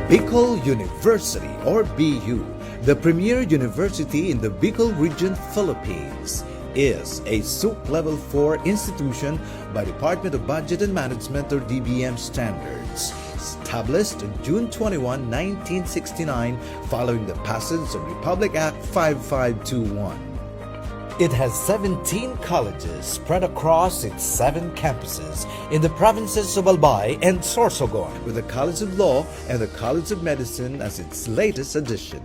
Bicol University or BU, the premier university in the Bicol region, Philippines, is a SeAMK Level 4 institution by Department of Budget and Management or DBM standards, established on June 21, 1969 following the passage of Republic Act 5521. It has 17 colleges spread across its 7 campuses in the provinces of Albay and Sorsogon, with the College of Law and the College of Medicine as its latest addition.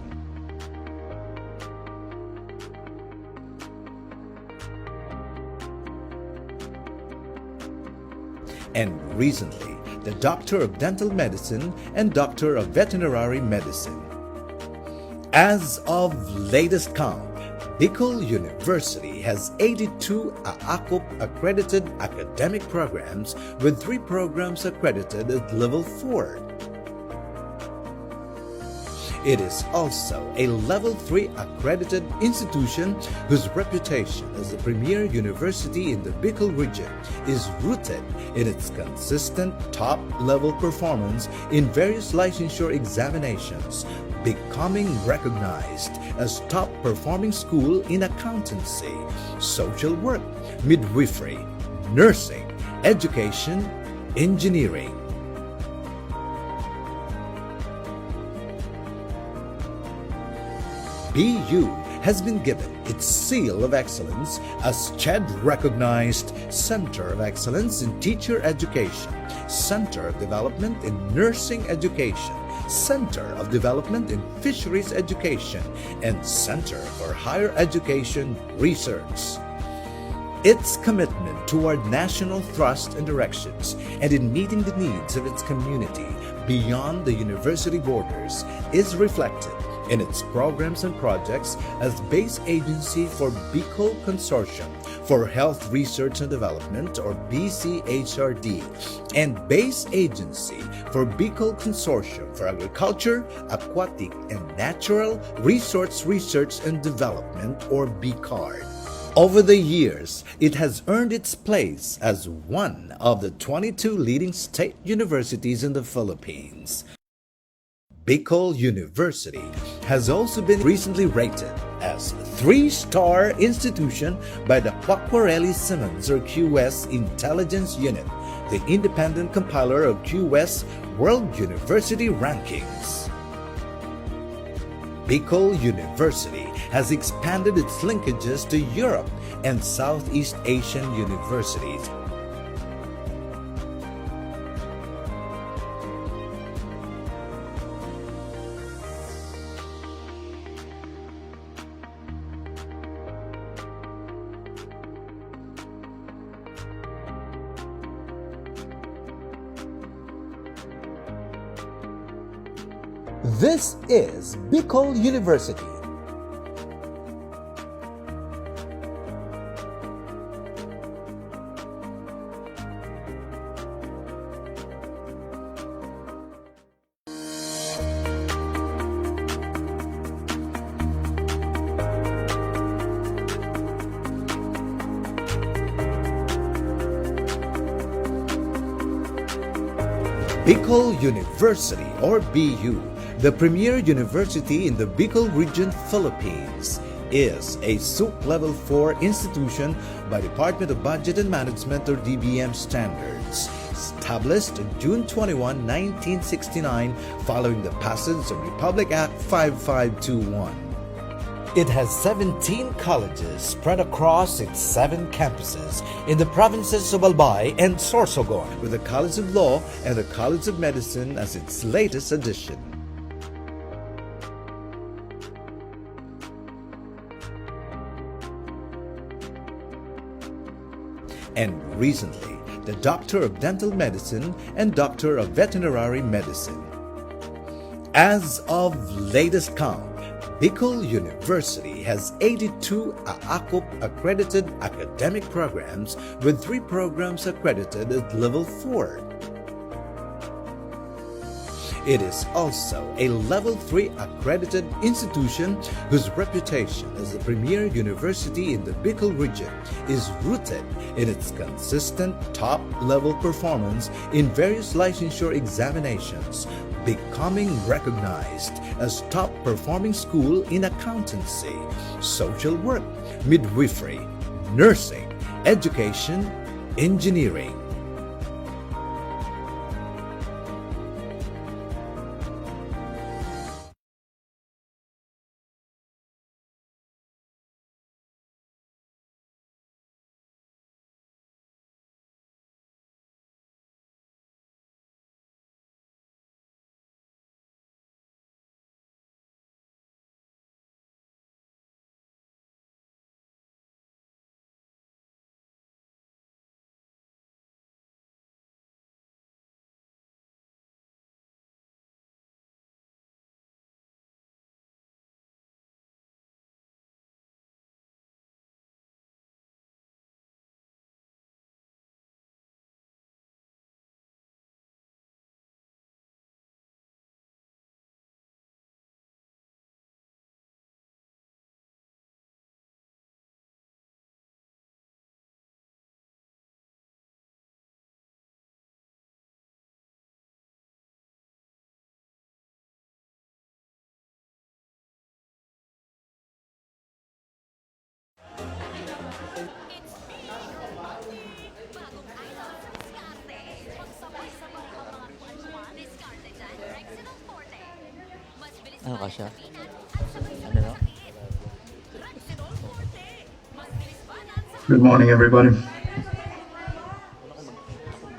And recently, the Doctor of Dental Medicine and Doctor of Veterinary Medicine. As of latest count, Bicol University has 82 AACOP accredited academic programs, with 3 programs accredited at Level 4. It is also a Level 3 accredited institution whose reputation as the premier university in the Bicol region is rooted in its consistent top-level performance in various licensure examinations, becoming recognized as top-performing school in accountancy, social work, midwifery, nursing, education, engineering. BU has been given its seal of excellence as CHED-recognized Center of Excellence in Teacher Education, Center of Development in Nursing Education, Center of Development in Fisheries Education, and Center for Higher Education Research. Its commitment toward national thrust and directions and in meeting the needs of its community beyond the university borders is reflected in its programs and projects as base agency for Bicol Consortium for Health Research and Development or BCHRD and base agency for Bicol Consortium for Agriculture, Aquatic and Natural Resource Research and Development or BCARD. Over the years, it has earned its place as one of the 22 leading state universities in the Philippines. Bicol University has also been recently rated as a 3-star institution by the Quacquarelli-Simmons or QS Intelligence Unit, the independent compiler of QS World University Rankings. Bicol University has expanded its linkages to Europe and Southeast Asian universities. This is Bicol University. Bicol University or BU, the premier university in the Bicol region, Philippines, is a SeAMK Level 4 institution by Department of Budget and Management or DBM standards, established on June 21, 1969 following the passage of Republic Act 5521. It has 17 colleges spread across its 7 campuses in the provinces of Albay and Sorsogon, with the College of Law and the College of Medicine as its latest addition. And recently, the Doctor of Dental Medicine and Doctor of Veterinary Medicine. As of latest count, Bicol University has 82 AACOP accredited academic programs, with 3 programs accredited at Level 4. It is also a Level 3 accredited institution whose reputation as the premier university in the Bicol region is rooted in its consistent top-level performance in various licensure examinations, becoming recognized as top performing school in accountancy, social work, midwifery, nursing, education, engineering. Ano ka siya? Ano no? Good morning, everybody.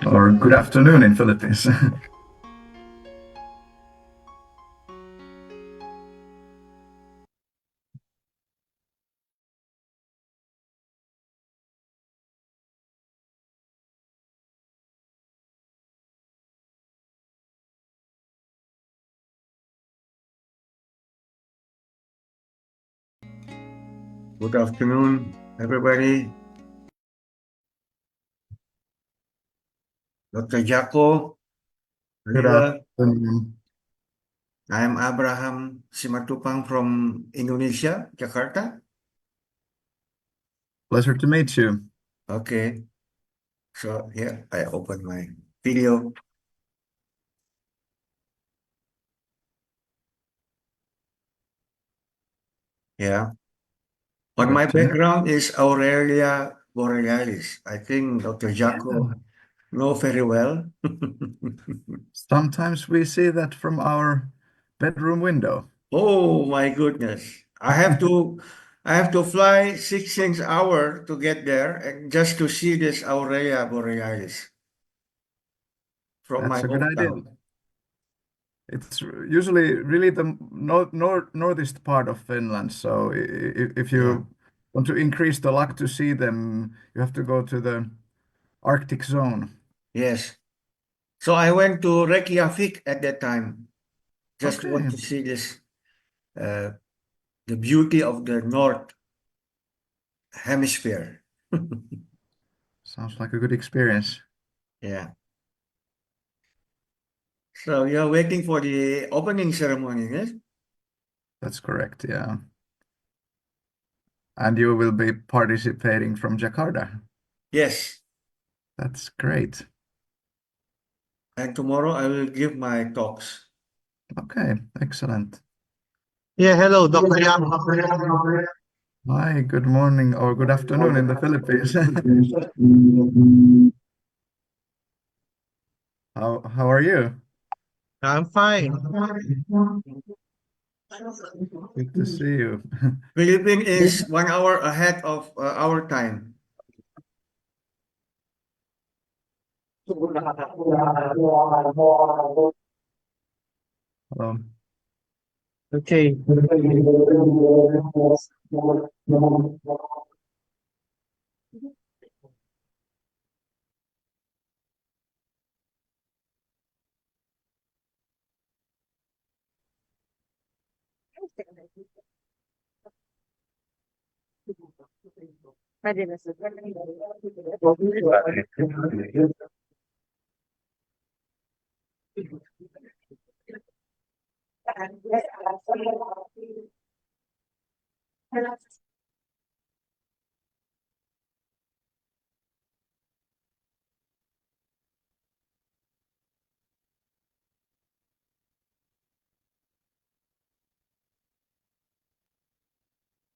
Or good afternoon in Philippines. Good afternoon, everybody. Dr. Jaco, Good Leila, afternoon. I'm Abraham Simatupang from Indonesia, Jakarta. Pleasure to meet you. Okay, so here I open my video. Yeah, but my Good to hear. background is Aurelia Borealis. I think Dr. Jaco Yeah. know very well. Sometimes we see that from our bedroom window. Oh my goodness. I have to fly 6 hours to get there and just to see this Aurelia Borealis from my That's a good idea. hometown. It's usually really the northeast part of Finland. So if Yeah. you want to increase the luck to see them, you have to go to the Arctic zone. Yes. So I went to Reykjavik at that time. Just want Okay, to see this uh, the beauty of the North Hemisphere. sounds like a good experience. Yeah. So you're waiting for the opening ceremony, yes? That's correct, yeah. And you will be participating from Jakarta. Yes. That's great. And tomorrow I will give my talks. Okay, excellent. Yeah, hello, Dr. Yang. Hi, good morning or good afternoon in the Philippines. How are you? I'm fine. Good to see you. Philippines is 1 hour ahead of our time. Um, Okay.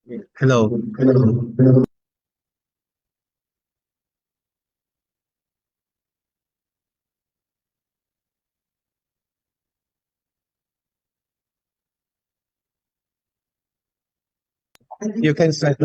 Hello. Hello. You can start.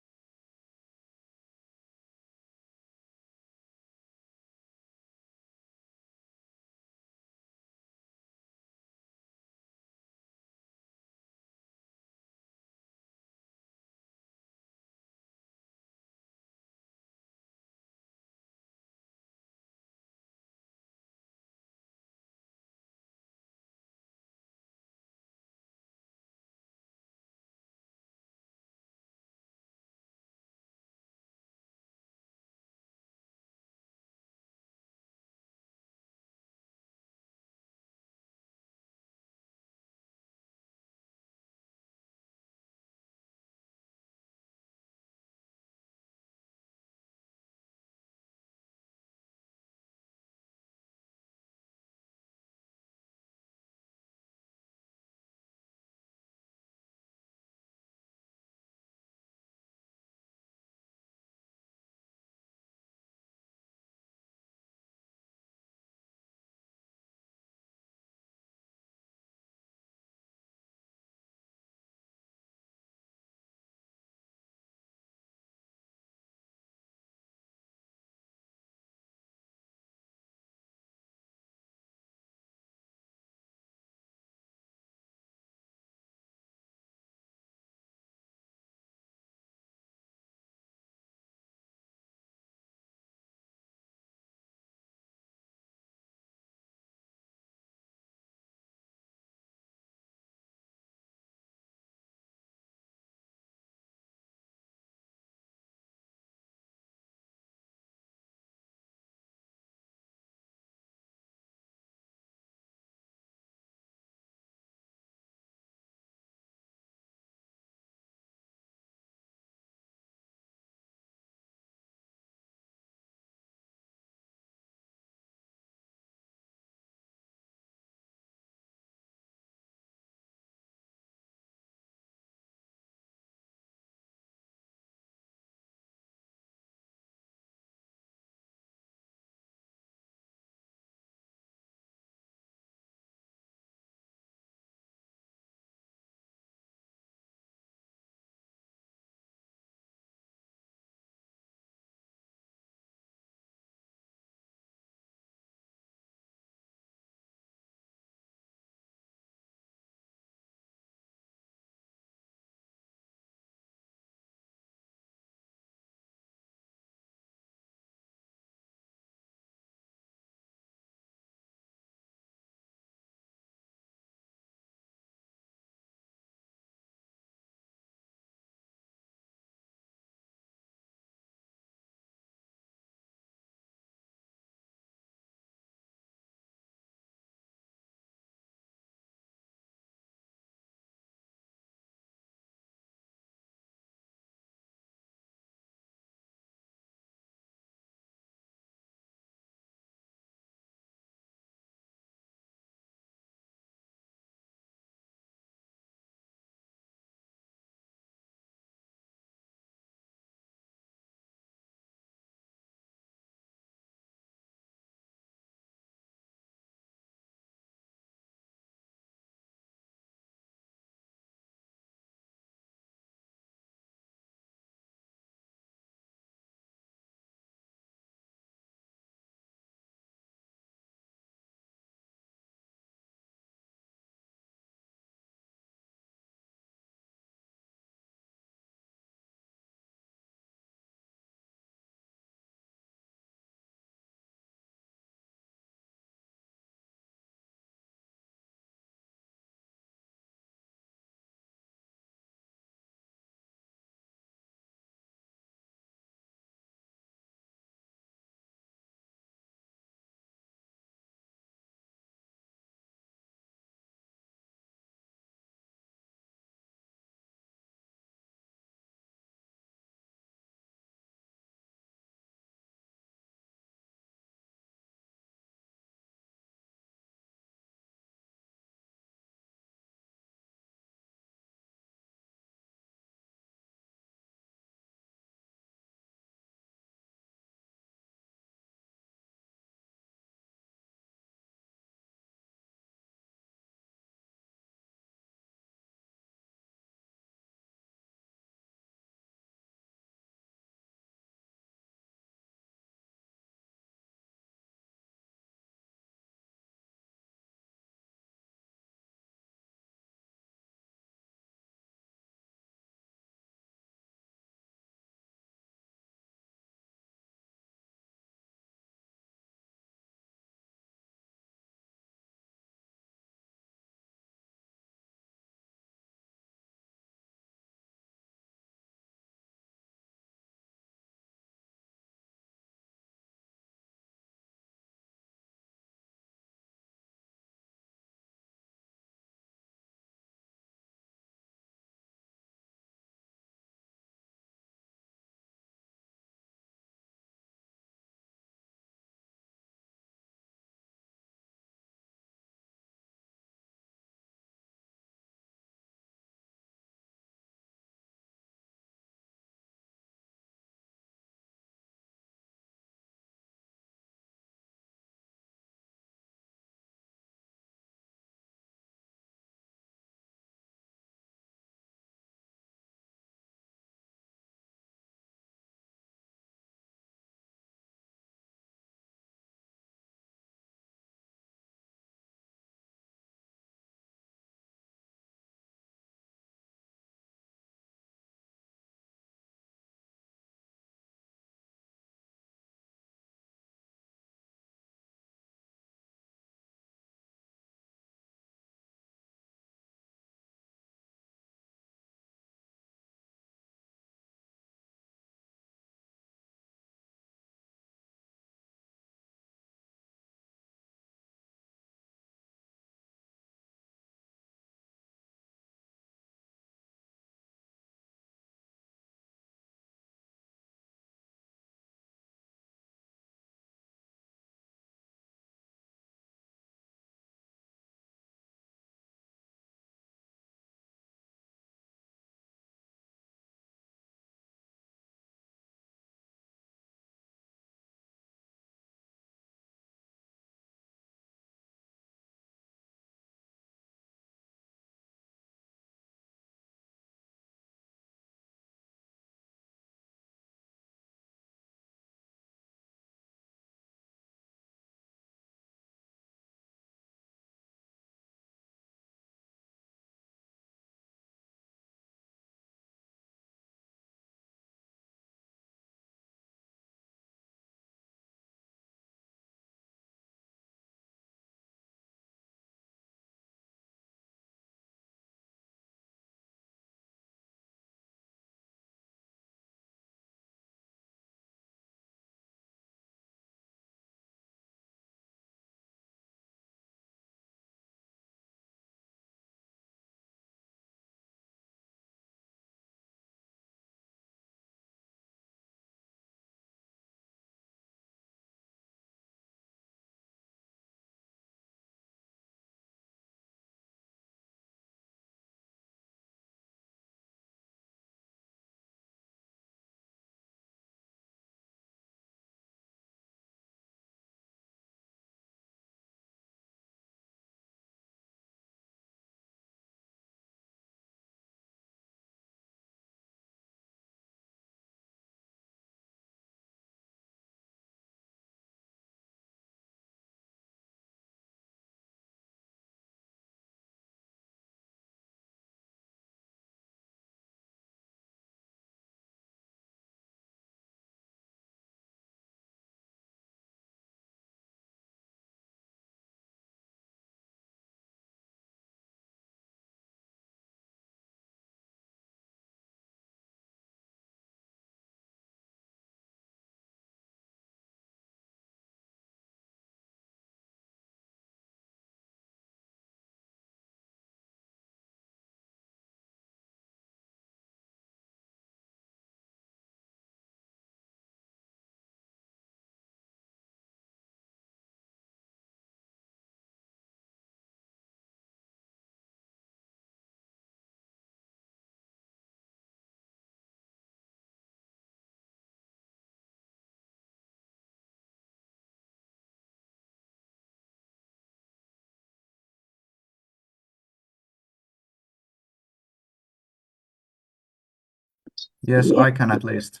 Yes, I can at least.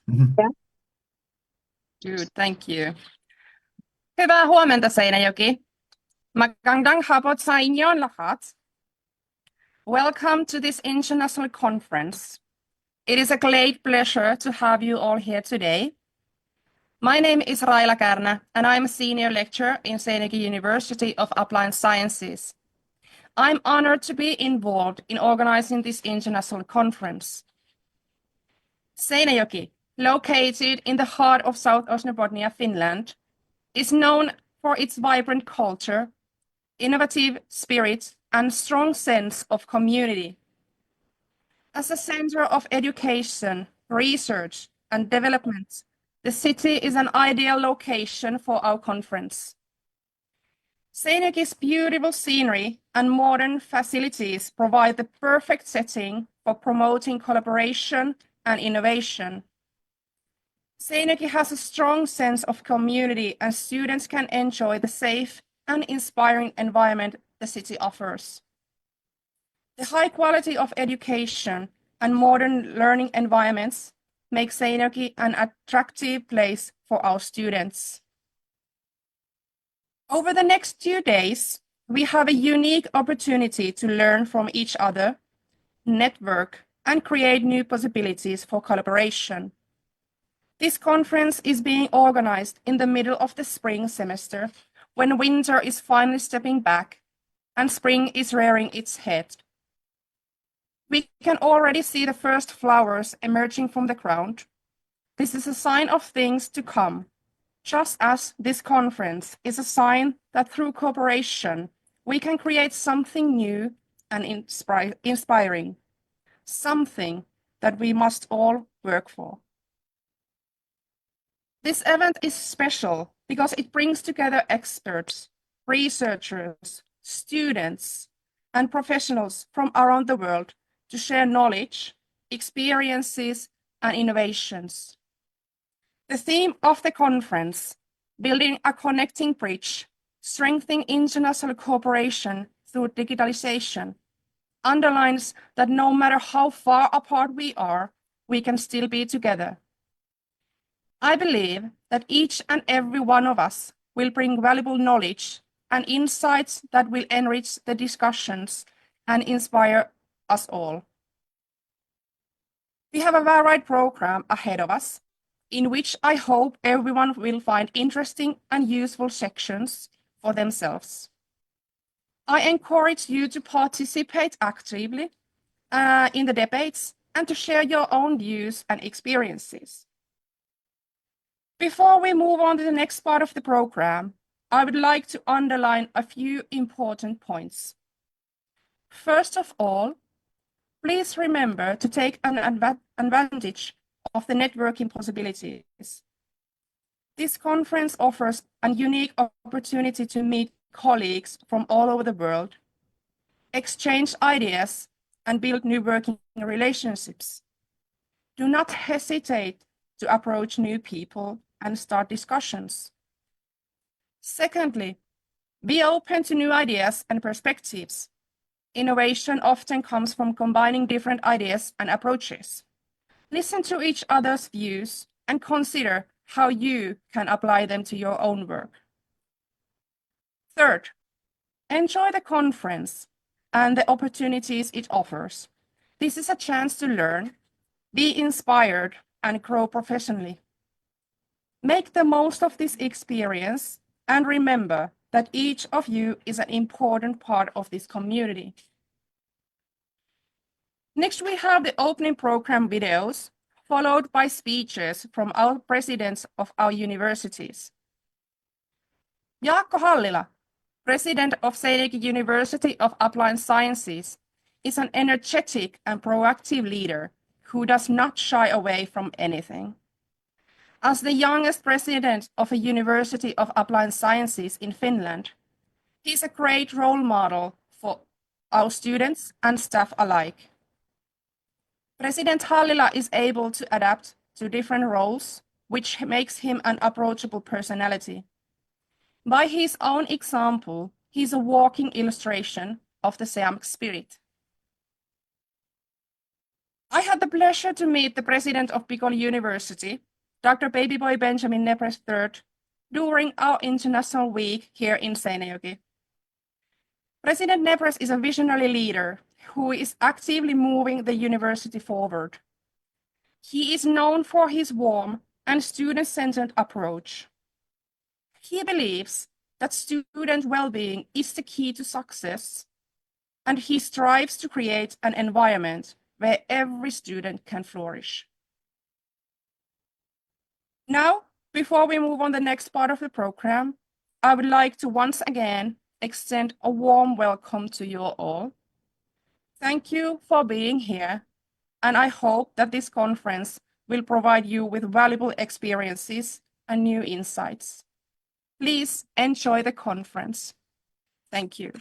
Good, thank you. Hyvää huomenta, Seinäjoki. Magandang hapon sa inyong lahat. Welcome to this international conference. It is a great pleasure to have you all here today. My name is Raila Kärnä, and I'm a senior lecturer in Seinäjoki University of Applied Sciences. I'm honored to be involved in organizing this international conference. Seinäjoki, located in the heart of South Ostrobothnia, Finland, is known for its vibrant culture, innovative spirit, and strong sense of community. As a center of education, research, and development, the city is an ideal location for our conference. Seinäjoki's beautiful scenery and modern facilities provide the perfect setting for promoting collaboration and innovation. Seinäjoki has a strong sense of community, and students can enjoy the safe and inspiring environment the city offers. The high quality of education and modern learning environments make Seinäjoki an attractive place for our students. Over the next 2 days, we have a unique opportunity to learn from each other, network, and create new possibilities for collaboration. This conference is being organized in the middle of the spring semester, when winter is finally stepping back and spring is rearing its head. We can already see the first flowers emerging from the ground. This is a sign of things to come, just as this conference is a sign that through cooperation, we can create something new and inspiring, something that we must all work for. This event is special because it brings together experts, researchers, students, and professionals from around the world to share knowledge, experiences, and innovations. The theme of the conference, Building a Connecting Bridge, Strengthening International Cooperation through Digitalization, underlines that no matter how far apart we are, we can still be together. I believe that each and every one of us will bring valuable knowledge and insights that will enrich the discussions and inspire us all. We have a varied program ahead of us, in which I hope everyone will find interesting and useful sections for themselves. I encourage you to participate actively in the debates and to share your own views and experiences. Before we move on to the next part of the program, I would like to underline a few important points. First of all, please remember to take an advantage of the networking possibilities. This conference offers a unique opportunity to meet colleagues from all over the world, exchange ideas, and build new working relationships. Do not hesitate to approach new people and start discussions. Secondly, be open to new ideas and perspectives. Innovation often comes from combining different ideas and approaches. Listen to each other's views and consider how you can apply them to your own work. Third, enjoy the conference and the opportunities it offers. This is a chance to learn, be inspired, and grow professionally. Make the most of this experience and remember that each of you is an important part of this community. Next, we have the opening program videos, followed by speeches from our presidents of our universities. Jaakko Hallila, president of Seinäjoki University of Applied Sciences, is an energetic and proactive leader who does not shy away from anything. As the youngest president of a University of Applied Sciences in Finland, he is a great role model for our students and staff alike. President Hallila is able to adapt to different roles, which makes him an approachable personality. By his own example, he is a walking illustration of the SeAMK spirit. I had the pleasure to meet the president of Piccoli University, Dr. Babyboy Benjamin Nepres III, during our International Week here in SeAMK. President Nepres is a visionary leader who is actively moving the university forward. He is known for his warm and student-centered approach. He believes that student well-being is the key to success, and he strives to create an environment where every student can flourish. Now, before we move on the next part of the program, I would like to once again extend a warm welcome to you all. Thank you for being here, and I hope that this conference will provide you with valuable experiences and new insights. Please enjoy the conference. Thank you.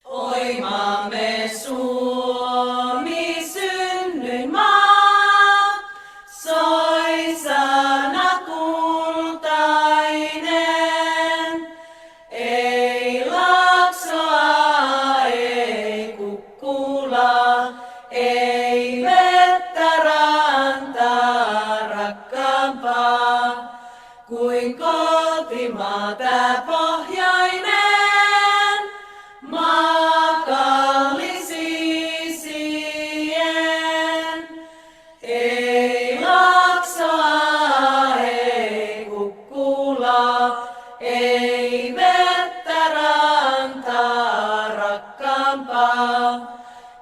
Oi maamme Suomi synnyin maa, soi sana kultainen. Ei Laaksoa, ei Kukkula, ei vettä rantaa rakkaampaa kuin kotimaa tää pohjainen. Ei Laaksoa, ei Kukkula, ei vettä rantaa rakkaampaa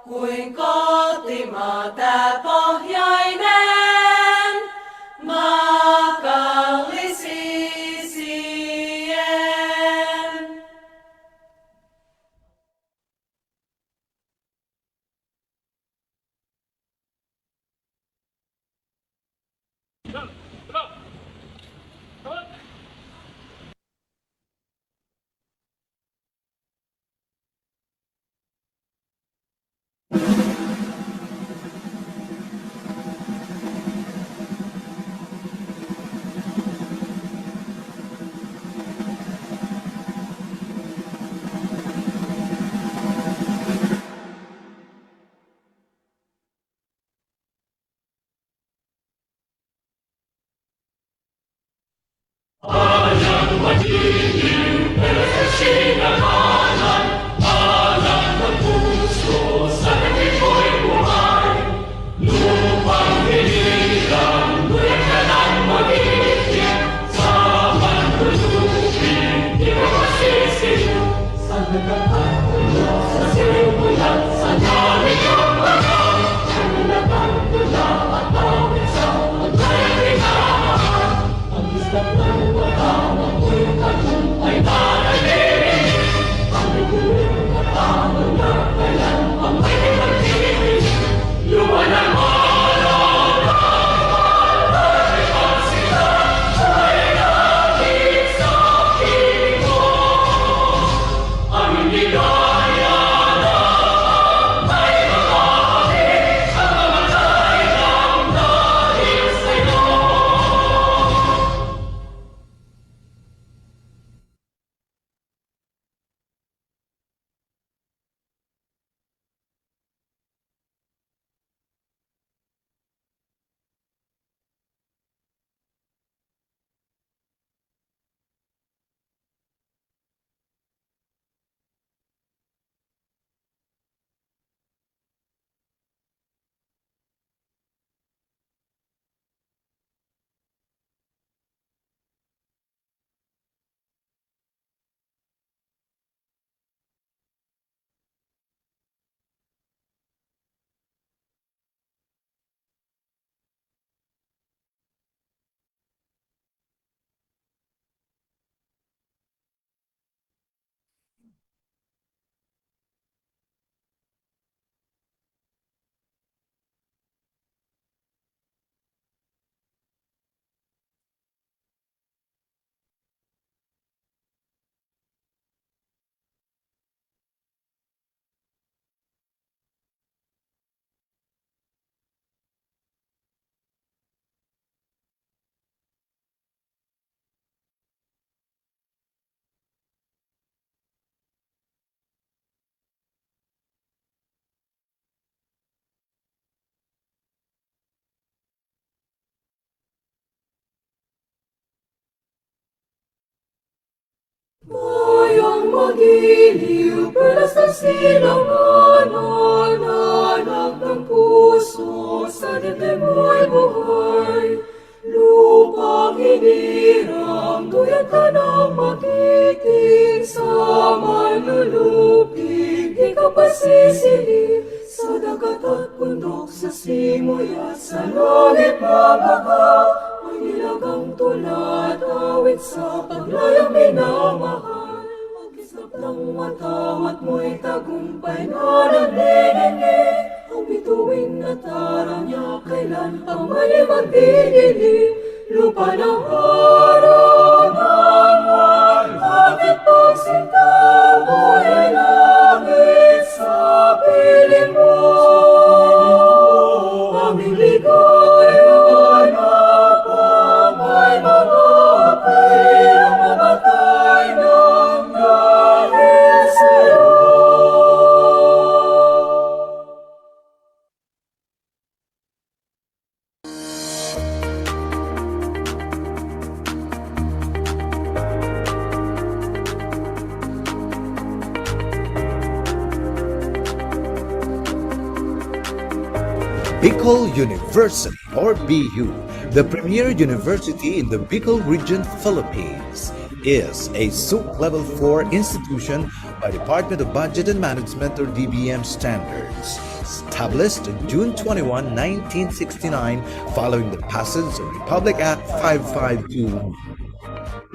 kuin kotimaa tää pohjainen, maa kallis isien. magiliw, perlas ng silangan, nananag ng puso, sa dibdib mo'y buhay. Lupang hinirang, tuyag ka ng magiting, sa manlulupig, di ka pasisili. Sa dagat at bundok, sa simoy at sa langit mabaga, may nilagang tulad, awit sa paglayang minamahal. Pag-islap ng matawat mo'y tagumpay na naglilingig, ang bituin na tara niya kailan pang mali magdidilim. Lupa ng harangan, bakit pagsinta mo'y langit sa piling mo? Aming ligaya na pamay mga pirang mamatay ng dahil sa'yo. Bicol University, or BU, the premier university in the Bicol region, Philippines, is a SUC Level 4 institution by Department of Budget and Management, or DBM standards. Established on June 21, 1969, following the passage of Republic Act 552.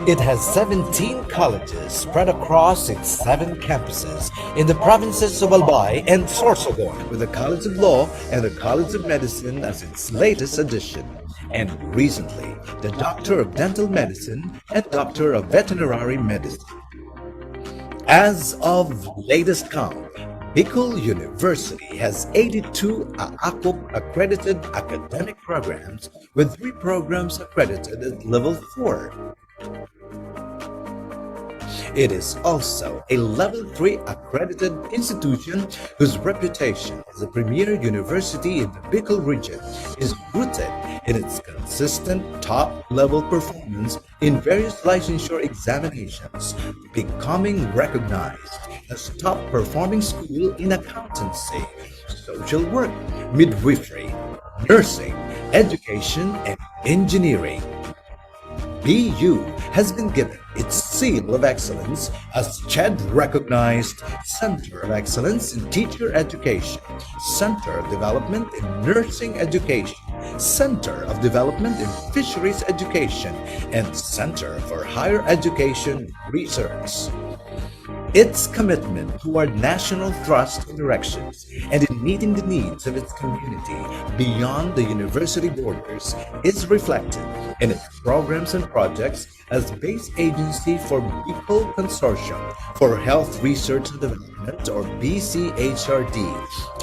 It has 17 colleges spread across its 7 campuses in the provinces of Albay and Sorsogon, with the College of Law and the College of Medicine as its latest addition, and recently the Doctor of Dental Medicine and Doctor of Veterinary Medicine. As of latest count, Bicol University has 82 AACOP accredited academic programs, with 3 programs accredited at Level 4. It is also a Level 3 accredited institution whose reputation as a premier university in the Bicol region is rooted in its consistent top-level performance in various licensure examinations, becoming recognized as top-performing school in accountancy, social work, midwifery, nursing, education, and engineering. BU has been given its seal of excellence as CHED-recognized Center of Excellence in Teacher Education, Center of Development in Nursing Education, Center of Development in Fisheries Education, and Center for Higher Education Research. Its commitment toward national thrust and directions and in meeting the needs of its community beyond the university borders is reflected in its programs and projects as base agency for Bicol Consortium for Health Research and Development, or BCHRD,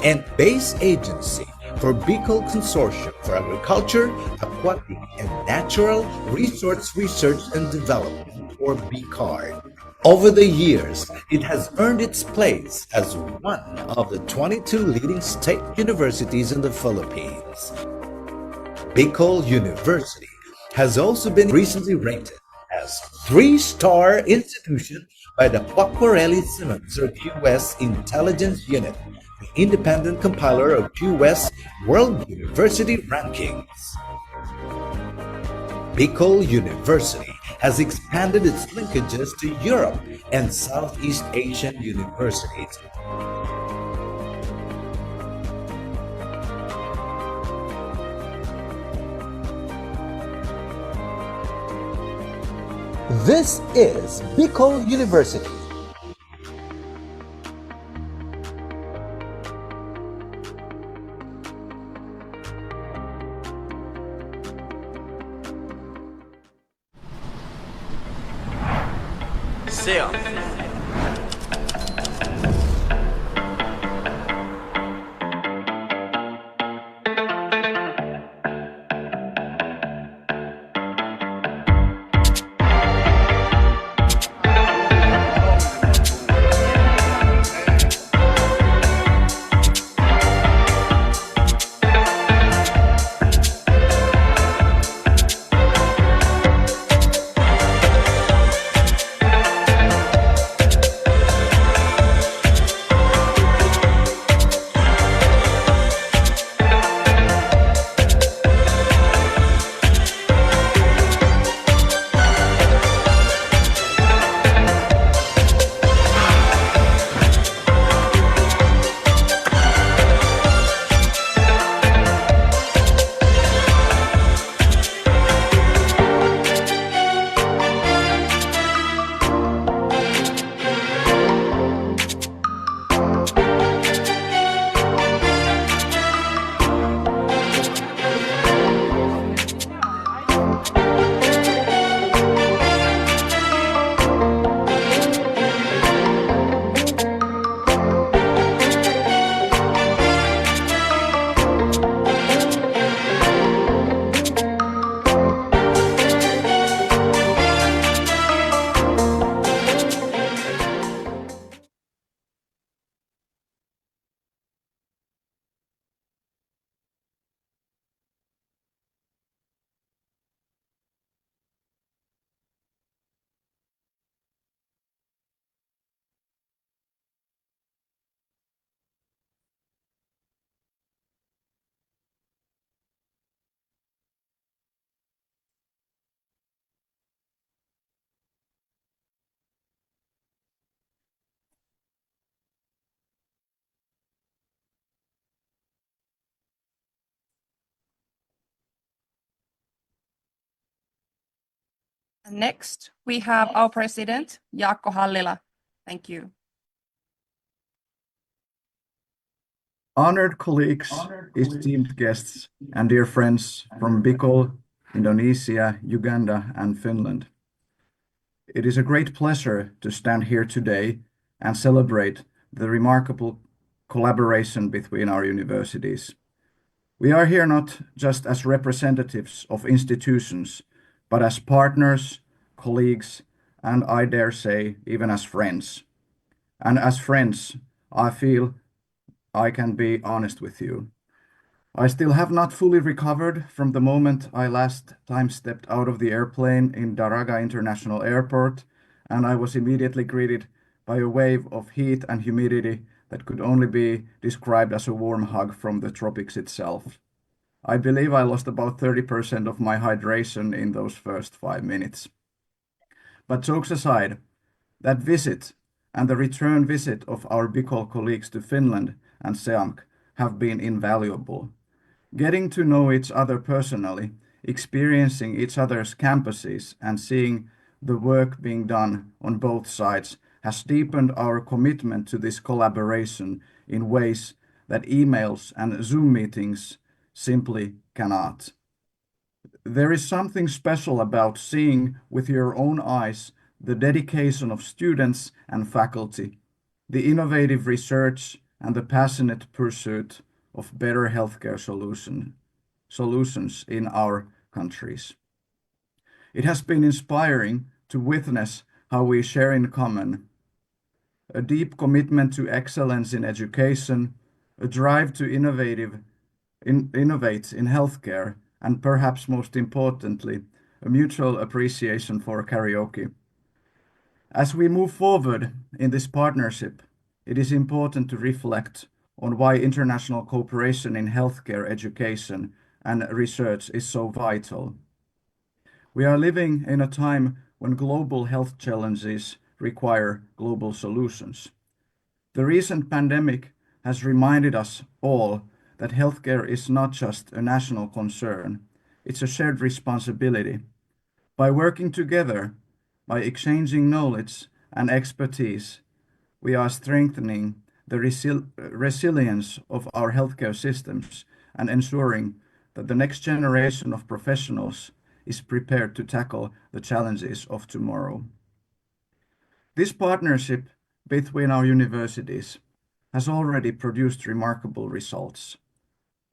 and base agency for Bicol Consortium for Agriculture, Aquatic, and Natural Resource Research and Development, or BCARD. Over the years, it has earned its place as one of the 22 leading state universities in the Philippines. Bicol University has also been recently rated as 3-star institution by the Quacquarelli-Simmons, or QS Intelligence Unit, the independent compiler of QS World University Rankings. Bicol University has expanded its linkages to Europe and Southeast Asian universities. This is Bicol University. SeAMK. Next, we have our president, Jaakko Hallila. Thank you. Honored colleagues, esteemed guests, and dear friends from Bicol, Indonesia, Uganda, and Finland. It is a great pleasure to stand here today and celebrate the remarkable collaboration between our universities. We are here not just as representatives of institutions, but as partners, colleagues, and I dare say, even as friends. And as friends, I feel I can be honest with you. I still have not fully recovered from the moment I last time stepped out of the airplane in Daraga International Airport, and I was immediately greeted by a wave of heat and humidity that could only be described as a warm hug from the tropics itself. I believe I lost about 30% of my hydration in those first 5 minutes. But jokes aside, that visit and the return visit of our Bicol colleagues to Finland and SeAMK have been invaluable. Getting to know each other personally, experiencing each other's campuses, and seeing the work being done on both sides has deepened our commitment to this collaboration in ways that emails and Zoom meetings simply cannot. There is something special about seeing with your own eyes the dedication of students and faculty, the innovative research, and the passionate pursuit of better healthcare solutions in our countries. It has been inspiring to witness how we share in common a deep commitment to excellence in education, a drive to innovate in healthcare, and perhaps most importantly, a mutual appreciation for karaoke. As we move forward in this partnership, it is important to reflect on why international cooperation in healthcare education and research is so vital. We are living in a time when global health challenges require global solutions. The recent pandemic has reminded us all that healthcare is not just a national concern, it's a shared responsibility. By working together, by exchanging knowledge and expertise, we are strengthening the resilience of our healthcare systems and ensuring that the next generation of professionals is prepared to tackle the challenges of tomorrow. This partnership between our universities has already produced remarkable results.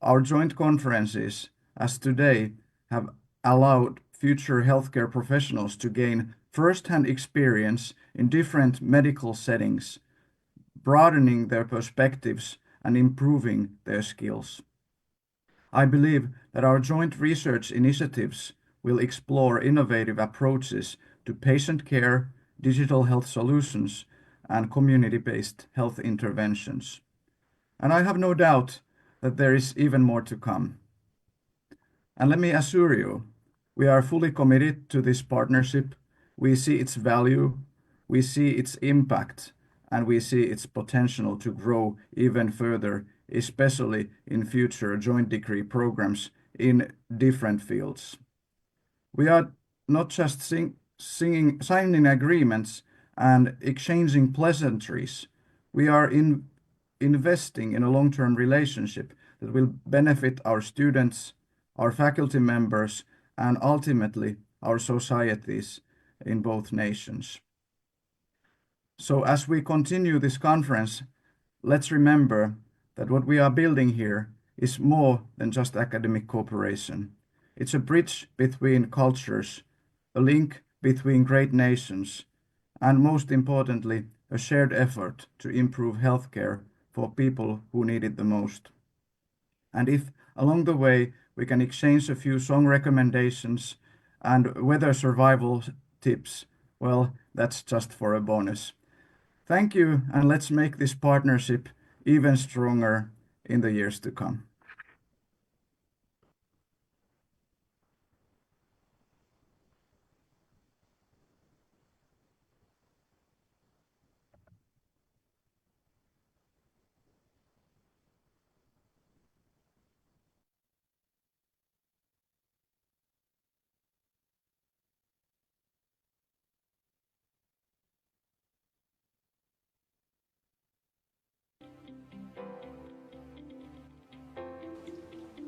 Our joint conferences, as today, have allowed future healthcare professionals to gain first-hand experience in different medical settings, broadening their perspectives and improving their skills. I believe that our joint research initiatives will explore innovative approaches to patient care, digital health solutions, and community-based health interventions. And I have no doubt that there is even more to come. And let me assure you, we are fully committed to this partnership. We see its value, we see its impact, and we see its potential to grow even further, especially in future joint degree programs in different fields. We are not just signing agreements and exchanging pleasantries. We are investing in a long-term relationship that will benefit our students, our faculty members, and ultimately our societies in both nations. So as we continue this conference, let's remember that what we are building here is more than just academic cooperation. It's a bridge between cultures, a link between great nations, and most importantly, a shared effort to improve healthcare for people who need it the most. And if along the way we can exchange a few song recommendations and weather survival tips, well, that's just for a bonus. Thank you, and let's make this partnership even stronger in the years to come.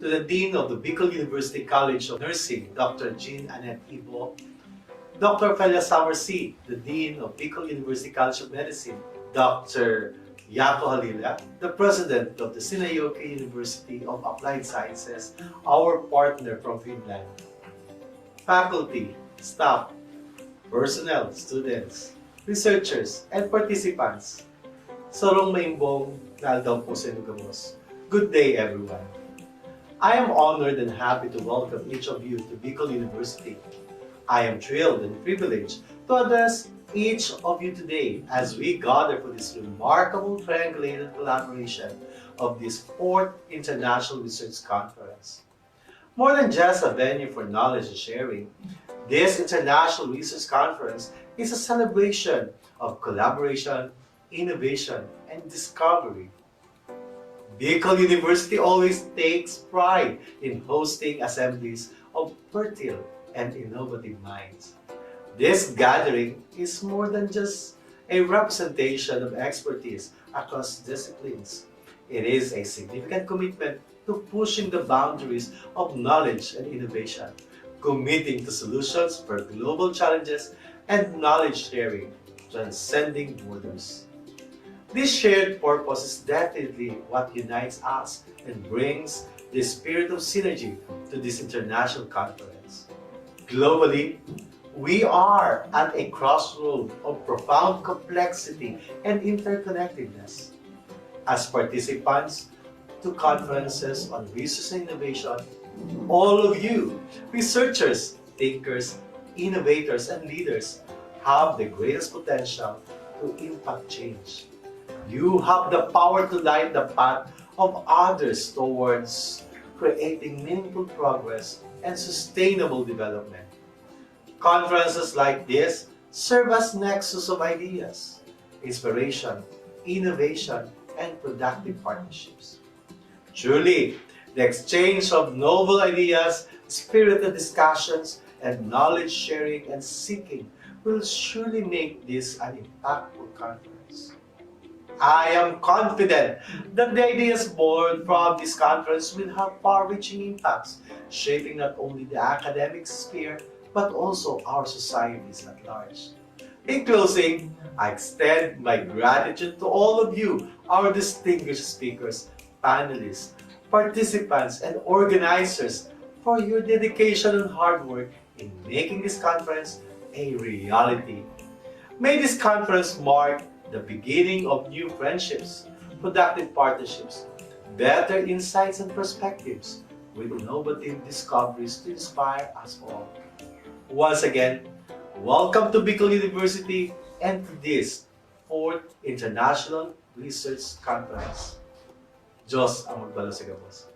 to the Dean of the Bicol University College of Nursing, Dr. Jean Annette Ibo, Dr. Felia Samarsi, the Dean of Bicol University College of Medicine, Dr. Yako Halila, the President of the SeAMK University of Applied Sciences, our partner from Finland, faculty, staff, personnel, students, researchers, and participants. Sorong maimbong naldaw po sa inugamos. Good day, everyone. I am honored and happy to welcome each of you to Bicol University. I am thrilled and privileged to address each of you today as we gather for this remarkable triangulated collaboration of this 4th International Research Conference. More than just a venue for knowledge and sharing, this International Research Conference is a celebration of collaboration, innovation, and discovery. Bicol University always takes pride in hosting assemblies of fertile and innovative minds. This gathering is more than just a representation of expertise across disciplines. It is a significant commitment to pushing the boundaries of knowledge and innovation, committing to solutions for global challenges and knowledge sharing, transcending borders. This shared purpose is definitely what unites us and brings the spirit of synergy to this international conference. Globally, we are at a crossroad of profound complexity and interconnectedness. As participants to conferences on research and innovation, all of you, researchers, thinkers, innovators, and leaders, have the greatest potential to impact change. You have the power to light the path of others towards creating meaningful progress and sustainable development. Conferences like this serve as nexus of ideas, inspiration, innovation, and productive partnerships. Truly, the exchange of novel ideas, spirited discussions, and knowledge sharing and seeking will surely make this an impactful conference. I am confident that the ideas born from this conference will have far-reaching impacts, shaping not only the academic sphere, but also our societies at large. In closing, I extend my gratitude to all of you, our distinguished speakers, panelists, participants, and organizers for your dedication and hard work in making this conference a reality. May this conference mark the beginning of new friendships, productive partnerships, better insights and perspectives, with innovative discoveries to inspire us all. Once again, welcome to Bicol University and to this 4th International Research Conference. Diyos ang magbalo sa gabos.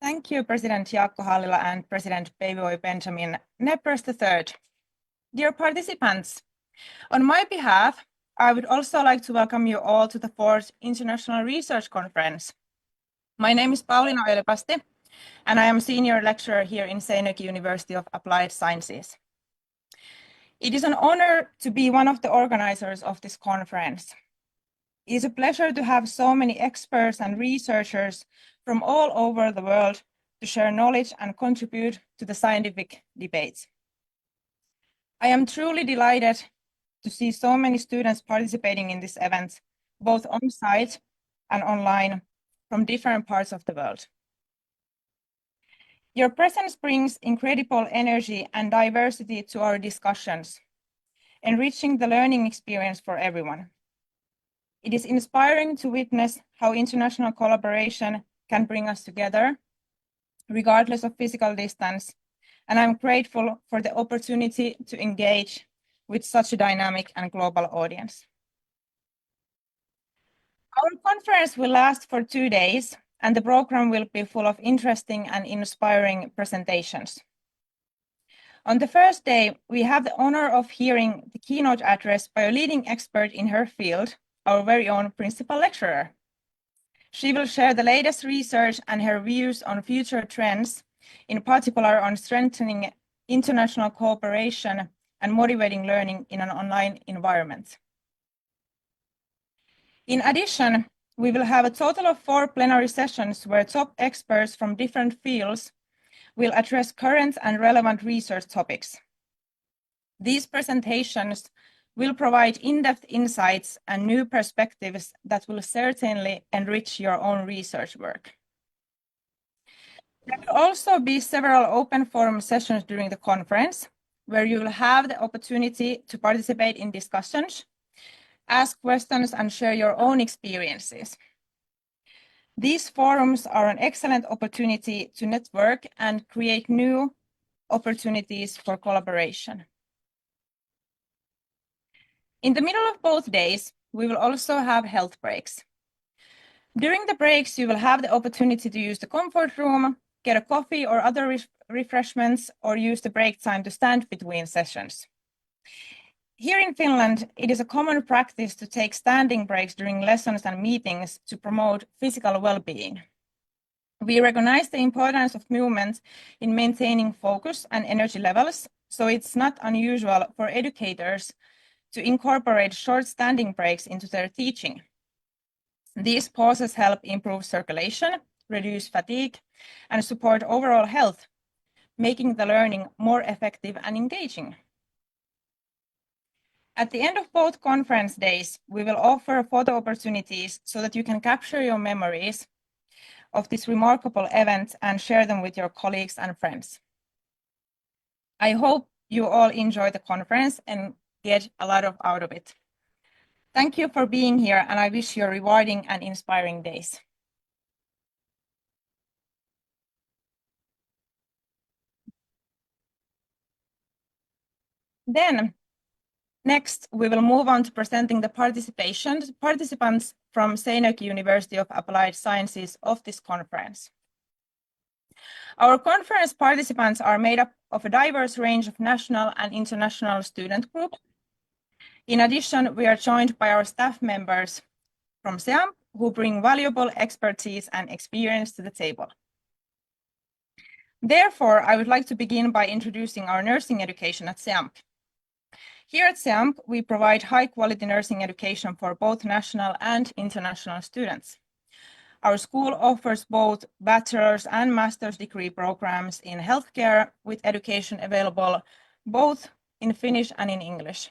Thank you, President Jaakko Hallila and President Baby Benjamin Nepers III. Dear participants, on my behalf, I would also like to welcome you all to the 4th International Research Conference. My name is Pauliina Ölepasti, and I am Senior Lecturer here in SeAMK University of Applied Sciences. It is an honor to be one of the organizers of this conference. It is a pleasure to have so many experts and researchers from all over the world to share knowledge and contribute to the scientific debates. I am truly delighted to see so many students participating in this event, both on site and online from different parts of the world. Your presence brings incredible energy and diversity to our discussions, enriching the learning experience for everyone. It is inspiring to witness how international collaboration can bring us together, regardless of physical distance, and I'm grateful for the opportunity to engage with such a dynamic and global audience. Our conference will last for 2 days, and the program will be full of interesting and inspiring presentations. On the first day, we have the honor of hearing the keynote address by a leading expert in her field, our very own principal lecturer. She will share the latest research and her views on future trends, in particular on strengthening international cooperation and motivating learning in an online environment. In addition, we will have a total of 4 plenary sessions where top experts from different fields will address current and relevant research topics. These presentations will provide in-depth insights and new perspectives that will certainly enrich your own research work. There will also be several open forum sessions during the conference, where you will have the opportunity to participate in discussions, ask questions, and share your own experiences. These forums are an excellent opportunity to network and create new opportunities for collaboration. In the middle of both days, we will also have health breaks. During the breaks, you will have the opportunity to use the comfort room, get a coffee or other refreshments, or use the break time to stand between sessions. Here in Finland, it is a common practice to take standing breaks during lessons and meetings to promote physical well-being. We recognize the importance of movement in maintaining focus and energy levels, so it's not unusual for educators to incorporate short standing breaks into their teaching. These pauses help improve circulation, reduce fatigue, and support overall health, making the learning more effective and engaging. At the end of both conference days, we will offer photo opportunities so that you can capture your memories of this remarkable event and share them with your colleagues and friends. I hope you all enjoy the conference and get a lot out of it. Thank you for being here, and I wish you rewarding and inspiring days. Then, next, we will move on to presenting the participants from SeAMK University of Applied Sciences of this conference. Our conference participants are made up of a diverse range of national and international student groups. In addition, we are joined by our staff members from SeAMK who bring valuable expertise and experience to the table. Therefore, I would like to begin by introducing our nursing education at SeAMK. Here at SeAMK, we provide high-quality nursing education for both national and international students. Our school offers both bachelor's and master's degree programs in healthcare, with education available both in Finnish and in English.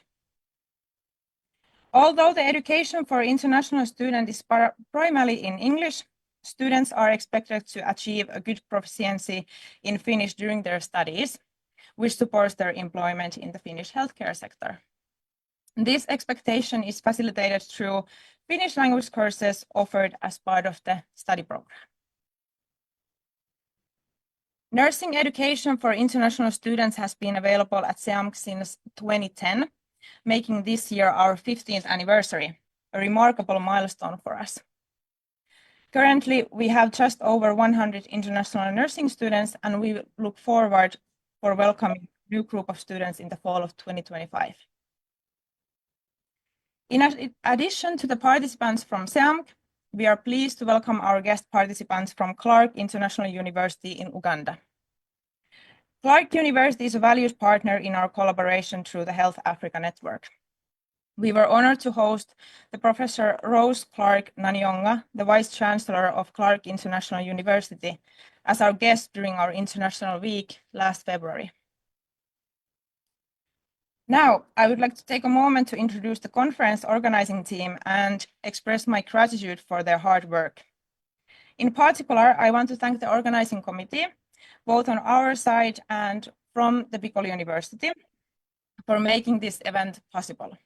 Although the education for international students is primarily in English, students are expected to achieve a good proficiency in Finnish during their studies, which supports their employment in the Finnish healthcare sector. This expectation is facilitated through Finnish language courses offered as part of the study program. Nursing education for international students has been available at SeAMK since 2010, making this year our 15th anniversary, a remarkable milestone for us. Currently, we have just over 100 international nursing students, and we look forward for welcoming a new group of students in the fall of 2025. In addition to the participants from SeAMK, we are pleased to welcome our guest participants from Clark International University in Uganda. Clark University is a valued partner in our collaboration through the Health Africa Network. We were honored to host the Professor Rose Clark Nanyonga, the Vice Chancellor of Clark International University, as our guest during our International Week last February. Now, I would like to take a moment to introduce the conference organizing team and express my gratitude for their hard work. In particular, I want to thank the organizing committee, both on our side and from the BUCN University, for making this event possible.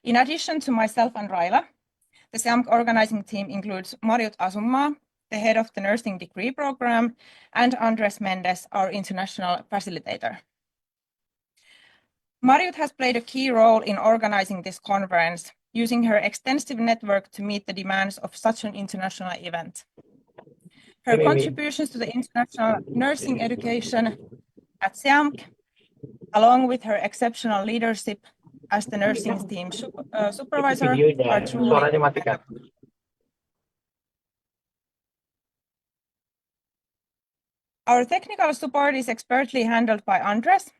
In addition to myself and Raila, the SeAMK organizing team includes Marjut Asummaa, the head of the nursing degree program, and Andres Mendes, our international facilitator. Marjut has played a key role in organizing this conference, using her extensive network to meet the demands of such an international event. Her contributions to the international nursing education at SeAMK, along with her exceptional leadership as the nursing team supervisor, are truly commendable. Our technical support is expertly handled by Andres,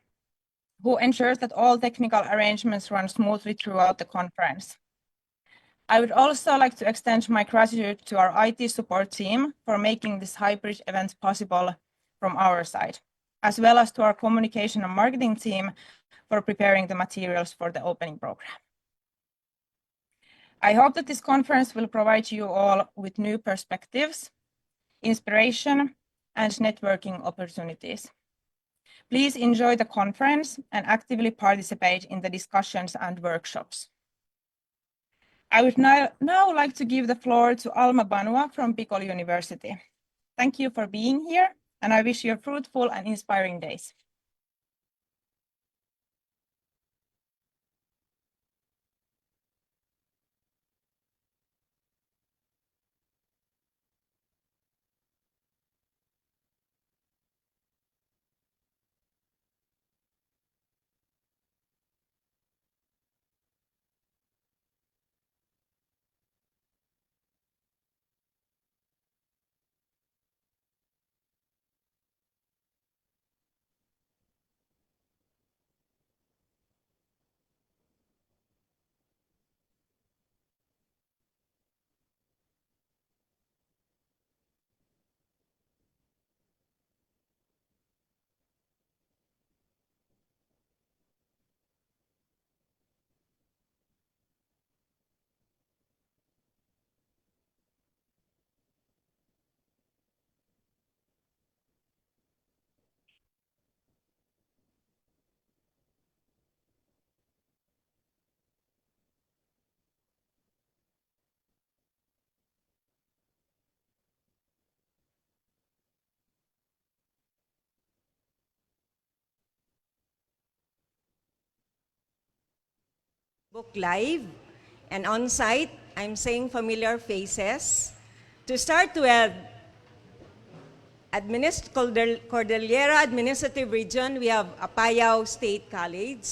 who ensures that all technical arrangements run smoothly throughout the conference. I would also like to extend my gratitude to our IT support team for making this hybrid event possible from our side, as well as to our communication and marketing team for preparing the materials for the opening program. I hope that this conference will provide you all with new perspectives, inspiration, and networking opportunities. Please enjoy the conference and actively participate in the discussions and workshops. I would now like to give the floor to Alma Banua from Bicol University. Thank you for being here, and I wish you fruitful and inspiring days. Book live and on-site, I'm saying familiar faces. To start with, Cordillera Administrative Region, we have Apayao State College.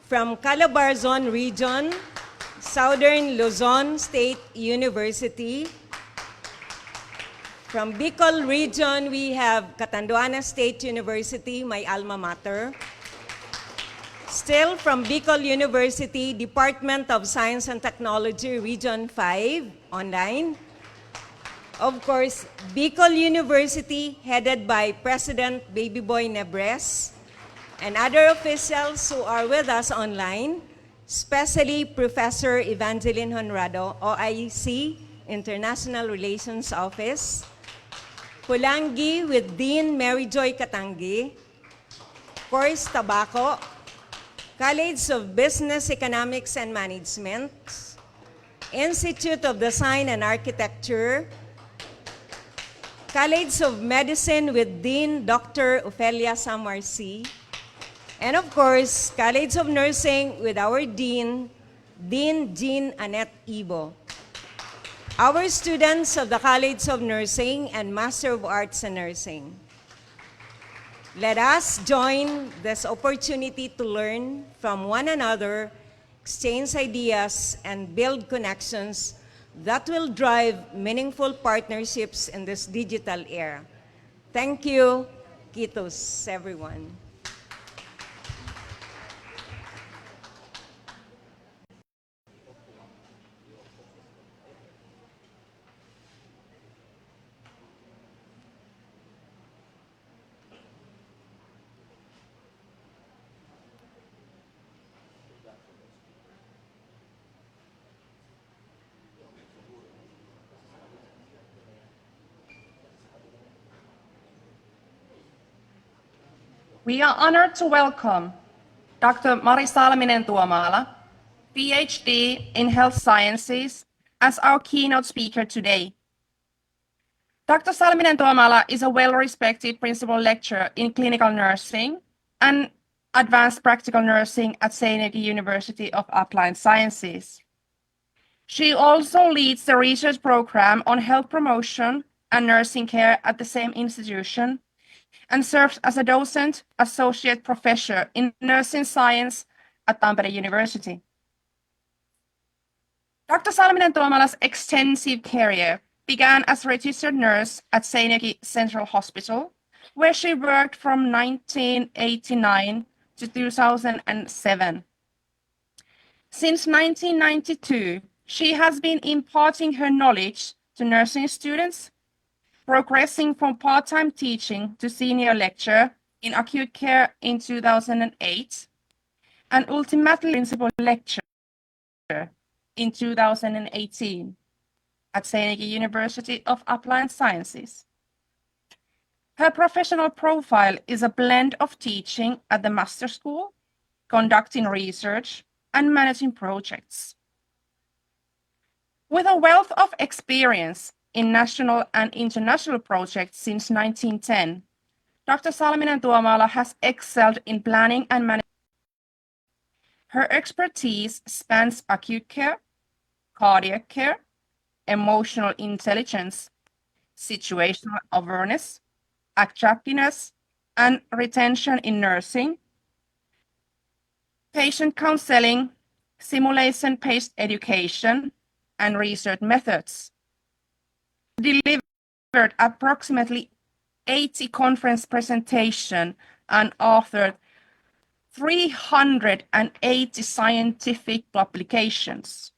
From Calabarzon Region, Southern Luzon State University. From Bicol Region, we have Catanduanes State University, my alma mater. Still from Bicol University, Department of Science and Technology, Region 5, online. Of course, Bicol University, headed by President Baby Boy Nebres, and other officials who are with us online, especially Professor Evangeline Honrado, OIC, International Relations Office. Pulangi with Dean Mary Joy Katangi. Of course, Tabaco, College of Business, Economics and Management, Institute of Design and Architecture, College of Medicine with Dean Dr. Ofelia Samarsi, and of course, College of Nursing with our Dean, Dean Jean Annette Ibo. Our students of the College of Nursing and Master of Arts in Nursing. Let us join this opportunity to learn from one another, exchange ideas, and build connections that will drive meaningful partnerships in this digital era. Thank you. Kitos, everyone. We are honored to welcome Dr. Mari Salminen-Tuomala, PhD in Health Sciences, as our keynote speaker today. Dr. Salminen-Tuomala is a well-respected principal lecturer in clinical nursing and Advanced Practical Nursing at SeAMK University of Applied Sciences. She also leads the research program on health promotion and nursing care at the same institution and serves as a docent associate professor in nursing science at Tampere University. Dr. Salminen Tuomala's extensive career began as a registered nurse at SeAMK Central Hospital, where she worked from 1989 to 2007. Since 1992, she has been imparting her knowledge to nursing students, progressing from part-time teaching to senior lecturer in acute care in 2008, and ultimately principal lecturer in 2018 at SeAMK University of Applied Sciences. Her professional profile is a blend of teaching at the master school, conducting research, and managing projects. With a wealth of experience in national and international projects since 1910, Dr. Salminen Tuomala has excelled in planning and management. Her expertise spans acute care, cardiac care, emotional intelligence, situational awareness, attractiveness and retention in nursing, patient counseling, simulation-based education, and research methods. Delivered approximately 80 conference presentations and authored 380 scientific publications.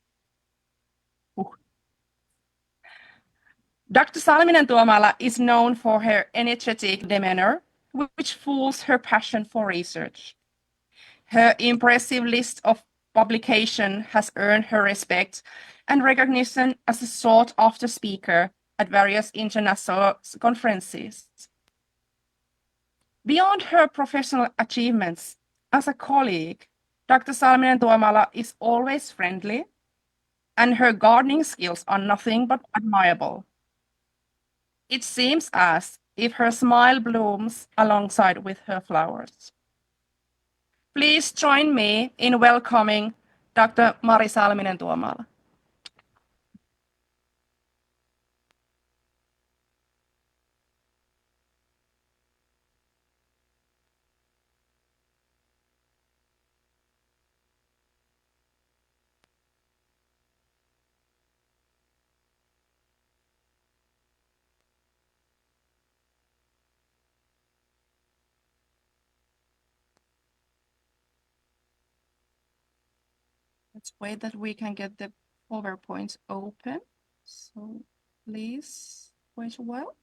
Dr. Salminen Tuomala is known for her energetic demeanor, which fuels her passion for research. Her impressive list of publications has earned her respect and recognition as a sought-after speaker at various international conferences. Beyond her professional achievements, as a colleague, Dr. Salminen Tuomala is always friendly, and her gardening skills are nothing but admirable. It seems as if her smile blooms alongside with her flowers. Please join me in welcoming Dr. Mari Salminen Tuomala. Let's wait that we can get the PowerPoint open. So please wait a while.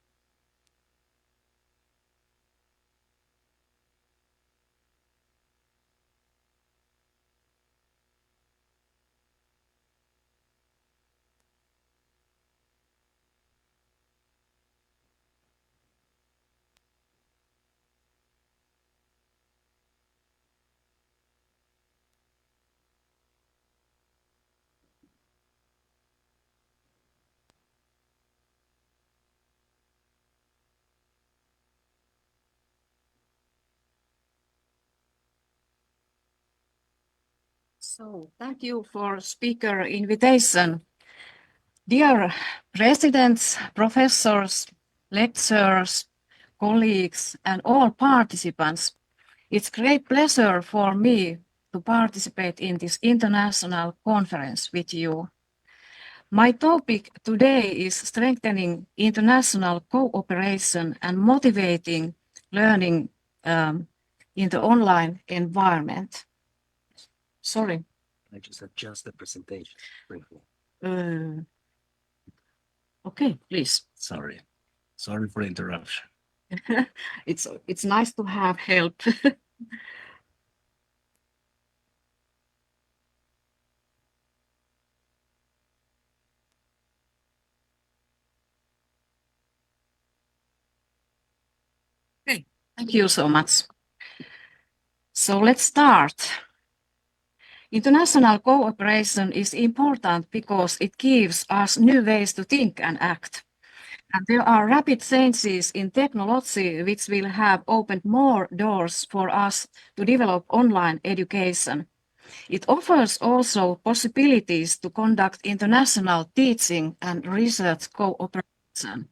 So thank you for speaker invitation. Dear residents, professors, lecturers, colleagues, and all participants, it's great pleasure for me to participate in this international conference with you. My topic today is strengthening international cooperation and motivating learning in the online environment. Sorry. I just adjust the presentation briefly. Okay, please. Sorry for the interruption. It's nice to have help. Okay, thank you so much. So let's start. International cooperation is important because it gives us new ways to think and act. And there are rapid changes in technology which will have opened more doors for us to develop online education. It offers also possibilities to conduct international teaching and research cooperation.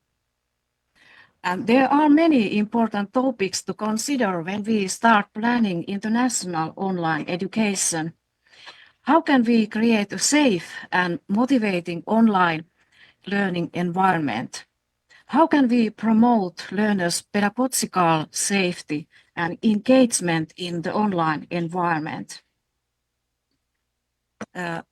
And there are many important topics to consider when we start planning international online education. How can we create a safe and motivating online learning environment? How can we promote learners' pedagogical safety and engagement in the online environment?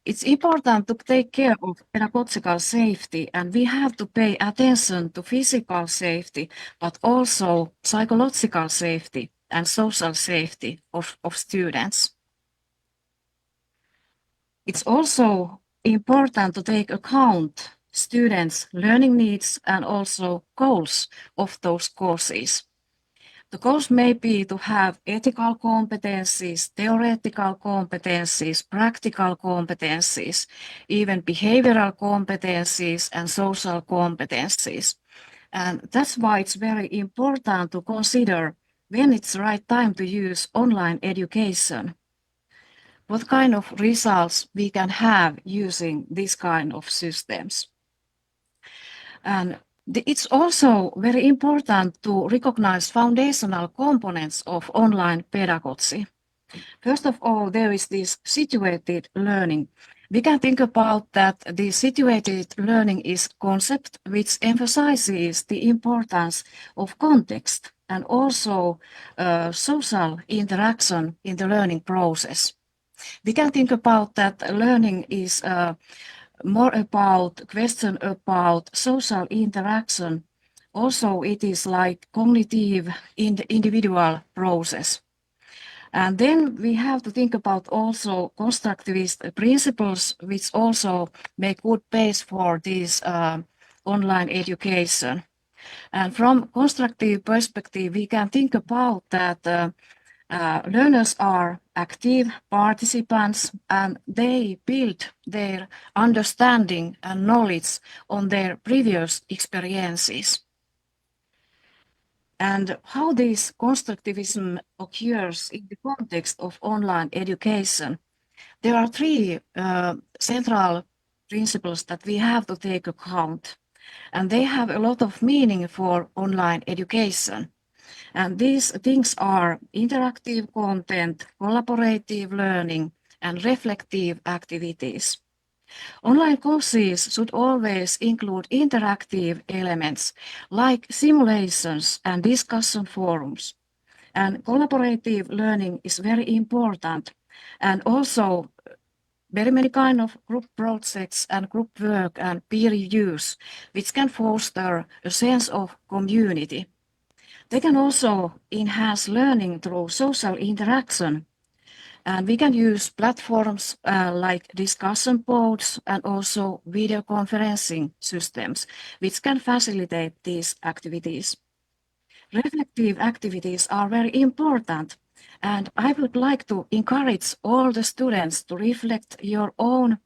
It's important to take care of pedagogical safety, and we have to pay attention to physical safety, but also psychological safety and social safety of students. It's also important to take account students' learning needs and also goals of those courses. The goals may be to have ethical competencies, theoretical competencies, practical competencies, even behavioral competencies and social competencies. And that's why it's very important to consider when it's the right time to use online education. What kind of results we can have using this kind of systems. And it's also very important to recognize foundational components of online pedagogy. First of all, there is this situated learning. We can think about that the situated learning is concept which emphasizes the importance of context and also social interaction in the learning process. We can think about that learning is more about question about social interaction. Also, it is like cognitive individual process. And then we have to think about also constructivist principles, which also make good base for this online education. And from constructive perspective, we can think about that learners are active participants and they build their understanding and knowledge on their previous experiences. And how this constructivism occurs in the context of online education. There are three central principles that we have to take account, and they have a lot of meaning for online education. And these things are interactive content, collaborative learning, and reflective activities. Online courses should always include interactive elements like simulations and discussion forums. And collaborative learning is very important. And also very many kind of group projects and group work and peer reviews, which can foster a sense of community. They can also enhance learning through social interaction. And we can use platforms like discussion boards and also video conferencing systems, which can facilitate these activities. Reflective activities are very important, and I would like to encourage all the students to reflect your own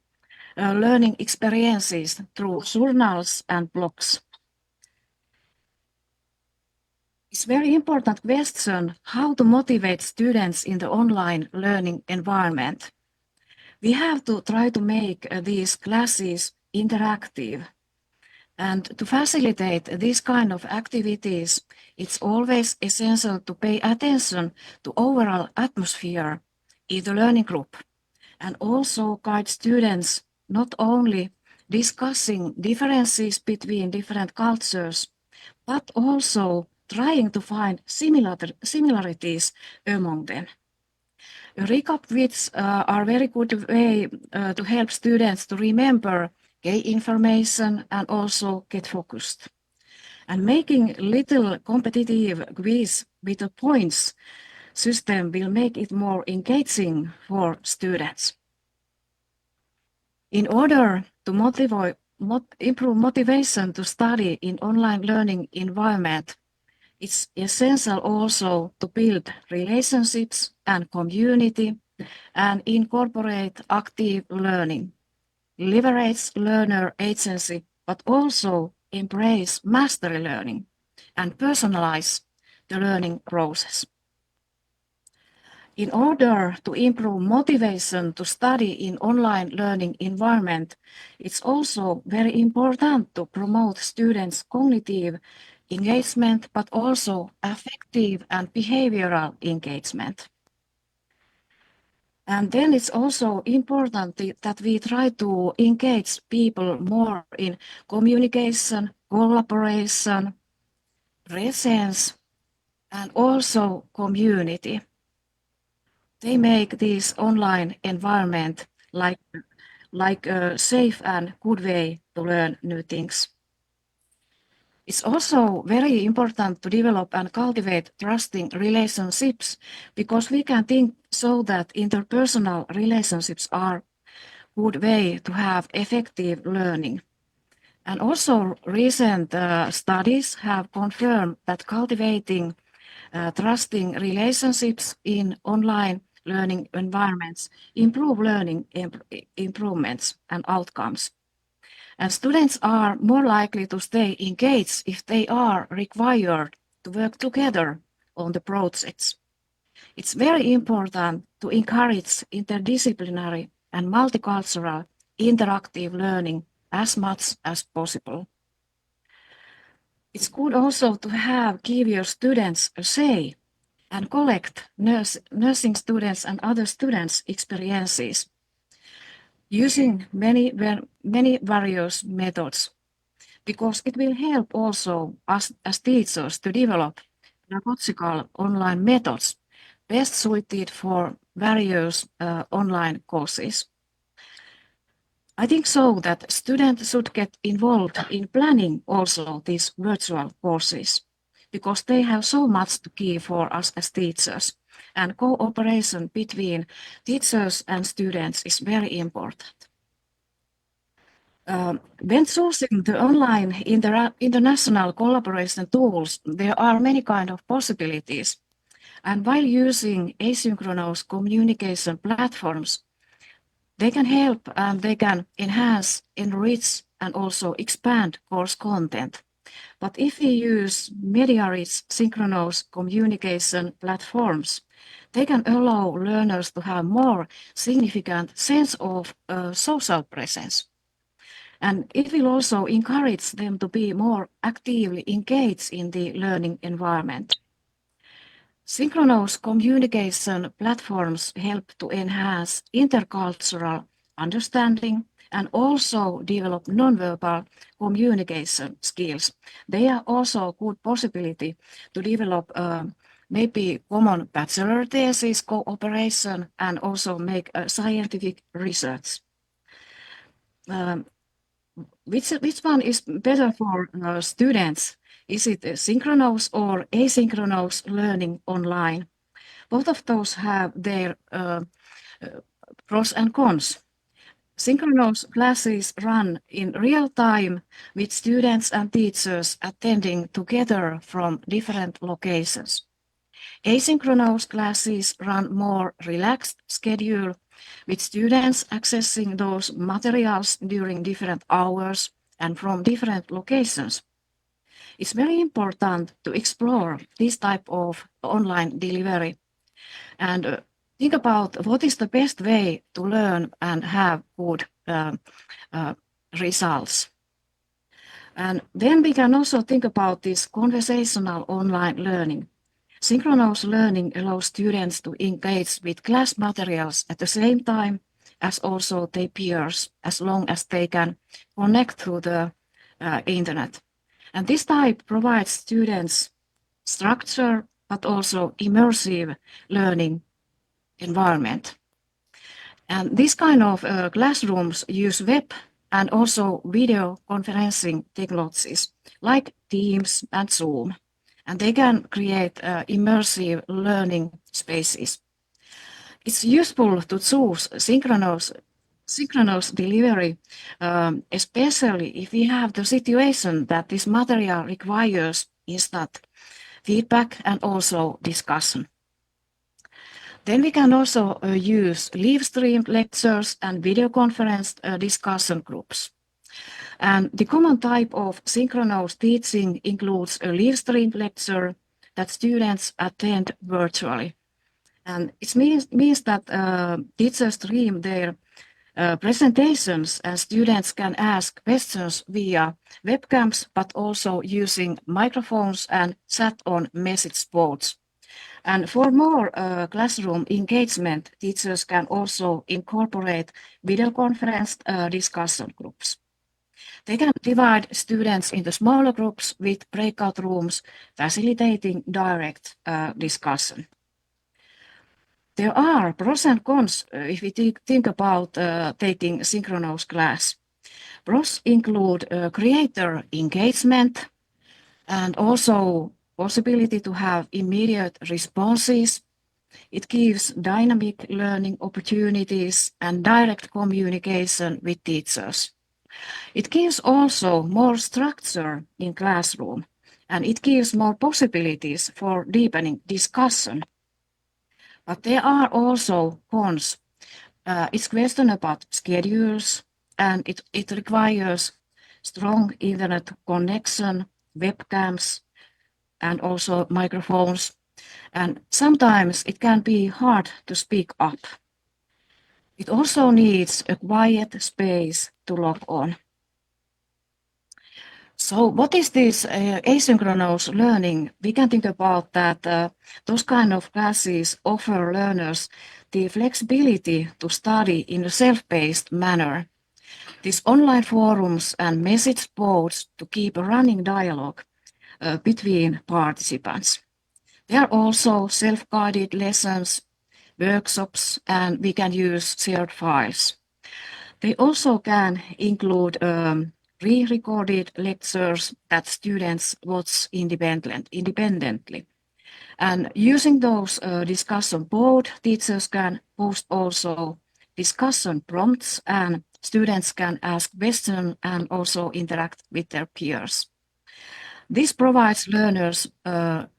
learning experiences through journals and blogs. It's a very important question how to motivate students in the online learning environment. We have to try to make these classes interactive. And to facilitate this kind of activities, it's always essential to pay attention to overall atmosphere in the learning group and also guide students not only discussing differences between different cultures, but also trying to find similarities among them. A recap which are very good way to help students to remember key information and also get focused. And making little competitive quiz with the points system will make it more engaging for students. In order to improve motivation to study in online learning environment, it's essential also to build relationships and community and incorporate active learning, leverage learner agency, but also embrace mastery learning and personalize the learning process. In order to improve motivation to study in online learning environment, it's also very important to promote students' cognitive engagement, but also affective and behavioral engagement. And then it's also important that we try to engage people more in communication, collaboration, presence, and also community. They make this online environment like a safe and good way to learn new things. It's also very important to develop and cultivate trusting relationships, because we can think so that interpersonal relationships are a good way to have effective learning. And also recent studies have confirmed that cultivating trusting relationships in online learning environments improve learning improvements and outcomes. And students are more likely to stay engaged if they are required to work together on the projects. It's very important to encourage interdisciplinary and multicultural interactive learning as much as possible. It's good also to give your students a say and collect nursing students and other students' experiences using many various methods, because it will help also us as teachers to develop pedagogical online methods best suited for various online courses. I think so that students should get involved in planning also these virtual courses, because they have so much to give for us as teachers, and cooperation between teachers and students is very important. When choosing the online international collaboration tools, there are many kinds of possibilities. And while using asynchronous communication platforms, they can help and they can enhance, enrich, and also expand course content. But if we use media-rich synchronous communication platforms, they can allow learners to have more significant sense of social presence. And it will also encourage them to be more actively engaged in the learning environment. Synchronous communication platforms help to enhance intercultural understanding and also develop nonverbal communication skills. They are also a good possibility to develop maybe common bachelor thesis cooperation and also make scientific research. Which one is better for students? Is it synchronous or asynchronous learning online? Both of those have their pros and cons. Synchronous classes run in real time with students and teachers attending together from different locations. Asynchronous classes run more relaxed schedule with students accessing those materials during different hours and from different locations. It's very important to explore this type of online delivery and think about what is the best way to learn and have good results. And then we can also think about this conversational online learning. Synchronous learning allows students to engage with class materials at the same time as also their peers, as long as they can connect to the internet. And this type provides students structure, but also immersive learning environment. And this kind of classrooms use web and also video conferencing technologies like Teams and Zoom. And they can create immersive learning spaces. It's useful to choose synchronous delivery, especially if we have the situation that this material requires instant feedback and also discussion. Then we can also use live streamed lectures and video conference discussion groups. And the common type of synchronous teaching includes a live stream lecture that students attend virtually. And it means that teachers stream their presentations and students can ask questions via webcams, but also using microphones and chat on message boards. And for more classroom engagement, teachers can also incorporate video conference discussion groups. They can divide students into smaller groups with breakout rooms, facilitating direct discussion. There are pros and cons if we think about taking synchronous class. Pros include creator engagement and also possibility to have immediate responses. It gives dynamic learning opportunities and direct communication with teachers. It gives also more structure in classroom, and it gives more possibilities for deepening discussion. But there are also cons. It's question about schedules, and it requires strong internet connection, webcams, and also microphones. And sometimes it can be hard to speak up. It also needs a quiet space to log on. So what is this asynchronous learning? We can think about that those kind of classes offer learners the flexibility to study in a self-paced manner. These online forums and message boards to keep a running dialogue between participants. There are also self-guided lessons, workshops, and we can use shared files. They also can include pre-recorded lectures that students watch independently. And using those discussion board, teachers can post also discussion prompts and students can ask questions and also interact with their peers. This provides learners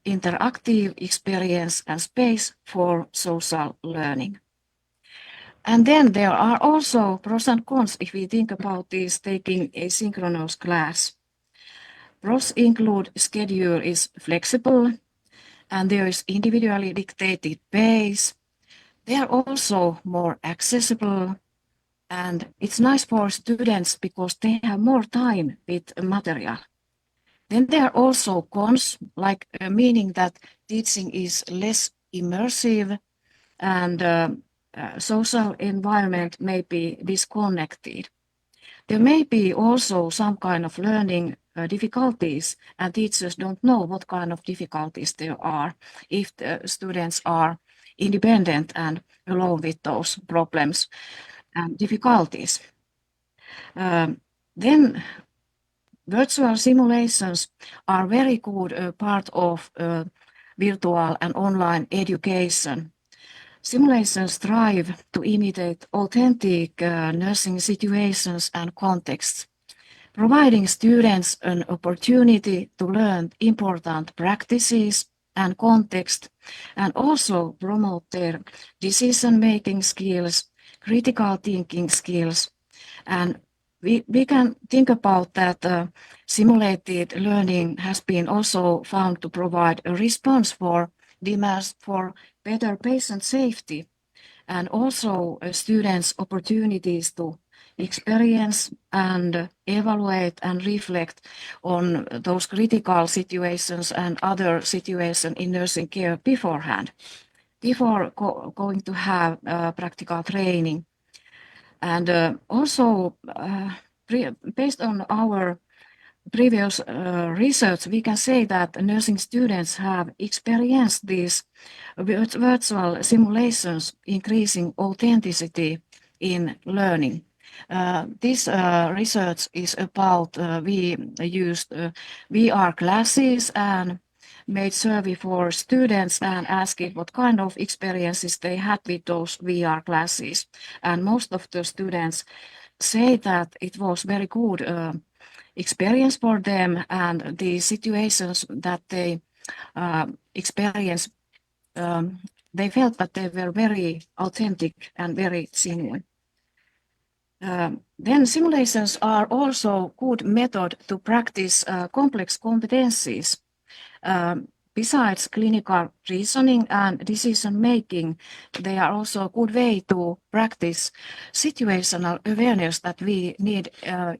interactive experience and space for social learning. And then there are also pros and cons if we think about this taking asynchronous class. Pros include schedule is flexible and there is individually dictated pace. They are also more accessible and it's nice for students because they have more time with material. Then there are also cons, like meaning that teaching is less immersive and social environment may be disconnected. There may be also some kind of learning difficulties and teachers don't know what kind of difficulties there are if the students are independent and alone with those problems and difficulties. Then virtual simulations are very good part of virtual and online education. Simulations strive to imitate authentic nursing situations and contexts, providing students an opportunity to learn important practices and context, and also promote their decision-making skills, critical thinking skills. And we can think about that simulated learning has been also found to provide a response for demands for better patient safety and also students' opportunities to experience and evaluate and reflect on those critical situations and other situations in nursing care beforehand, before going to have practical training. And also, based on our previous research, we can say that nursing students have experienced these virtual simulations, increasing authenticity in learning. This research is about we used VR classes and made survey for students and asked what kind of experiences they had with those VR classes. And most of the students say that it was very good experience for them and the situations that they experienced, they felt that they were very authentic and very genuine. Then simulations are also good method to practice complex competencies. Besides clinical reasoning and decision making, they are also a good way to practice situational awareness that we need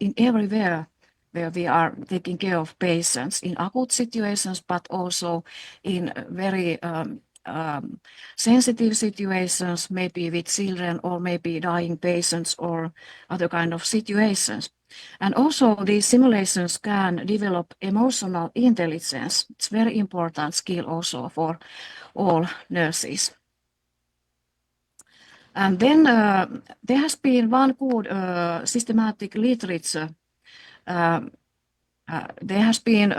in everywhere where we are taking care of patients in acute situations, but also in very sensitive situations, maybe with children or maybe dying patients or other kind of situations. And also these simulations can develop emotional intelligence. It's very important skill also for all nurses. And then there has been one good systematic literature. There has been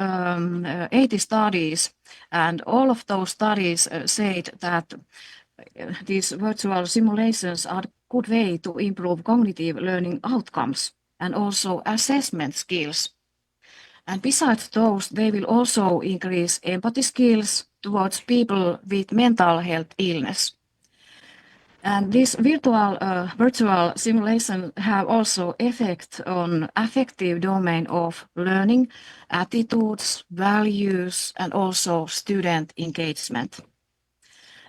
80 studies, and all of those studies said that these virtual simulations are a good way to improve cognitive learning outcomes and also assessment skills. And besides those, they will also increase empathy skills towards people with mental health illness. And this virtual simulation have also effect on affective domain of learning, attitudes, values, and also student engagement.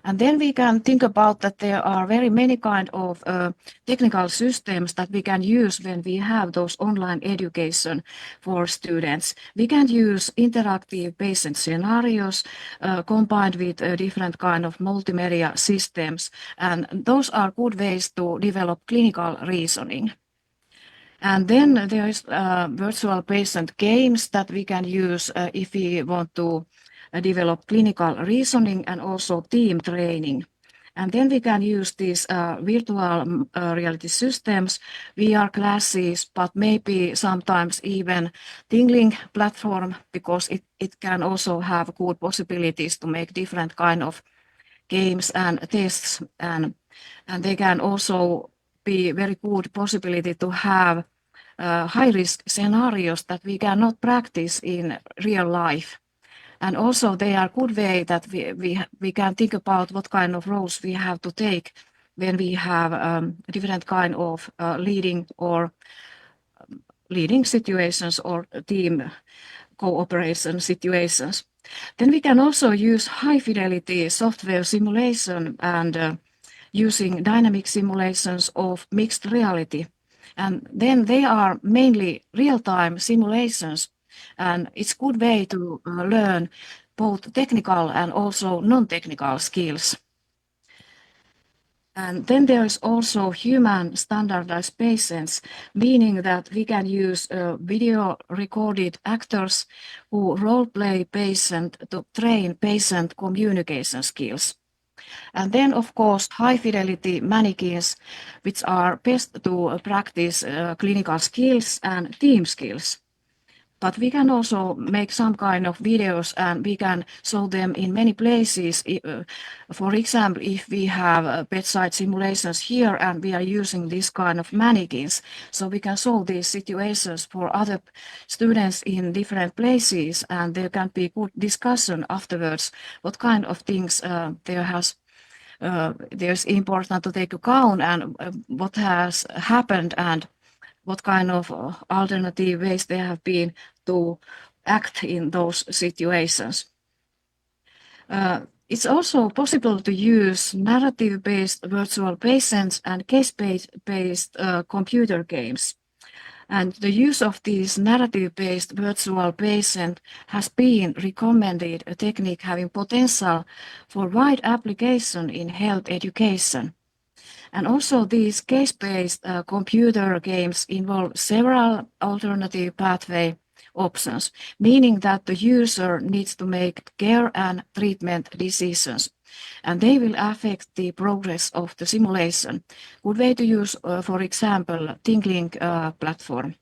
And then we can think about that there are very many kind of technical systems that we can use when we have those online education for students. We can use interactive patient scenarios combined with different kind of multimedia systems. And those are good ways to develop clinical reasoning. And then there is virtual patient games that we can use if we want to develop clinical reasoning and also team training. And then we can use these virtual reality systems, VR classes, but maybe sometimes even tingling platform, because it can also have good possibilities to make different kind of games and tests. And they can also be very good possibility to have high-risk scenarios that we cannot practice in real life. And also they are good way that we can think about what kind of roles we have to take when we have different kind of leading situations or team cooperation situations. Then we can also use high fidelity software simulation and using dynamic simulations of mixed reality. And then they are mainly real-time simulations, and it's a good way to learn both technical and also non-technical skills. And then there is also human standardized patients, meaning that we can use video recorded actors who role play patient to train patient communication skills. And then, of course, high-fidelity mannequins, which are best to practice clinical skills and team skills. But we can also make some kind of videos and we can show them in many places. For example, if we have bedside simulations here and we are using this kind of mannequins, so we can show these situations for other students in different places, and there can be good discussion afterwards what kind of things there's important to take account and what has happened and what kind of alternative ways there have been to act in those situations. It's also possible to use narrative-based virtual patients and case-based computer games. And the use of these narrative-based virtual patient has been recommended a technique having potential for wide application in health education. And also these case-based computer games involve several alternative pathway options, meaning that the user needs to make care and treatment decisions, and they will affect the progress of the simulation. Good way to use, for example, tingling platform.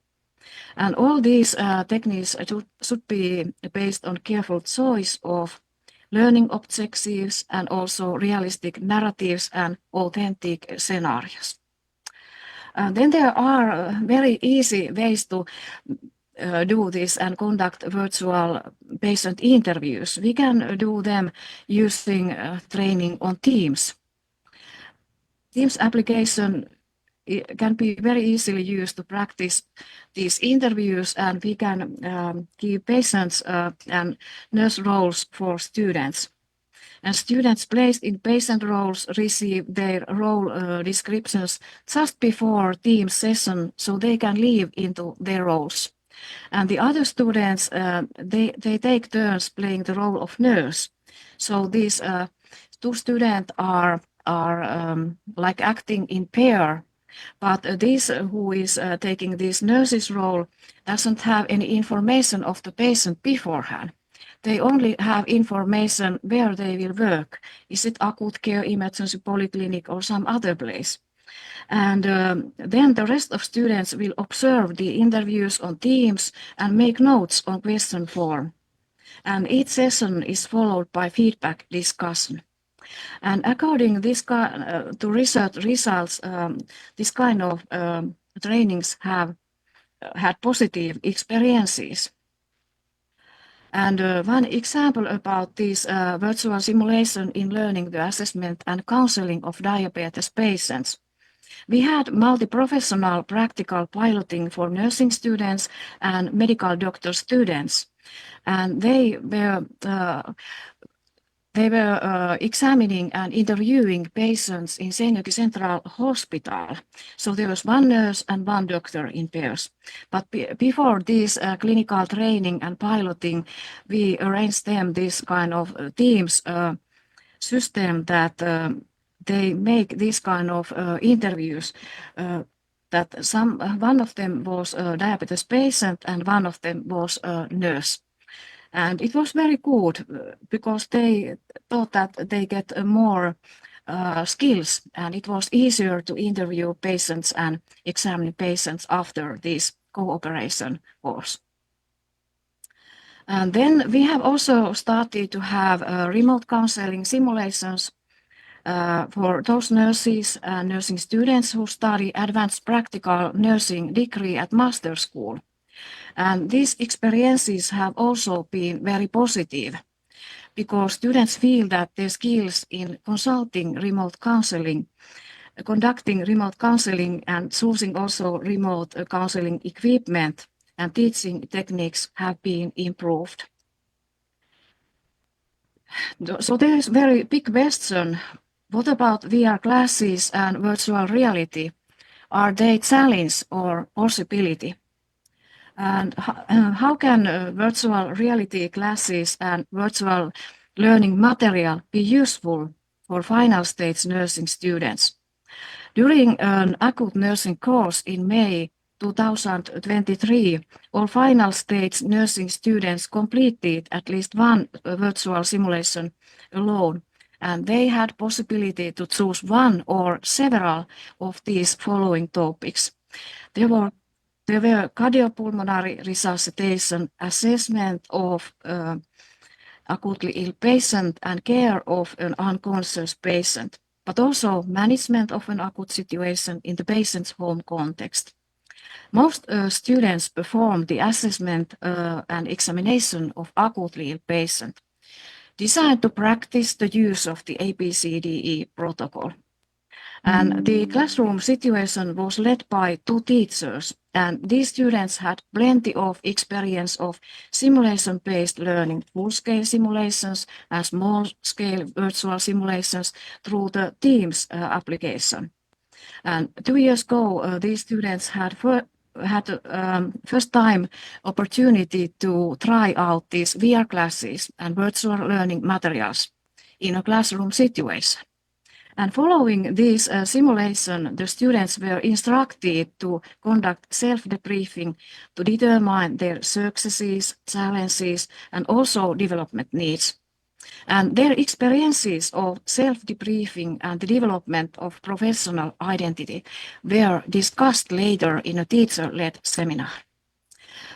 And all these techniques should be based on careful choice of learning objectives and also realistic narratives and authentic scenarios. Then there are very easy ways to do this and conduct virtual patient interviews. We can do them using training on Teams. Teams application can be very easily used to practice these interviews, and we can give patients and nurse roles for students. And students placed in patient roles receive their role descriptions just before team session, so they can leave into their roles. And the other students, they take turns playing the role of nurse. So these two students are like acting in pair, but this who is taking this nurse's role doesn't have any information of the patient beforehand. They only have information where they will work. Is it acute care, emergency polyclinic, or some other place? And then the rest of students will observe the interviews on Teams and make notes on question form. And each session is followed by feedback discussion. And according to research results, this kind of trainings have had positive experiences. And one example about this virtual simulation in learning the assessment and counseling of diabetes patients. We had multi-professional practical piloting for nursing students and medical doctor students, and they were examining and interviewing patients in SeAMK Central Hospital. So there was one nurse and one doctor in pairs. But before this clinical training and piloting, we arranged them this kind of teams system that they make this kind of interviews. That one of them was a diabetes patient and one of them was a nurse. And it was very good because they thought that they get more skills, and it was easier to interview patients and examine patients after this cooperation course. And then we have also started to have remote counseling simulations for those nurses and nursing students who study advanced practical nursing degree at master school. And these experiences have also been very positive because students feel that their skills in conducting remote counseling and choosing also remote counseling equipment and teaching techniques have been improved. So there is a very big question. What about VR classes and virtual reality? Are they a challenge or possibility? And how can virtual reality classes and virtual learning material be useful for final stage nursing students? During an acute nursing course in May 2023, all final stage nursing students completed at least one virtual simulation alone, and they had possibility to choose one or several of these following topics. There were cardiopulmonary resuscitation, assessment of acutely ill patient and care of an unconscious patient, but also management of an acute situation in the patient's home context. Most students perform the assessment and examination of acutely ill patient, designed to practice the use of the ABCDE protocol. And the classroom situation was led by two teachers, and these students had plenty of experience of simulation-based learning, full-scale simulations and small-scale virtual simulations through the Teams application. And 2 years ago, these students had first time opportunity to try out these VR classes and virtual learning materials in a classroom situation. And following this simulation, the students were instructed to conduct self-debriefing to determine their successes, challenges, and also development needs. And their experiences of self-debriefing and the development of professional identity were discussed later in a teacher-led seminar.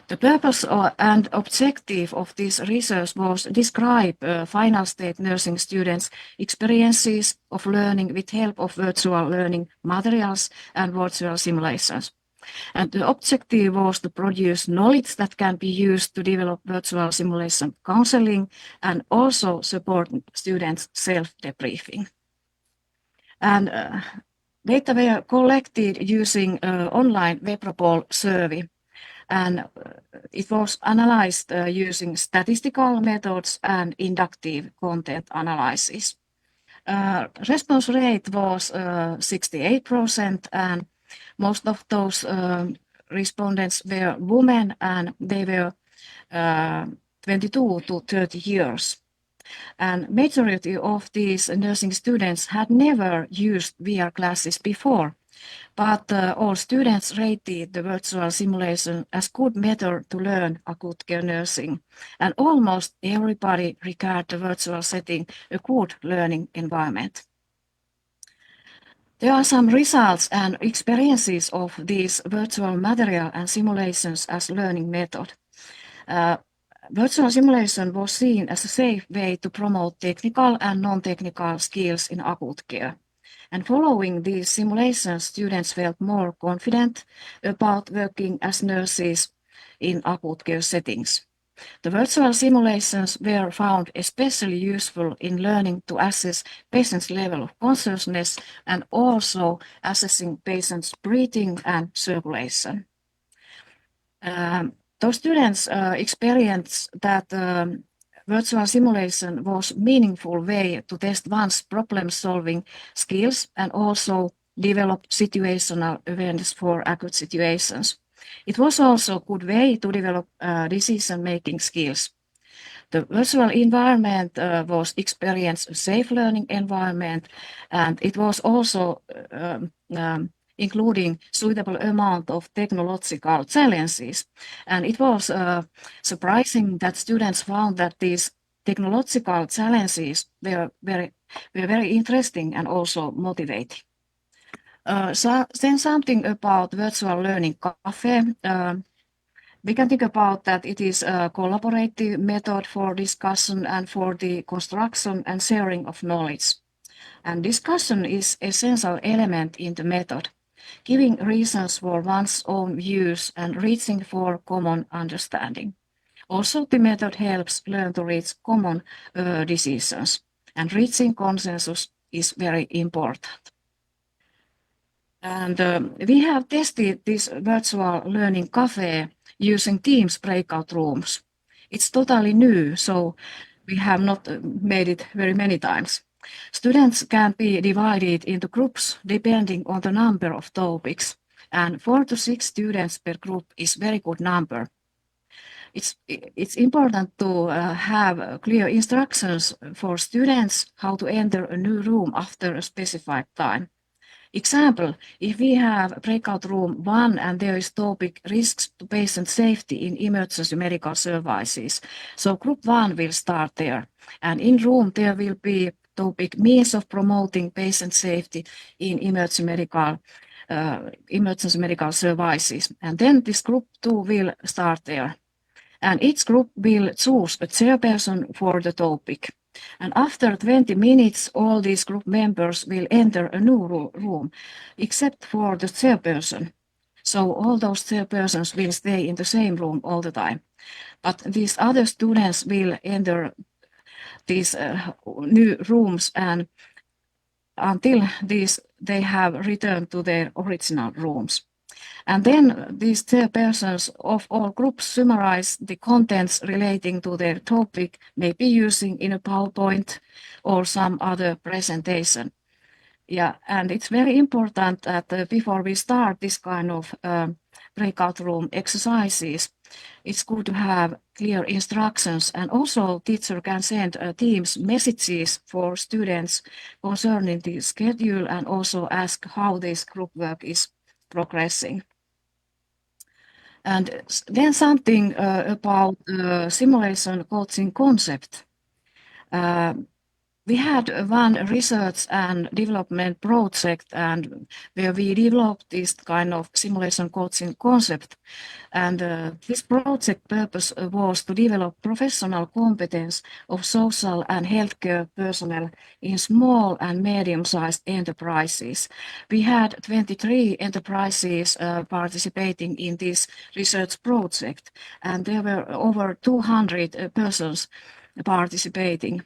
The purpose and objective of this research was to describe final state nursing students' experiences of learning with help of virtual learning materials and virtual simulations. And the objective was to produce knowledge that can be used to develop virtual simulation counseling and also support students' self-debriefing. And Data were collected using online web report survey, and it was analyzed using statistical methods and inductive content analysis. Response rate was 68%, and most of those respondents were women, and they were 22 to 30 years. And majority of these nursing students had never used VR classes before, but all students rated the virtual simulation as good method to learn acute care nursing, and almost everybody regarded the virtual setting a good learning environment. There are some results and experiences of these virtual material and simulations as learning method. Virtual simulation was seen as a safe way to promote technical and non-technical skills in acute care. And following these simulations, students felt more confident about working as nurses in acute care settings. The virtual simulations were found especially useful in learning to assess patients' level of consciousness and also assessing patients' breathing and circulation. Those students experienced that virtual simulation was a meaningful way to test one's problem-solving skills and also develop situational awareness for acute situations. It was also a good way to develop decision-making skills. The virtual environment was experienced a safe learning environment, and it was also including suitable amount of technological challenges. And it was surprising that students found that these technological challenges were very interesting and also motivating. Then something about virtual learning cafe. We can think about that it is a collaborative method for discussion and for the construction and sharing of knowledge. And discussion is an essential element in the method, giving reasons for one's own views and reaching for common understanding. Also, the method helps learn to reach common decisions, and reaching consensus is very important. And we have tested this virtual learning cafe using Teams breakout rooms. It's totally new, so we have not made it very many times. Students can be divided into groups depending on the number of topics, and 4 to 6 students per group is very good number. It's important to have clear instructions for students how to enter a new room after a specified time. Example, if we have breakout room 1 and there is topic risks to patient safety in emergency medical services, so group 1 will start there. And in room there will be topic means of promoting patient safety in emergency medical services. And then this group 2 will start there. And each group will choose a chairperson for the topic. And after 20 minutes, all these group members will enter a new room, except for the chairperson. So all those chairpersons will stay in the same room all the time. But these other students will enter these new rooms and until they have returned to their original rooms. And then these chairpersons of all groups summarize the contents relating to their topic, maybe using in a PowerPoint or some other presentation. Yeah, and it's very important that before we start this kind of breakout room exercises, it's good to have clear instructions, and also teacher can send Teams messages for students concerning the schedule and also ask how this group work is progressing. And then something about simulation coaching concept. We had one research and development project and where we developed this kind of simulation coaching concept. And this project purpose was to develop professional competence of social and healthcare personnel in small and medium-sized enterprises. We had 23 enterprises participating in this research project, and there were over 200 persons participating.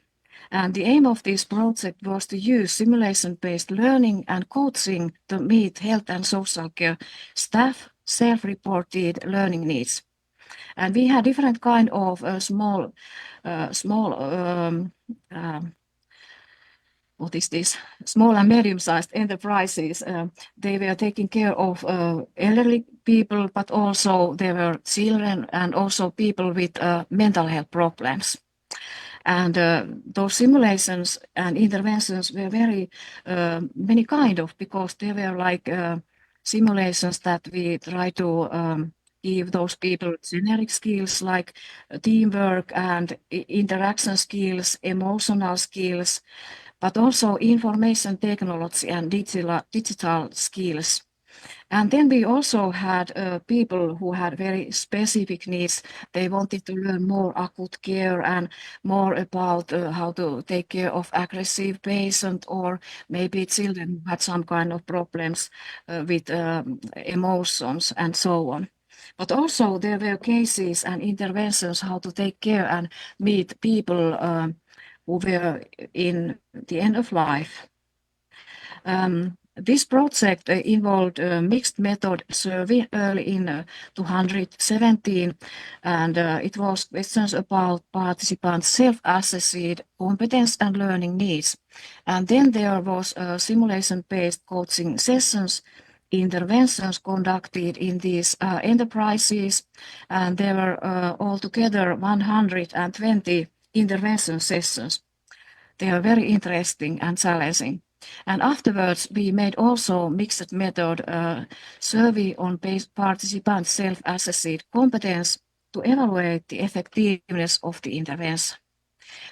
And the aim of this project was to use simulation-based learning and coaching to meet health and social care staff self-reported learning needs. And we had different kind of small what is this? Small and medium-sized enterprises. They were taking care of elderly people, but also there were children and also people with mental health problems. And those simulations and interventions were very many kind of, because they were like simulations that we try to give those people generic skills like teamwork and interaction skills, emotional skills, but also information technology and digital skills. And then we also had people who had very specific needs. They wanted to learn more acute care and more about how to take care of aggressive patient, or maybe children who had some kind of problems with emotions and so on. But also there were cases and interventions how to take care and meet people who were in the end of life. This project involved a mixed method survey early in 2017, and it was questions about participants' self-assessed competence and learning needs. And then there was simulation-based coaching sessions, interventions conducted in these enterprises, and there were altogether 120 intervention sessions. They are very interesting and challenging. And afterwards, we made also mixed method survey on participants' self-assessed competence to evaluate the effectiveness of the intervention.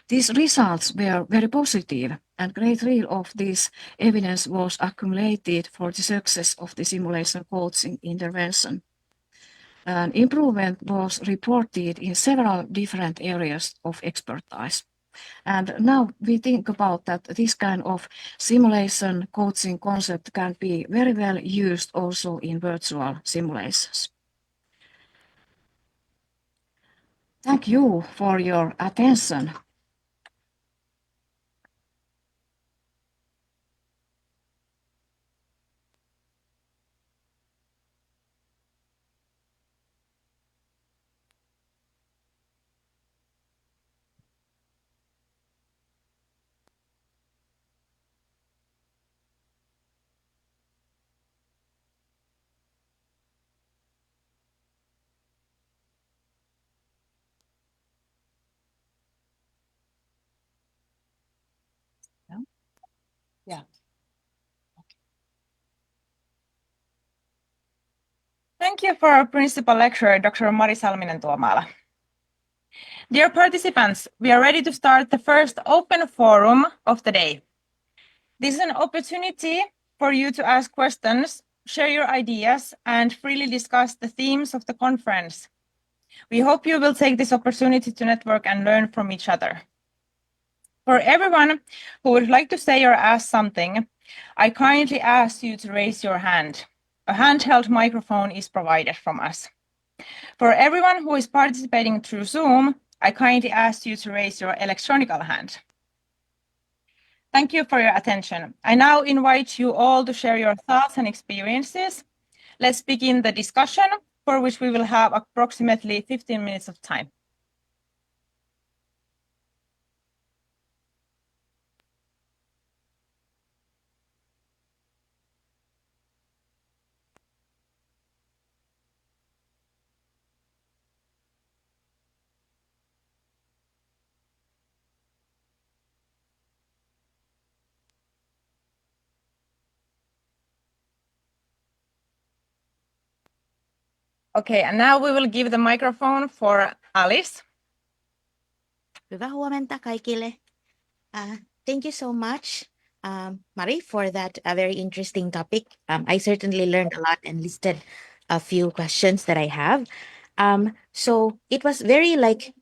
These results were very positive, and great deal of this evidence was accumulated for the success of the simulation coaching intervention. An improvement was reported in several different areas of expertise. And now we think about that this kind of simulation coaching concept can be very well used also in virtual simulations. Thank you for your attention. Yeah. Thank you for our principal lecturer, Dr. Mari Salminen-Tuomala. Dear participants, we are ready to start the first open forum of the day. This is an opportunity for you to ask questions, share your ideas, and freely discuss the themes of the conference. We hope you will take this opportunity to network and learn from each other. For everyone who would like to say or ask something, I kindly ask you to raise your hand. A handheld microphone is provided from us. For everyone who is participating through Zoom, I kindly ask you to raise your electronic hand. Thank you for your attention. I now invite you all to share your thoughts and experiences. Let's begin the discussion, for which we will have approximately 15 minutes of time. Okay, and now we will give the microphone for Alice. Hyvää huomenta kaikille. Thank you so much, Mari, for that very interesting topic. I certainly learned a lot and listed a few questions that I have. So it was very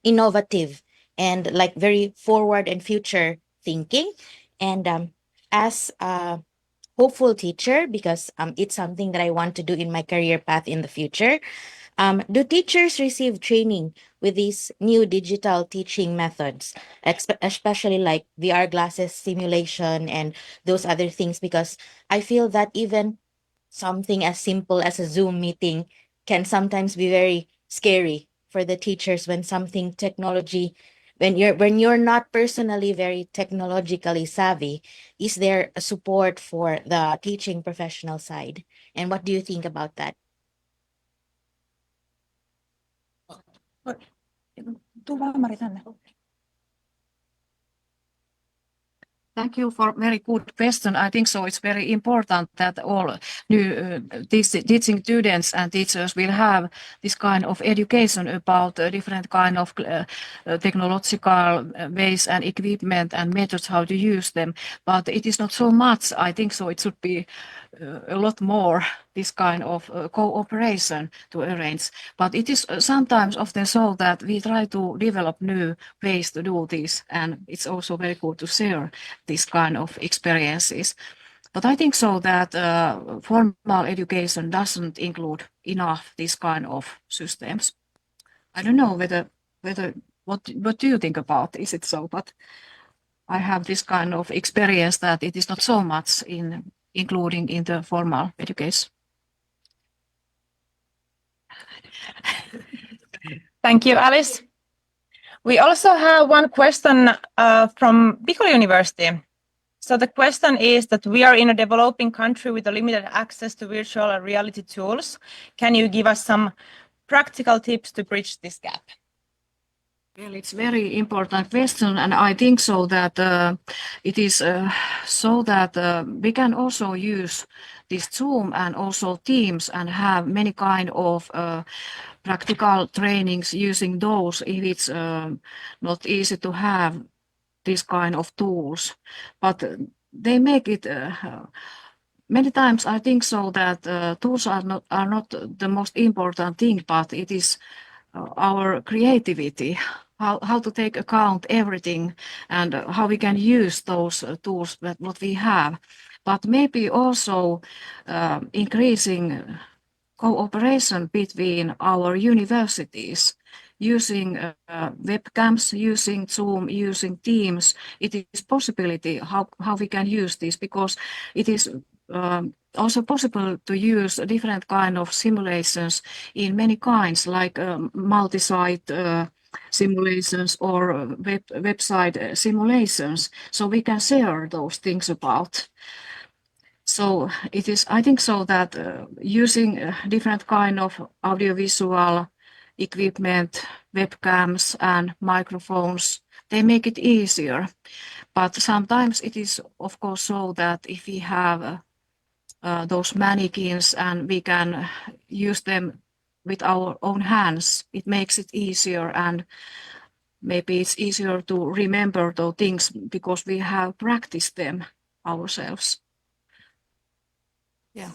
innovative and very forward and future thinking. And as a hopeful teacher, because it's something that I want to do in my career path in the future, Do teachers receive training with these new digital teaching methods, especially like VR glasses simulation and those other things? Because I feel that even something as simple as a Zoom meeting can sometimes be very scary for the teachers when something technology when you're not personally very technologically savvy. Is there a support for the teaching professional side? And what do you think about that? Thank you for very good question. I think so. It's very important that all new teaching students and teachers will have this kind of education about different kind of technological ways and equipment and methods how to use them. But it is not so much. I think so. It should be a lot more this kind of cooperation to arrange. But it is sometimes often so that we try to develop new ways to do this, and it's also very good to share this kind of experiences. But I think so that formal education doesn't include enough this kind of systems. I don't know whether what do you think about? Is it so? But I have this kind of experience that it is not so much including in the formal education. Thank you, Alice. We also have one question from BUCN University. So the question is that we are in a developing country with a limited access to virtual reality tools. Can you give us some practical tips to bridge this gap? Well, it's very important question, and I think so that it is so that we can also use this Zoom and also Teams and have many kind of practical trainings using those if it's not easy to have this kind of tools. But they make it many times. I think so that tools are not the most important thing, but it is our creativity, how to take account everything and how we can use those tools that what we have, but maybe also increasing cooperation between our universities using webcams, using Zoom, using Teams. It is possibility how we can use this, because it is also possible to use different kind of simulations in many kinds, like multi-site simulations or website simulations, so we can share those things about. So it is, I think so that using different kind of audiovisual equipment, webcams and microphones, they make it easier. But sometimes it is of course so that if we have those mannequins and we can use them with our own hands, it makes it easier, and maybe it's easier to remember those things because we have practiced them ourselves. Yeah.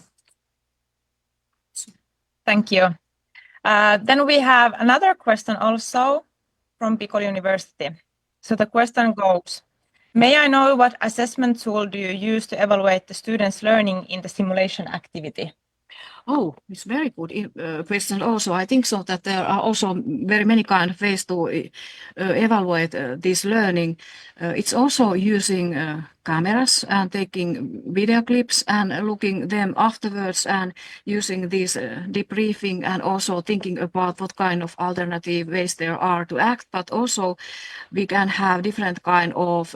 Thank you. Then we have another question also from BUCN University. So the question goes, may I know what assessment tool do you use to evaluate the students' learning in the simulation activity? Oh, it's very good question also. I think so that there are also very many kind of ways to evaluate this learning. It's also using cameras and taking video clips and looking them afterwards and using this debriefing and also thinking about what kind of alternative ways there are to act. But also we can have different kind of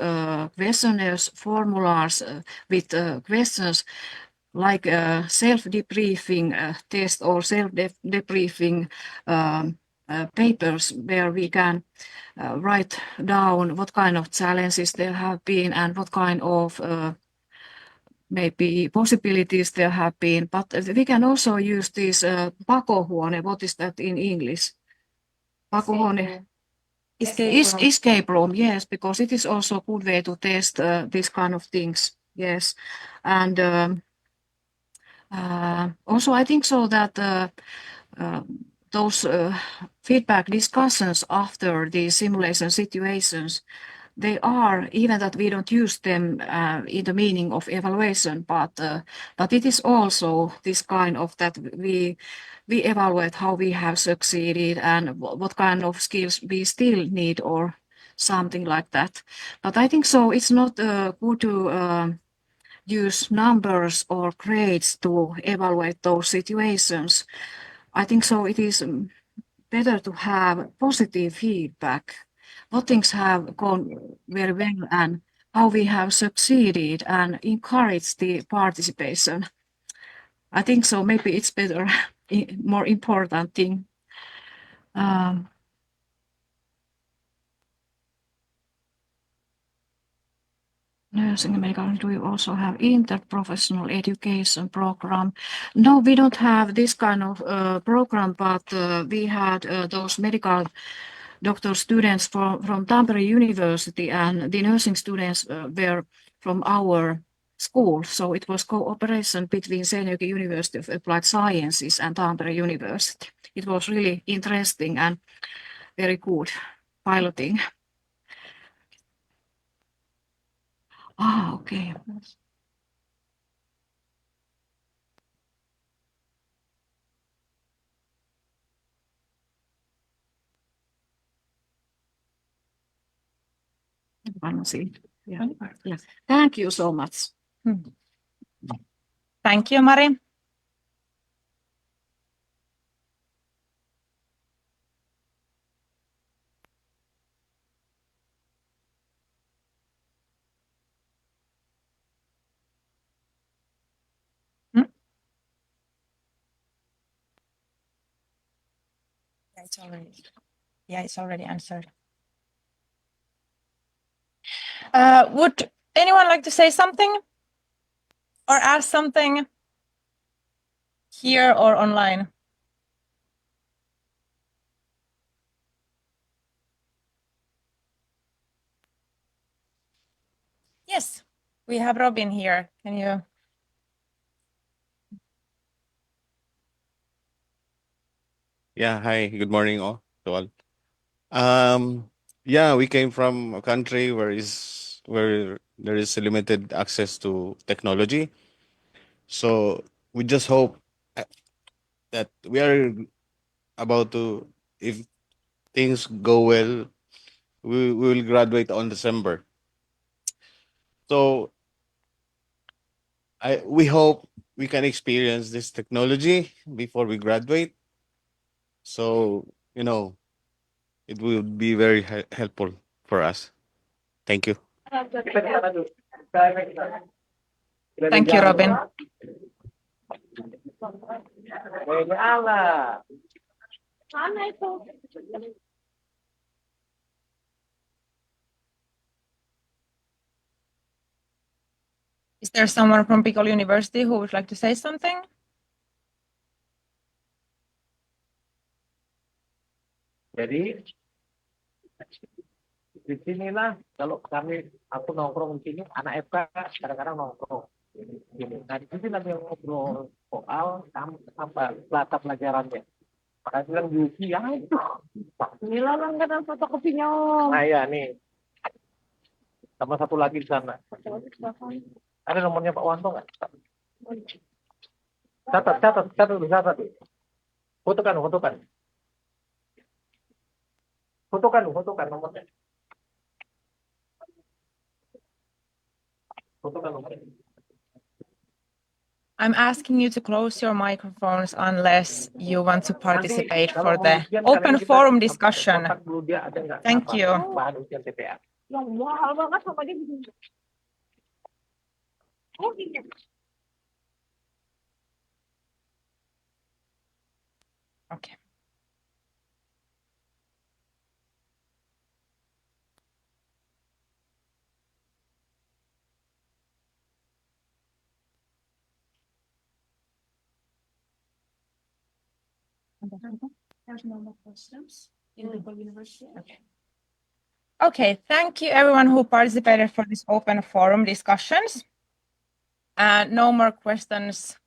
questionnaires, formulas with questions, like self-debriefing test or self-debriefing papers, where we can write down what kind of challenges there have been and what kind of maybe possibilities there have been. But we can also use this pakohuone. What is that in English? Pakohuone. Escape room, yes, because it is also a good way to test these kind of things. Yes, and also, I think so that those feedback discussions after the simulation situations, they are, even that we don't use them in the meaning of evaluation, but it is also this kind of that we we evaluate how we have succeeded and what kind of skills we still need or something like that. But I think so it's not good to use numbers or grades to evaluate those situations. I think so it is better to have positive feedback. What things have gone very well and how we have succeeded and encourage the participation. I think so maybe it's better, more important thing. Nursing and medical, do you also have interprofessional education program? No, we don't have this kind of program, but we had those medical doctor students from Tampere University, and the nursing students were from our school. So it was cooperation between SeAMK University of Applied Sciences and Tampere University. It was really interesting and very good piloting. Okay. Yeah. Yeah. Thank you so much. Thank you, Mari. It's already answered. Would anyone like to say something or ask something here or online? Yes, we have Robin here. Can you? Yeah, hi, good morning all to all. Yeah, we came from a country where there is limited access to technology. So we just hope that we are about to, if things go well, we will graduate on December. So we hope we can experience this technology before we graduate. So, it will be very helpful for us. Thank you. Thank you, Robin. Is there someone from Bicol University who would like to say something? Jadi di sinilah kalau aku nongkrong di sini anak FK kadang-kadang nongkrong gini. Nah di sini lagi ngobrol soal apa mata pelajarannya. Maka bilang Yuki ya itu inilah langganan fotokopinya. Nah ya nih sama satu lagi di sana. Ada nomornya Pak Wanto nggak? Catat. Fotokan nomornya. I'm asking you to close your microphones unless you want to participate for the open forum discussion. Thank you. Yang mahal banget sama dia. Okay. There's no more questions in Bicol University. Okay, thank you everyone who participated for this open forum discussions. No more questions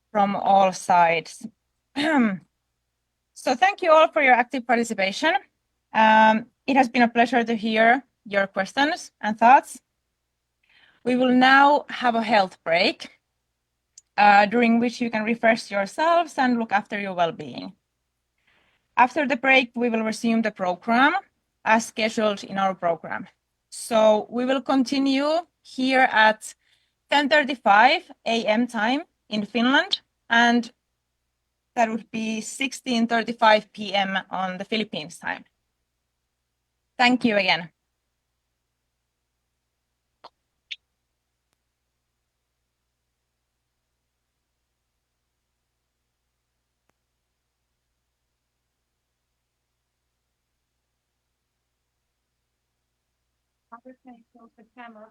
from all sides. So thank you all for your active participation. It has been a pleasure to hear your questions and thoughts. We will now have a health break. during which you can refresh yourselves and look after your well-being. After the break, we will resume the program as scheduled in our program. So we will continue here at 10:35 a.m. time in Finland, and that would be 16:35 p.m. on the Philippines time. Thank you again. Close the camera.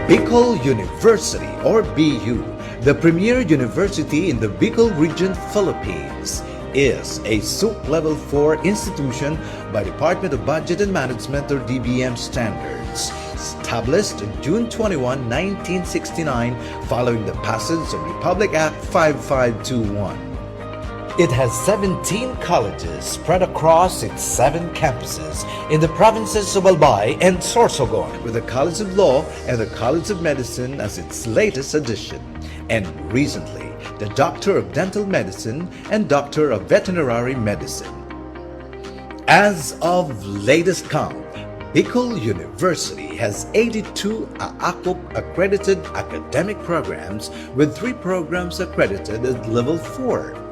Bicol University, or BU, the premier university in the Bicol region, Philippines, is a SUP Level 4 institution by Department of Budget and Management, or DBM standards, established on June 21, 1969, following the passage of Republic Act 5521. It has 17 colleges spread across its 7 campuses in the provinces of Albay and Sorsogon, with the College of Law and the College of Medicine as its latest addition, and recently the Doctor of Dental Medicine and Doctor of Veterinary Medicine. As of latest count, Bicol University has 82 AACOP accredited academic programs, with 3 programs accredited at Level 4.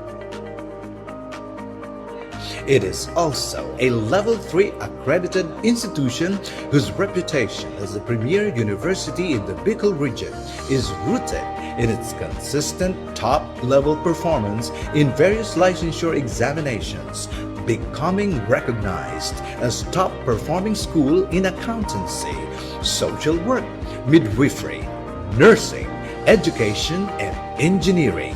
It is also a Level 3 accredited institution whose reputation as a premier university in the Bicol region is rooted in its consistent top-level performance in various licensure examinations, becoming recognized as top-performing school in accountancy, social work, midwifery, nursing, education, and engineering.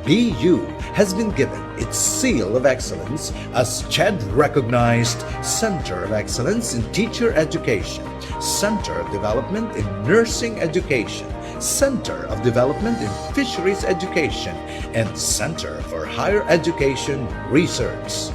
BU has been given its seal of excellence as CHED-recognized Center of Excellence in Teacher Education, Center of Development in Nursing Education, Center of Development in Fisheries Education, and Center for Higher Education Research.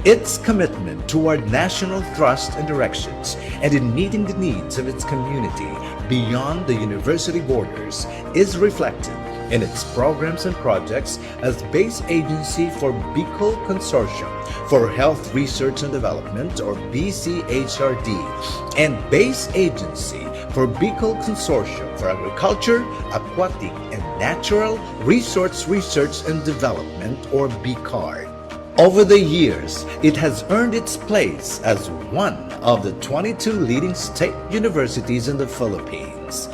Its commitment toward national thrust and directions, and in meeting the needs of its community beyond the university borders, is reflected in its programs and projects as base agency for Bicol Consortium for Health Research and Development, or BCHRD, and base agency for Bicol Consortium for Agriculture, Aquatic, and Natural Resource Research and Development, or BCAR. Over the years, it has earned its place as one of the 22 leading state universities in the Philippines.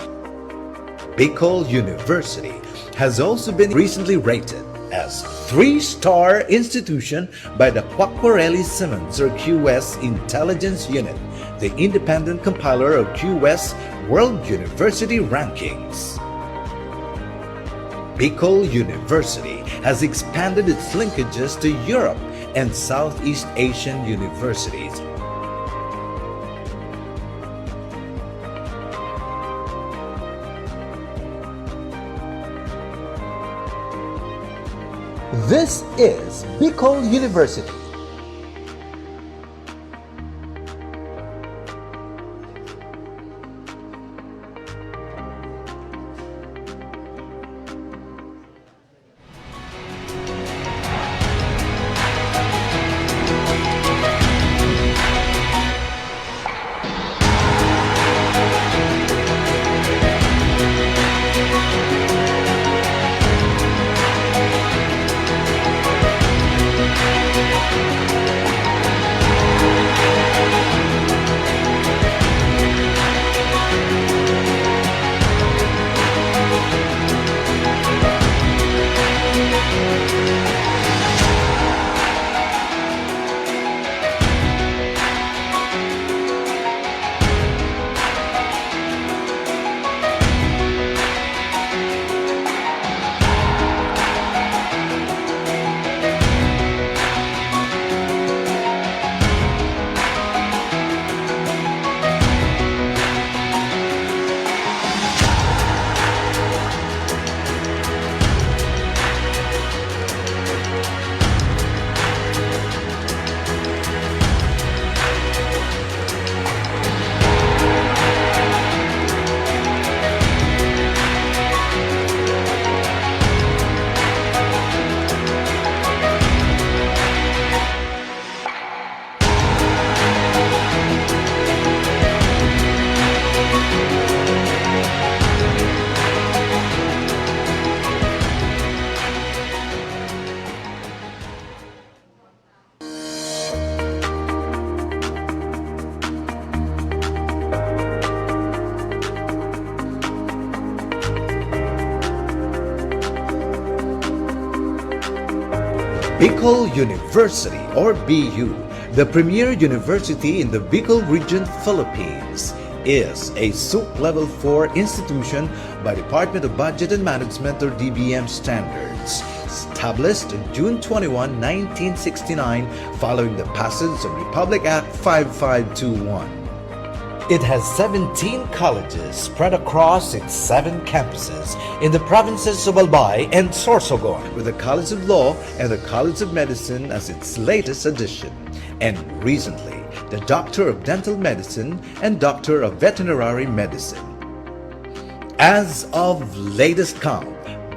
Bicol University has also been recently rated as 3-star institution by the Quacquarelli Simmons, or QS Intelligence Unit, the independent compiler of QS World University Rankings. Bicol University has expanded its linkages to Europe and Southeast Asian universities. This is Bicol University. Bicol University, or BU, the premier university in the Bicol region, Philippines, is a SeAMK Level 4 institution by Department of Budget and Management or DBM standards, established on June 21, 1969 following the passage of Republic Act 5521. It has 17 colleges spread across its 7 campuses in the provinces of Albay and Sorsogon, with the College of Law and the College of Medicine as its latest addition, and recently the Doctor of Dental Medicine and Doctor of Veterinary Medicine. As of latest count,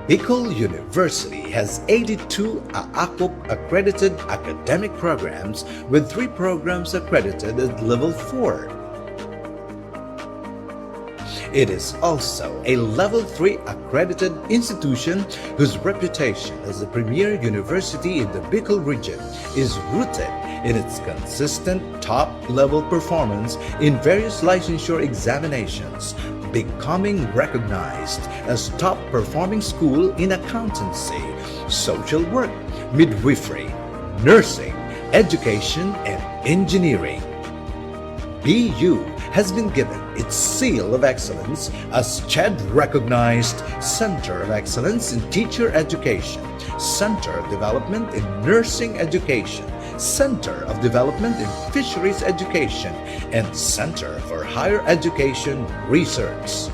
Bicol University has 82 AACOP accredited academic programs, with 3 programs accredited at Level 4. It is also a Level 3 accredited institution whose reputation as a premier university in the Bicol region is rooted in its consistent top-level performance in various licensure examinations, becoming recognized as top-performing school in accountancy, social work, midwifery, nursing, education, and engineering. BU has been given its seal of excellence as CHED-recognized Center of Excellence in Teacher Education, Center of Development in Nursing Education, Center of Development in Fisheries Education, and Center for Higher Education Research.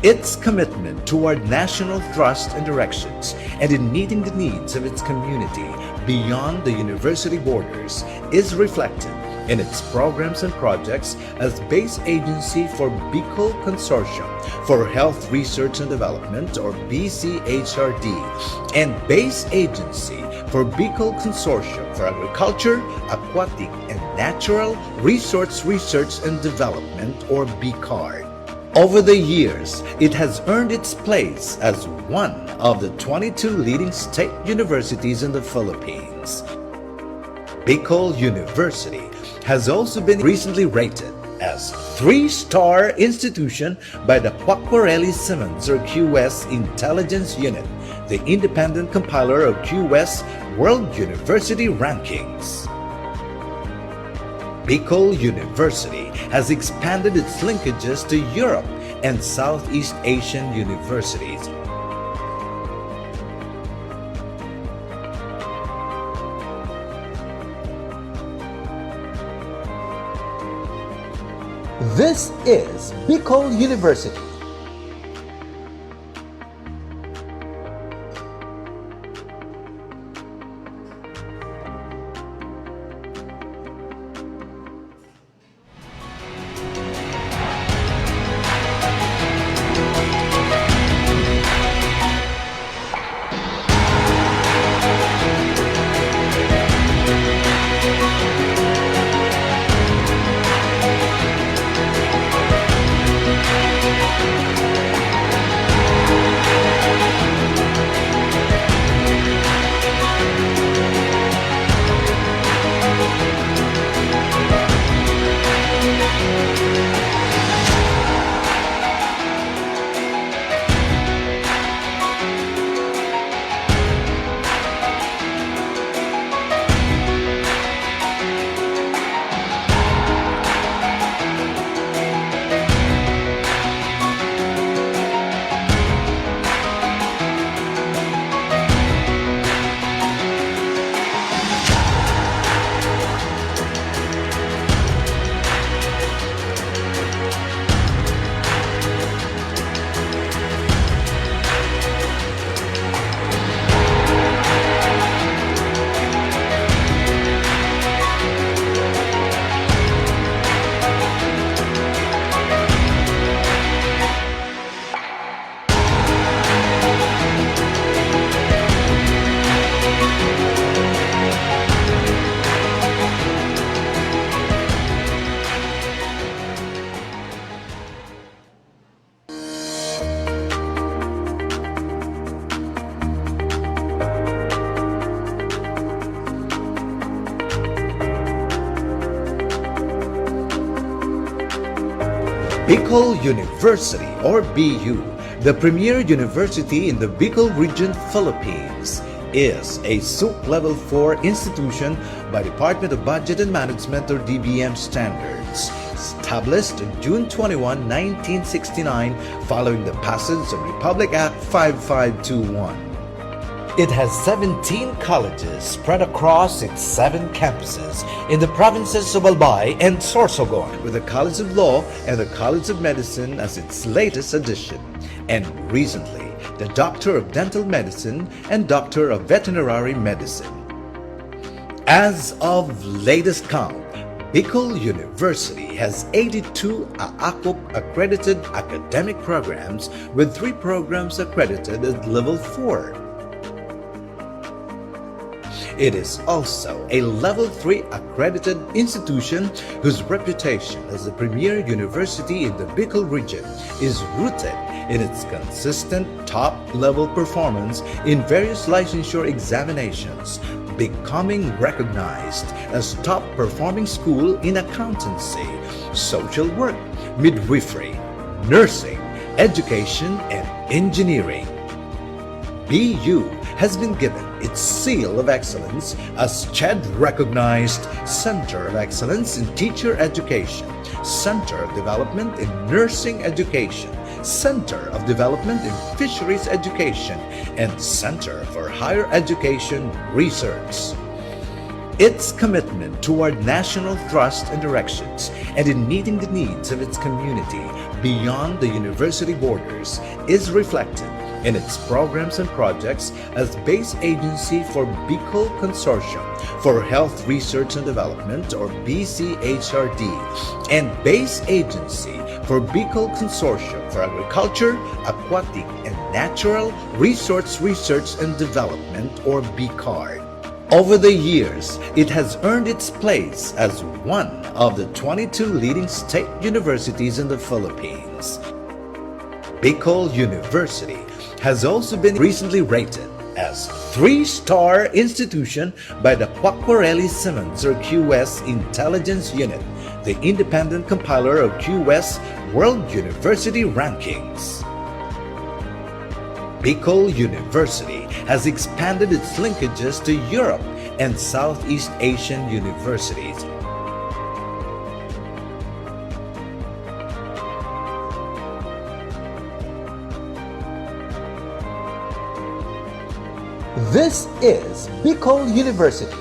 Its commitment toward national thrust and directions and in meeting the needs of its community beyond the university borders is reflected in its programs and projects as base agency for Bicol Consortium for Health Research and Development or BCHRD and base agency for Bicol Consortium for Agriculture, Aquatic and Natural Resource Research and Development or BCARD. Over the years, it has earned its place as one of the 22 leading state universities in the Philippines. Bicol University has also been recently rated as 3-star institution by the Quacquarelli-Simmons or QS Intelligence Unit, the independent compiler of QS World University Rankings. Bicol University has expanded its linkages to Europe and Southeast Asian universities. This is Bicol University. Bicol University or BU, the premier university in the Bicol region, Philippines, is a SeAMK Level 4 institution by Department of Budget and Management or DBM standards, established on June 21, 1969, following the passage of Republic Act 5521. It has 17 colleges spread across its 7 campuses in the provinces of Albay and Sorsogon, with the College of Law and the College of Medicine as its latest addition, and recently the Doctor of Dental Medicine and Doctor of Veterinary Medicine. As of latest count, Bicol University has 82 AACOP accredited academic programs, with 3 programs accredited at level 4. It is also a level 3 accredited institution whose reputation as the premier university in the Bicol region is rooted in its consistent top-level performance in various licensure examinations, becoming recognized as top-performing school in accountancy, social work, midwifery, nursing, education, and engineering. BU has been given its seal of excellence as CHED-recognized Center of Excellence in Teacher Education, Center of Development in Nursing Education, Center of Development in Fisheries Education, and Center for Higher Education Research. Its commitment toward national thrust and directions and in meeting the needs of its community beyond the university borders is reflected in its programs and projects as base agency for Bicol Consortium for Health Research and Development, or BCHRD, and base agency for Bicol Consortium for Agriculture, Aquatic, and Natural Resource Research and Development, or BCARD. Over the years, it has earned its place as one of the 22 leading state universities in the Philippines. Bicol University has also been recently rated as 3-star institution by the Quacquarelli-Simmons or QS Intelligence Unit, the independent compiler of QS World University Rankings. Bicol University has expanded its linkages to Europe and Southeast Asian universities. This is Bicol University.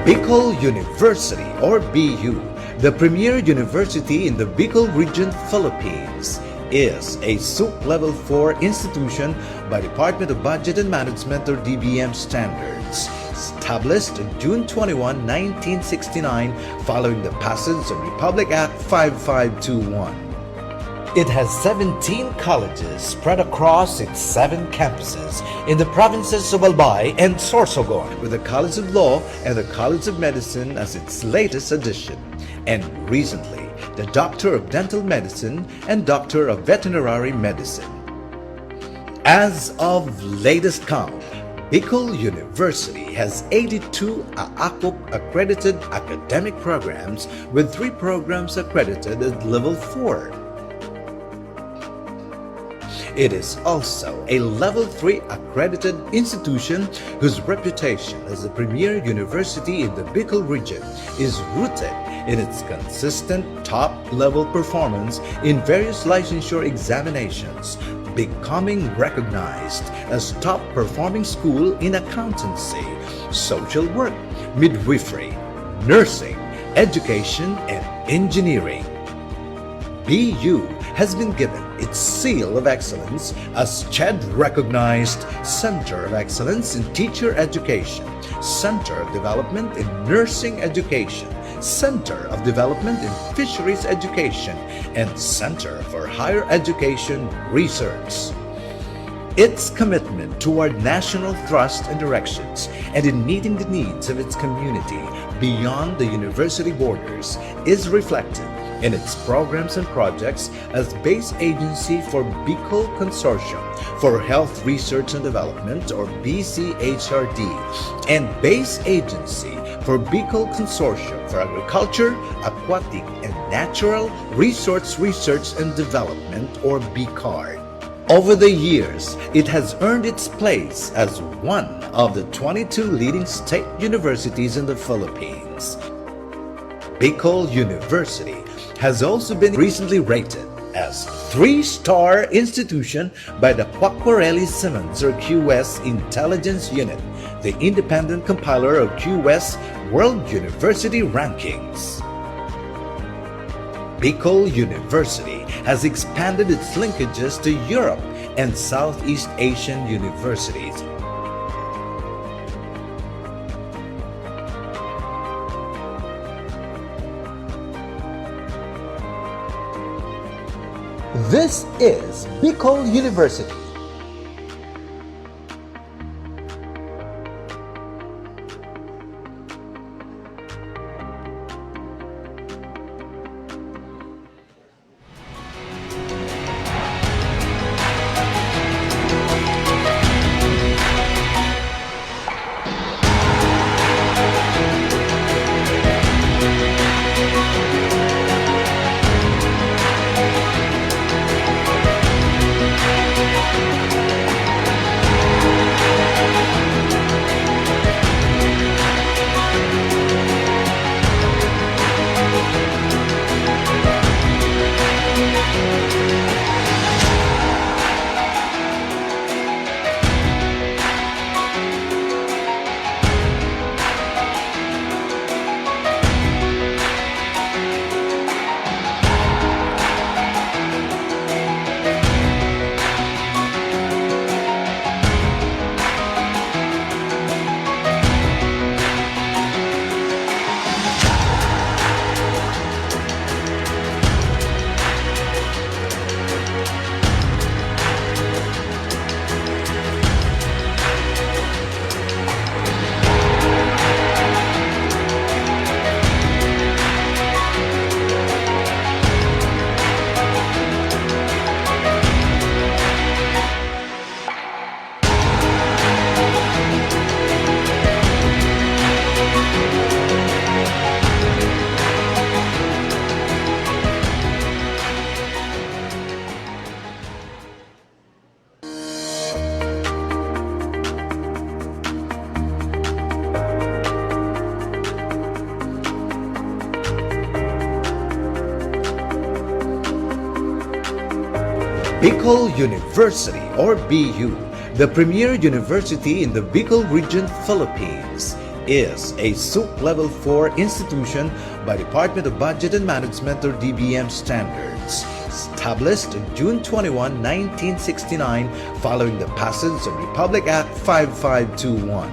Bicol University, or BU, the premier university in the Bicol region, Philippines, is a SUP Level 4 institution by Department of Budget and Management, or DBM standards, established on June 21, 1969, following the passage of Republic Act 5521. It has 17 colleges spread across its 7 campuses in the provinces of Albay and Sorsogon, with the College of Law and the College of Medicine as its latest addition, and recently the Doctor of Dental Medicine and Doctor of Veterinary Medicine. As of latest count, Bicol University has 82 AACOP accredited academic programs, with 3 programs accredited at level 4. It is also a level 3 accredited institution whose reputation as a premier university in the Bicol region is rooted in its consistent top-level performance in various licensure examinations, becoming recognized as top-performing school in accountancy, social work, midwifery, nursing, education, and engineering. BU has been given its seal of excellence as CHED-recognized Center of Excellence in Teacher Education, Center of Development in Nursing Education, Center of Development in Fisheries Education, and Center for Higher Education Research. Its commitment toward national thrust and directions and in meeting the needs of its community beyond the university borders is reflected in its programs and projects as base agency for Bicol Consortium for Health Research and Development, or BCHRD, and base agency for Bicol Consortium for Agriculture, Aquatic, and Natural Resource Research and Development, or BCARD. Over the years, it has earned its place as one of the 22 leading state universities in the Philippines. Bicol University has also been recently rated as 3-star institution by the Quacquarelli-Simmons or QS Intelligence Unit, the independent compiler of QS World University Rankings. Bicol University has expanded its linkages to Europe and Southeast Asian universities. This is Bicol University. Bicol University, or BU, the premier university in the Bicol region, Philippines, is a SUC Level 4 institution by Department of Budget and Management, or DBM standards, established on June 21, 1969, following the passage of Republic Act 5521.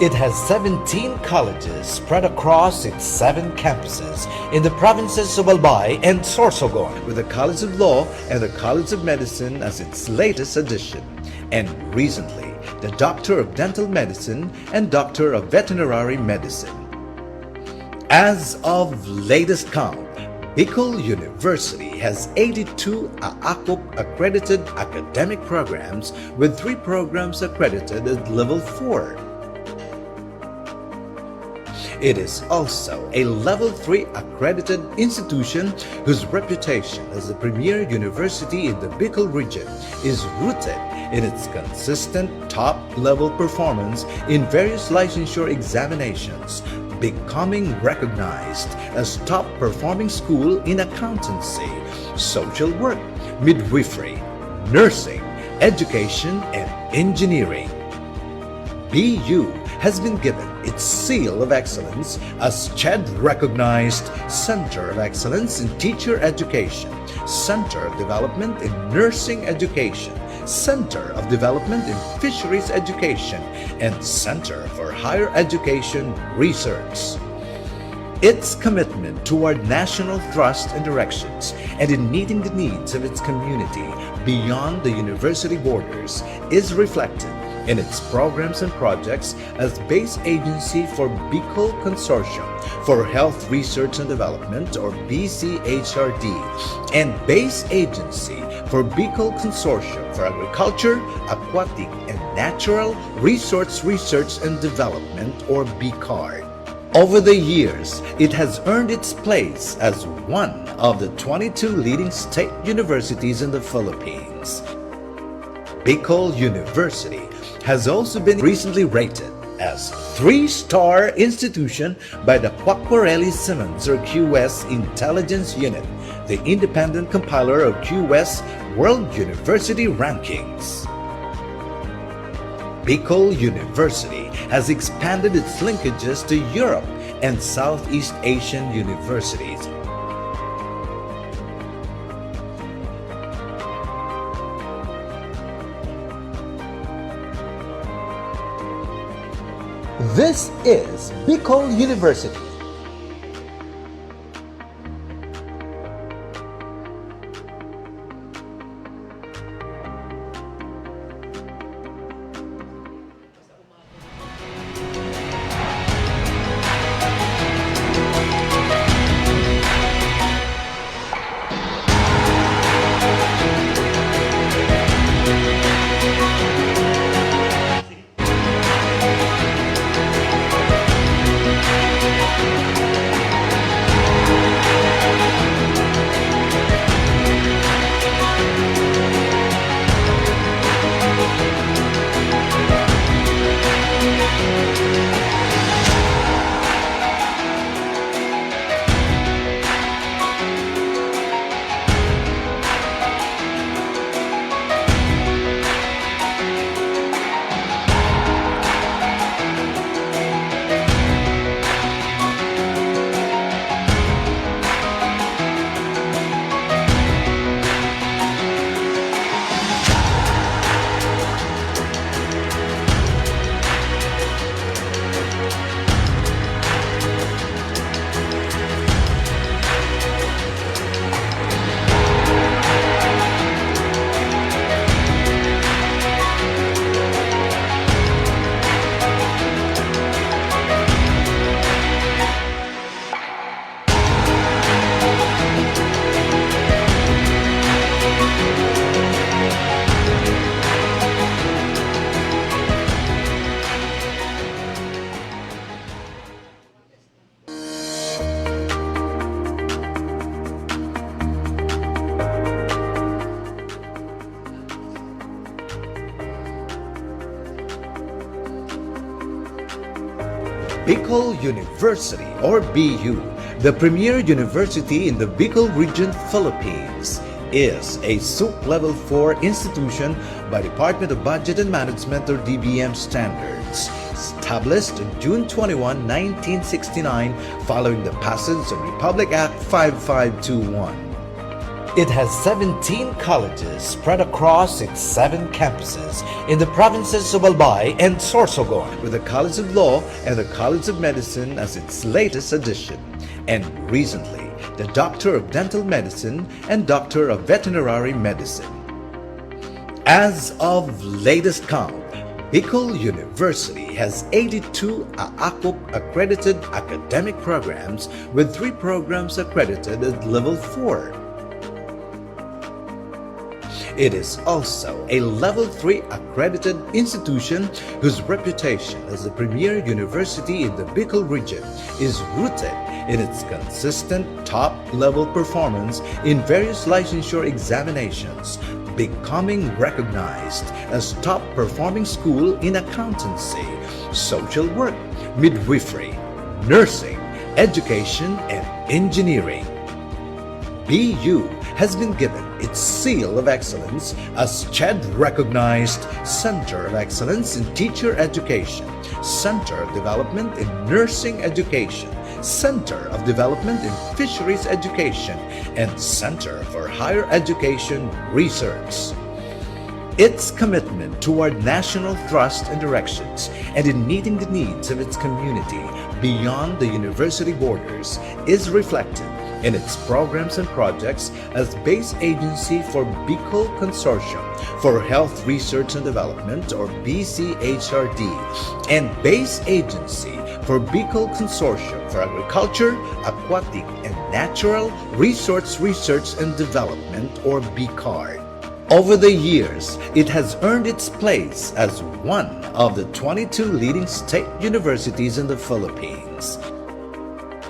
It has 17 colleges spread across its 7 campuses in the provinces of Albay and Sorsogon, with the College of Law and the College of Medicine as its latest addition, and recently the Doctor of Dental Medicine and Doctor of Veterinary Medicine. As of latest count, Bicol University has 82 AACOP accredited academic programs, with 3 programs accredited at level 4. It is also a level 3 accredited institution whose reputation as a premier university in the Bicol region is rooted in its consistent top-level performance in various licensure examinations, becoming recognized as top-performing school in accountancy, social work, midwifery, nursing, education, and engineering. BU has been given its seal of excellence as CHED-recognized Center of Excellence in Teacher Education, Center of Development in Nursing Education, Center of Development in Fisheries Education, and Center for Higher Education Research. Its commitment toward national thrust and directions and in meeting the needs of its community beyond the university borders is reflected in its programs and projects as base agency for Bicol Consortium for Health Research and Development, or BCHRD, and base agency for Bicol Consortium for Agriculture, Aquatic, and Natural Resource Research and Development, or BCARD. Over the years, it has earned its place as one of the 22 leading state universities in the Philippines. Bicol University has also been recently rated as 3-star institution by the Quacquarelli-Simmons or QS Intelligence Unit, the independent compiler of QS World University Rankings. Bicol University has expanded its linkages to Europe and Southeast Asian universities. This is Bicol University. Bicol University, or BU, the premier university in the Bicol region, Philippines, is a SUC Level 4 institution by Department of Budget and Management, or DBM standards, established on June 21, 1969, following the passage of Republic Act 5521. It has 17 colleges spread across its 7 campuses in the provinces of Albay and Sorsogon, with the College of Law and the College of Medicine as its latest addition, and recently the Doctor of Dental Medicine and Doctor of Veterinary Medicine. As of latest count, Bicol University has 82 AACUP accredited academic programs, with 3 programs accredited at level 4. It is also a level 3 accredited institution whose reputation as the premier university in the Bicol region is rooted in its consistent top-level performance in various licensure examinations, becoming recognized as top-performing school in accountancy, social work, midwifery, nursing, education, and engineering. BU has been given its seal of excellence as CHED-recognized Center of Excellence in Teacher Education, Center of Development in Nursing Education, Center of Development in Fisheries Education, and Center for Higher Education Research. Its commitment toward national thrust and directions and in meeting the needs of its community beyond the university borders is reflected in its programs and projects as base agency for Bicol Consortium for Health Research and Development, or BCHRD, and base agency for Bicol Consortium for Agriculture, Aquatic, and Natural Resource Research and Development, or BCARD. Over the years, it has earned its place as one of the 22 leading state universities in the Philippines.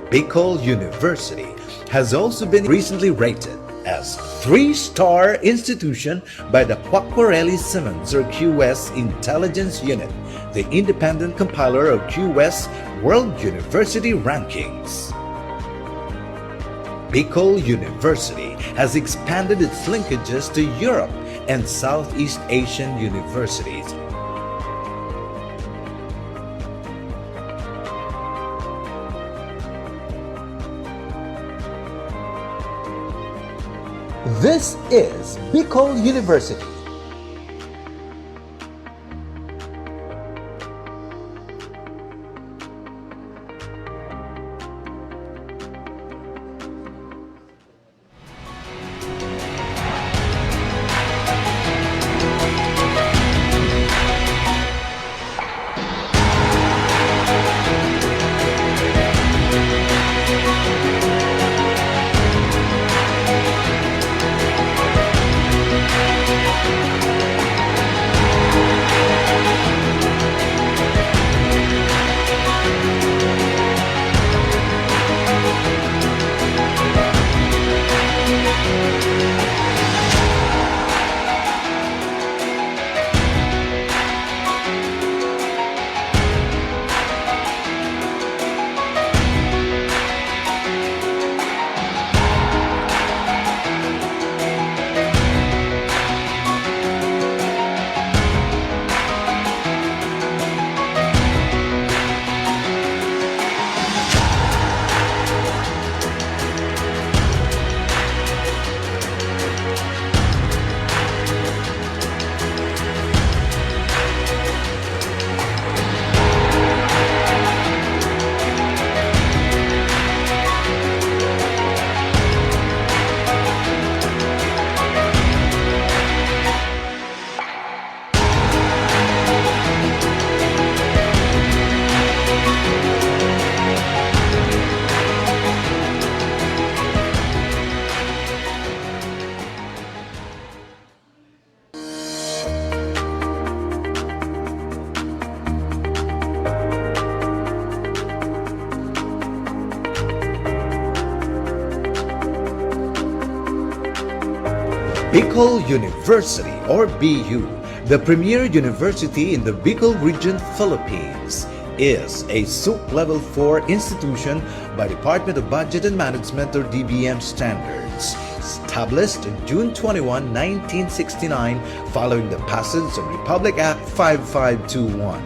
Bicol University has also been recently rated as 3-star institution by the Quacquarelli-Simmons or QS Intelligence Unit, the independent compiler of QS World University Rankings. Bicol University has expanded its linkages to Europe and Southeast Asian universities. This is Bicol University. Bicol University, or BU, the premier university in the Bicol region, Philippines, is a SUP Level 4 institution by Department of Budget and Management, or DBM standards, established on June 21, 1969, following the passage of Republic Act 5521.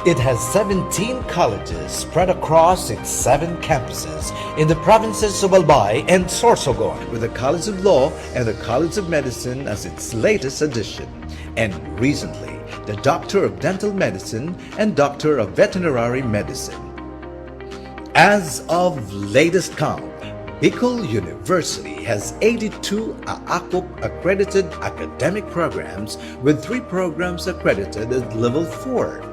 It has 17 colleges spread across its 7 campuses in the provinces of Albay and Sorsogon, with the College of Law and the College of Medicine as its latest addition. And recently, the Doctor of Dental Medicine and Doctor of Veterinary Medicine. As of latest count, Bicol University has 82 AACOP accredited academic programs, with 3 programs accredited at level 4.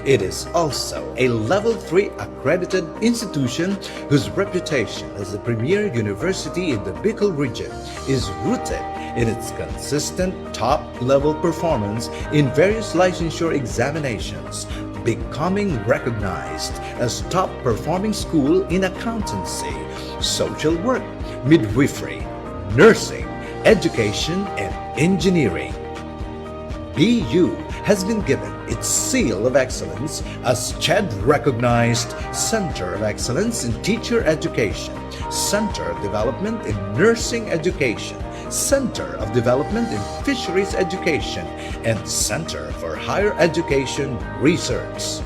It is also a level 3 accredited institution whose reputation as a premier university in the Bicol region is rooted in its consistent top-level performance in various licensure examinations, becoming recognized as top-performing school in accountancy, social work, midwifery, nursing, education, and engineering. BU has been given its seal of excellence as CHED-recognized Center of Excellence in Teacher Education, Center of Development in Nursing Education, Center of Development in Fisheries Education, and Center for Higher Education Research.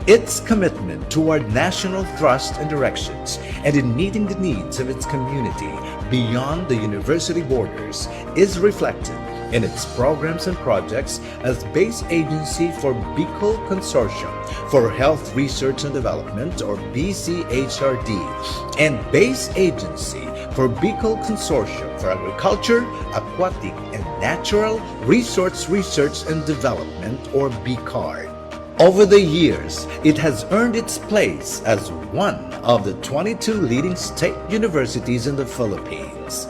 Its commitment toward national thrust and directions and in meeting the needs of its community beyond the university borders is reflected in its programs and projects as base agency for Bicol Consortium for Health Research and Development, or BCHRD, and base agency for Bicol Consortium for Agriculture, Aquatic, and Natural Resource Research and Development, or BCARD. Over the years, it has earned its place as one of the 22 leading state universities in the Philippines.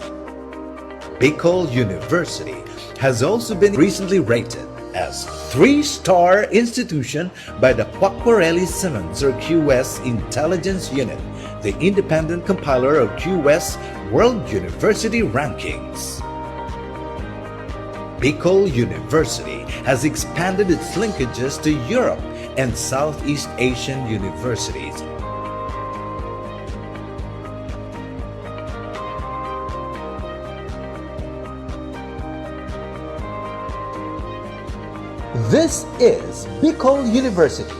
Bicol University has also been recently rated as 3-star institution by the Quacquarelli Simmons, or QS, Intelligence Unit, the independent compiler of QS World University Rankings. Bicol University has expanded its linkages to Europe and Southeast Asian universities. This is Bicol University.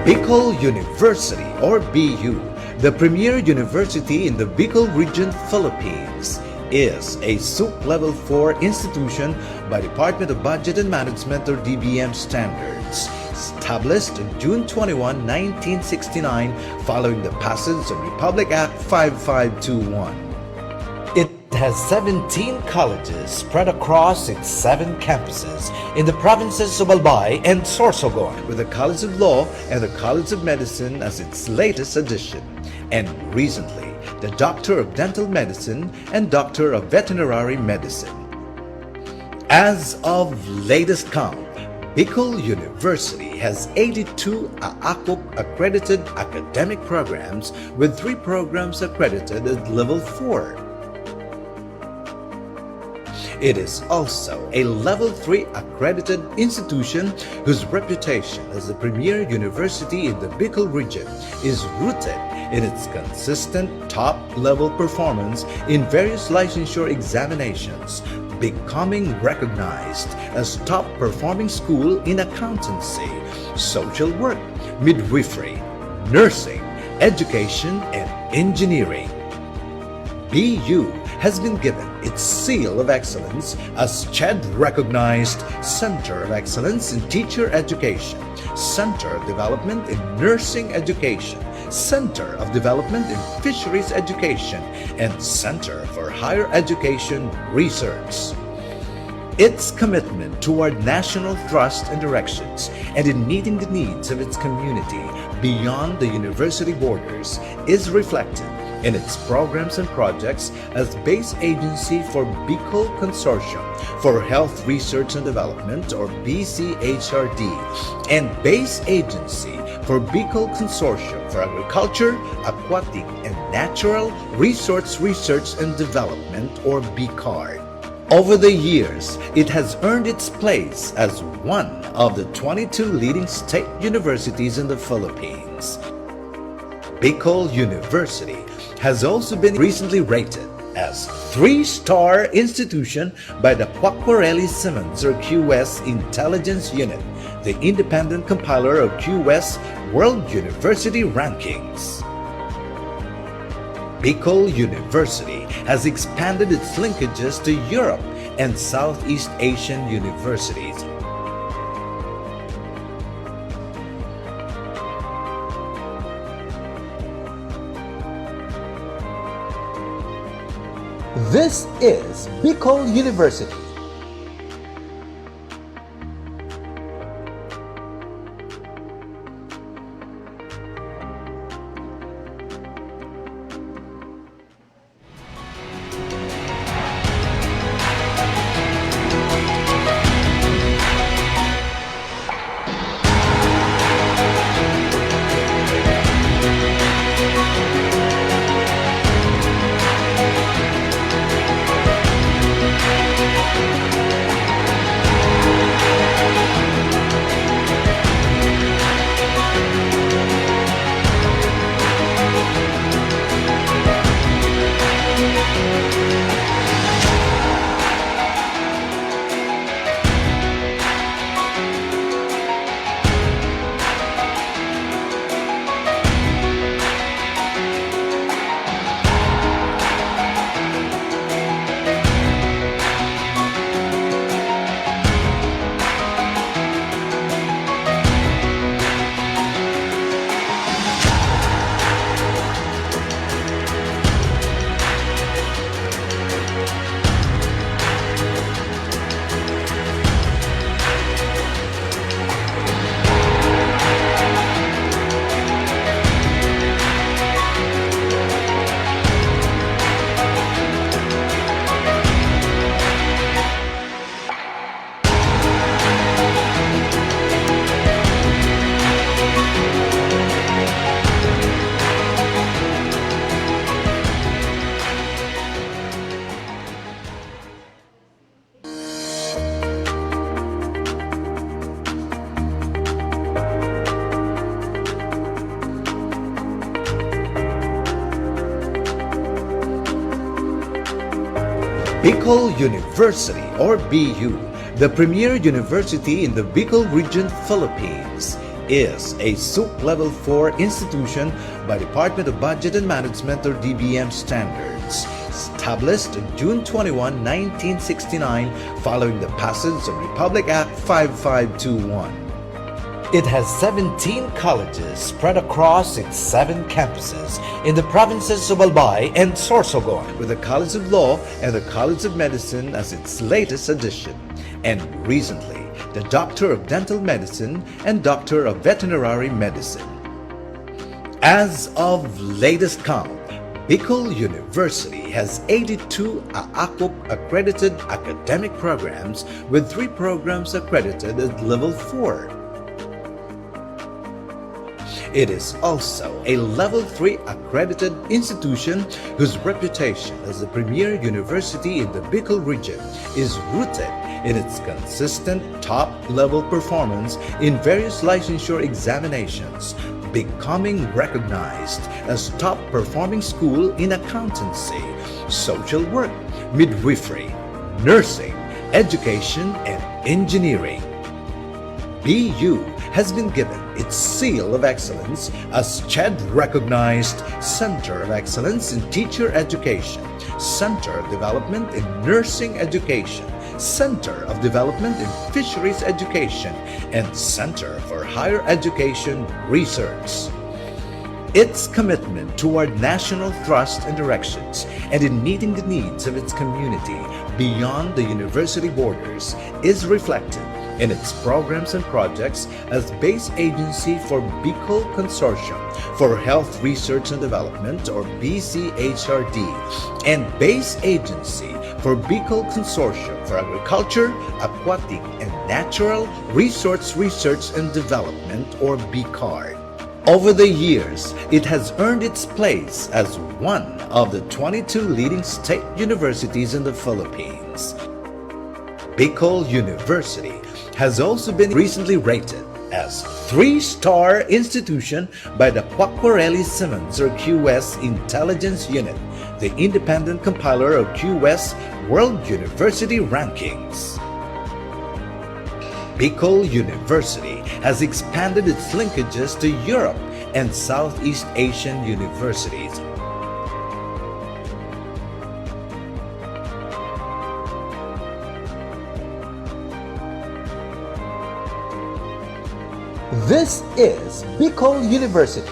Bicol University, or BU, the premier university in the Bicol region, Philippines, is a SUP Level 4 institution by Department of Budget and Management, or DBM standards, established on June 21, 1969, following the passage of Republic Act 5521. It has 17 colleges spread across its 7 campuses in the provinces of Albay and Sorsogon, with the College of Law and the College of Medicine as its latest addition, and recently the Doctor of Dental Medicine and Doctor of Veterinary Medicine. As of latest count, Bicol University has 82 AACOC accredited academic programs, with 3 programs accredited at level 4. It is also a level 3 accredited institution whose reputation as the premier university in the Bicol region is rooted in its consistent top-level performance in various licensure examinations, becoming recognized as top-performing school in accountancy, social work, midwifery, nursing, education, and engineering. BU has been given its seal of excellence as CHED-recognized Center of Excellence in Teacher Education, Center of Development in Nursing Education, Center of Development in Fisheries Education, and Center for Higher Education Research. Its commitment toward national thrust and directions and in meeting the needs of its community beyond the university borders is reflected in its programs and projects as base agency for Bicol Consortium for Health Research and Development, or BCHRD, and base agency for Bicol Consortium for Agriculture, Aquatic, and Natural Resource Research and Development, or BCARD. Over the years, it has earned its place as one of the 22 leading state universities in the Philippines. Bicol University has also been recently rated as 3-star institution by the Quacquarelli-Simmons or QS Intelligence Unit, the independent compiler of QS World University Rankings. Bicol University has expanded its linkages to Europe and Southeast Asian universities. This is Bicol University. Bicol University, or BU, the premier university in the Bicol region, Philippines, is a SUC Level 4 institution by Department of Budget and Management, or DBM standards, established on June 21, 1969, following the passage of Republic Act 5521. It has 17 colleges spread across its 7 campuses in the provinces of Albay and Sorsogon, with the College of Law and the College of Medicine as its latest addition, and recently the Doctor of Dental Medicine and Doctor of Veterinary Medicine. As of latest count, Bicol University has 82 AACUP accredited academic programs, with 3 programs accredited at level 4. It is also a level 3 accredited institution whose reputation as the premier university in the Bicol region is rooted in its consistent top-level performance in various licensure examinations, becoming recognized as top-performing school in accountancy, social work, midwifery, nursing, education, and engineering. BU has been given its seal of excellence as CHED-recognized Center of Excellence in Teacher Education, Center of Development in Nursing Education, Center of Development in Fisheries Education, and Center for Higher Education Research. Its commitment toward national thrust and directions and in meeting the needs of its community beyond the university borders is reflected in its programs and projects as base agency for Bicol Consortium for Health Research and Development, or BCHRD, and base agency for Bicol Consortium for Agriculture, Aquatic, and Natural Resource Research and Development, or BCARD. Over the years, it has earned its place as one of the 22 leading state universities in the Philippines. Bicol University has also been recently rated as 3-star institution by the Quacquarelli Simmons or QS Intelligence Unit, the independent compiler of QS World University Rankings. Bicol University has expanded its linkages to Europe and Southeast Asian universities. This is Bicol University.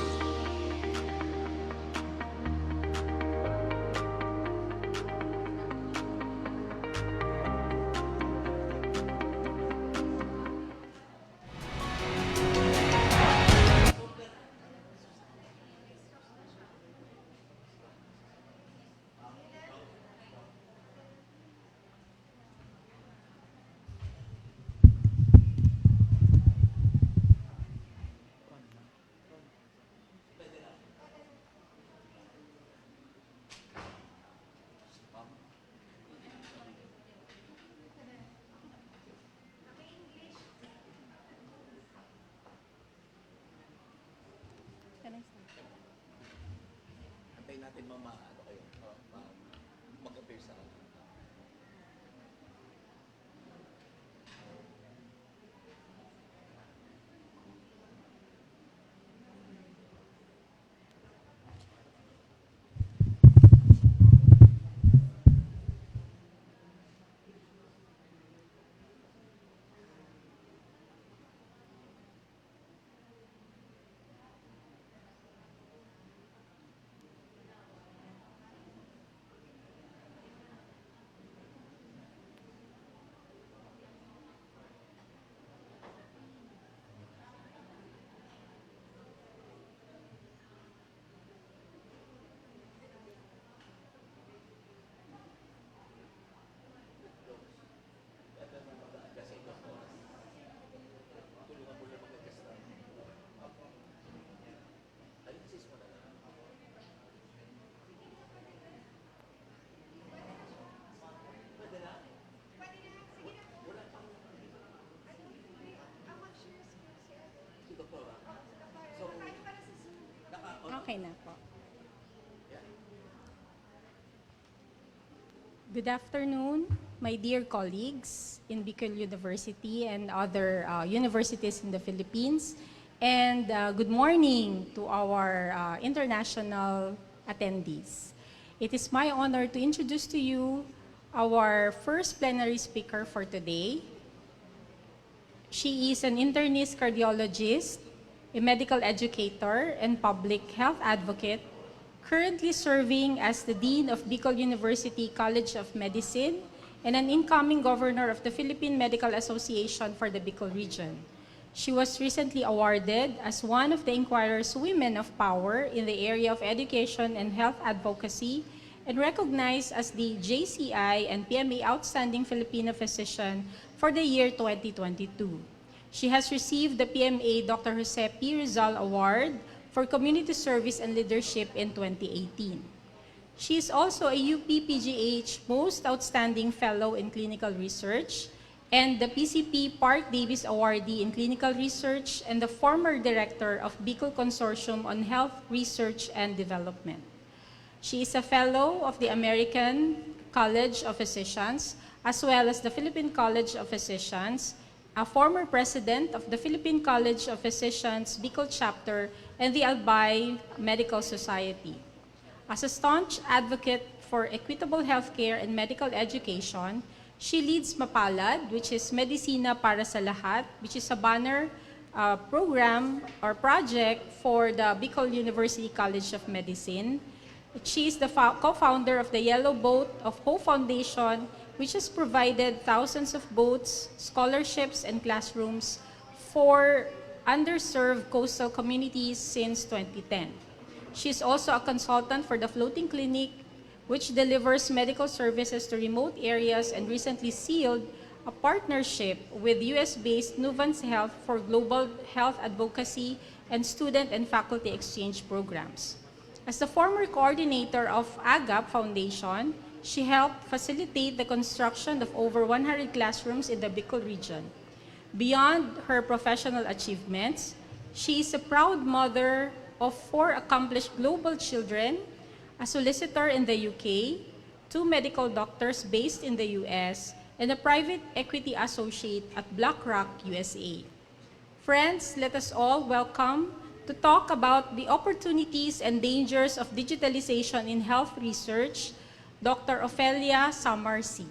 Okay na po. Good afternoon, my dear colleagues in Bicol University and other universities in the Philippines. And good morning to our international attendees. It is my honor to introduce to you our first plenary speaker for today. She is an internist cardiologist, a medical educator, and public health advocate, currently serving as the Dean of Bicol University College of Medicine and an incoming governor of the Philippine Medical Association for the Bicol region. She was recently awarded as one of the Inquirer's Women of Power in the area of education and health advocacy and recognized as the JCI and PMA Outstanding Filipino Physician for the year 2022. She has received the PMA Dr. Jose P. Rizal Award for Community Service and Leadership in 2018. She is also a UP-PGH Most Outstanding Fellow in Clinical Research and the PCP Park Davis Awardee in Clinical Research and the former director of Bicol Consortium on Health Research and Development. She is a fellow of the American College of Physicians as well as the Philippine College of Physicians, a former president of the Philippine College of Physicians Bicol Chapter and the Albay Medical Society. As a staunch advocate for equitable healthcare and medical education, she leads Mapalad, which is Medisina para sa Lahat, which is a banner program or project for the Bicol University College of Medicine. She is the co-founder of the Yellow Boat of Hope Foundation, which has provided thousands of boats, scholarships, and classrooms for underserved coastal communities since 2010. She is also a consultant for the Floating Clinic, which delivers medical services to remote areas and recently sealed a partnership with US-based Nuvance Health for global health advocacy and student and faculty exchange programs. As the former coordinator of AGAP Foundation, she helped facilitate the construction of over 100 classrooms in the Bicol region. Beyond her professional achievements, she is a proud mother of 4 accomplished global children, a solicitor in the UK, 2 medical doctors based in the US, and a private equity associate at BlackRock USA. Friends, let us all welcome to talk about the opportunities and dangers of digitalization in health research, Dr. Ofelia Samarsi.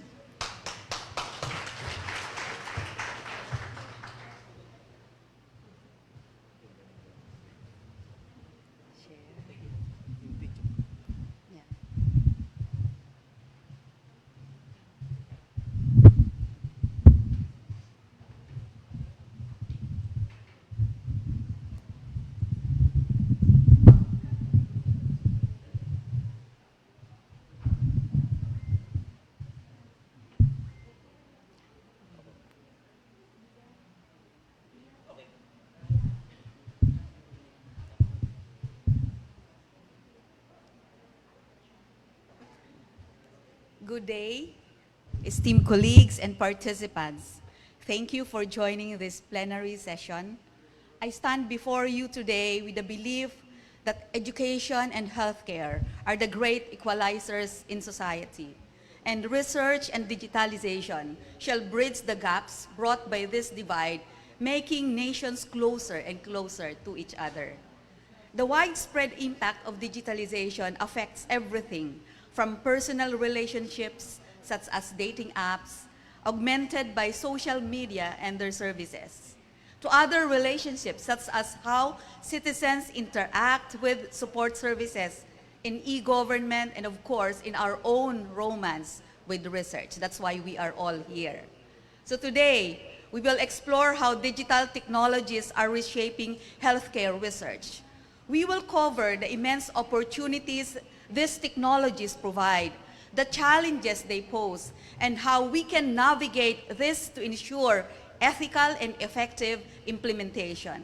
Good day, esteemed colleagues and participants. Thank you for joining this plenary session. I stand before you today with the belief that education and healthcare are the great equalizers in society, and research and digitalization shall bridge the gaps brought by this divide, making nations closer and closer to each other. The widespread impact of digitalization affects everything from personal relationships, such as dating apps, augmented by social media and their services, to other relationships, such as how citizens interact with support services in e-government, and of course, in our own romance with research. That's why we are all here. So today, we will explore how digital technologies are reshaping healthcare research. We will cover the immense opportunities these technologies provide, the challenges they pose, and how we can navigate this to ensure ethical and effective implementation.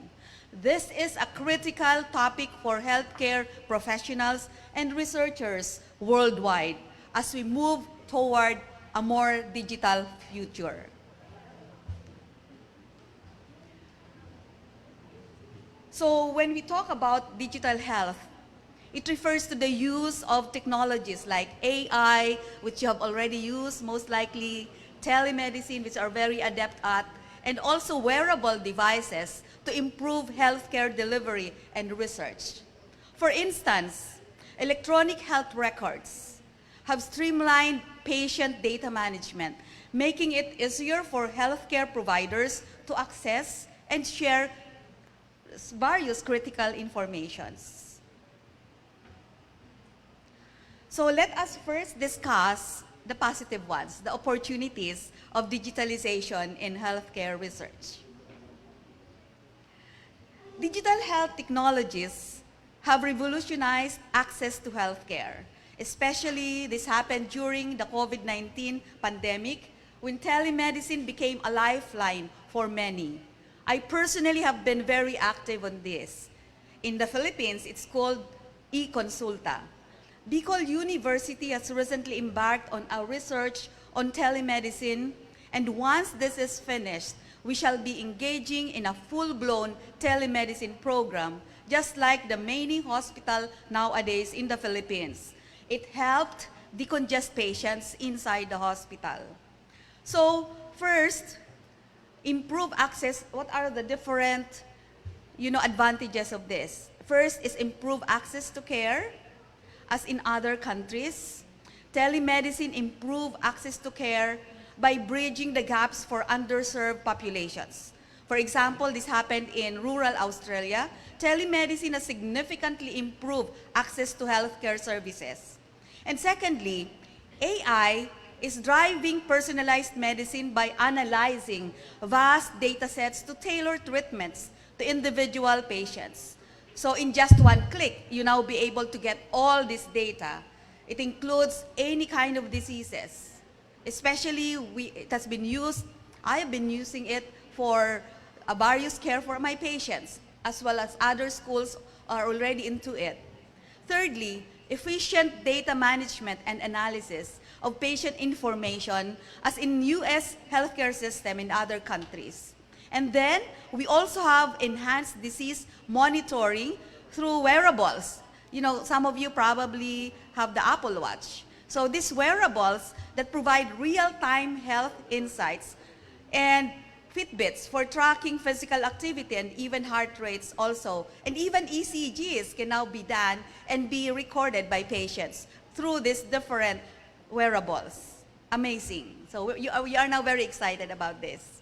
This is a critical topic for healthcare professionals and researchers worldwide as we move toward a more digital future. So when we talk about digital health, it refers to the use of technologies like AI, which you have already used, most likely telemedicine, which are very adept at, and also wearable devices to improve healthcare delivery and research. For instance, electronic health records have streamlined patient data management, making it easier for healthcare providers to access and share various critical informations. So let us first discuss the positive ones, the opportunities of digitalization in healthcare research. Digital health technologies have revolutionized access to healthcare. Especially this happened during the COVID-19 pandemic when telemedicine became a lifeline for many. I personally have been very active on this. In the Philippines, it's called e-consulta. Bicol University has recently embarked on a research on telemedicine, and once this is finished, we shall be engaging in a full-blown telemedicine program, just like the main hospital nowadays in the Philippines. It helped decongest patients inside the hospital. So first, improve access. What are the different advantages of this? First is improve access to care, as in other countries. Telemedicine improve access to care by bridging the gaps for underserved populations. For example, this happened in rural Australia. Telemedicine has significantly improved access to healthcare services. And secondly, AI is driving personalized medicine by analyzing vast data sets to tailor treatments to individual patients. So in just one click, you now be able to get all this data. It includes any kind of diseases. Especially, it has been used, I have been using it for various care for my patients, as well as other schools are already into it. Thirdly, efficient data management and analysis of patient information as in US healthcare system in other countries. And then, we also have enhanced disease monitoring through wearables. Some of you probably have the Apple Watch. So these wearables that provide real-time health insights and Fitbits for tracking physical activity and even heart rates also. And even ECGs can now be done and be recorded by patients through these different wearables. Amazing. So we are now very excited about this.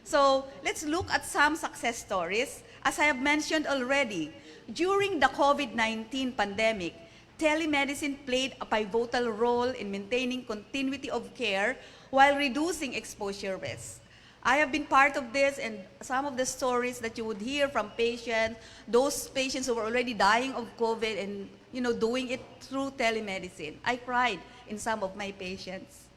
So let's look at some success stories. As I have mentioned already, during the COVID-19 pandemic, telemedicine played a pivotal role in maintaining continuity of care while reducing exposure risks. I have been part of this, and some of the stories that you would hear from patients, those patients who were already dying of COVID and doing it through telemedicine. I cried in some of my patients.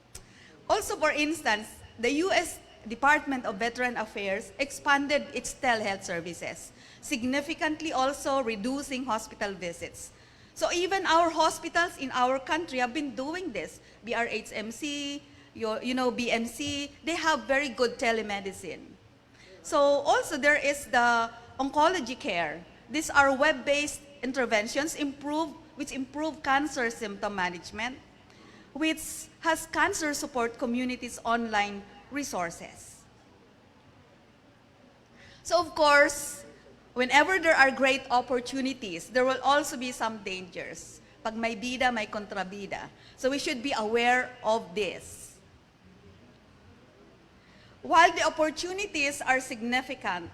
Also, for instance, the US Department of Veteran Affairs expanded its telehealth services, significantly also reducing hospital visits. So even our hospitals in our country have been doing this. BRHMC, BMC, they have very good telemedicine. So also there is the oncology care. These are web-based interventions which improve cancer symptom management, which has cancer support communities online resources. So of course, whenever there are great opportunities, there will also be some dangers. Pag may bida, may kontrabida. So we should be aware of this. While the opportunities are significant,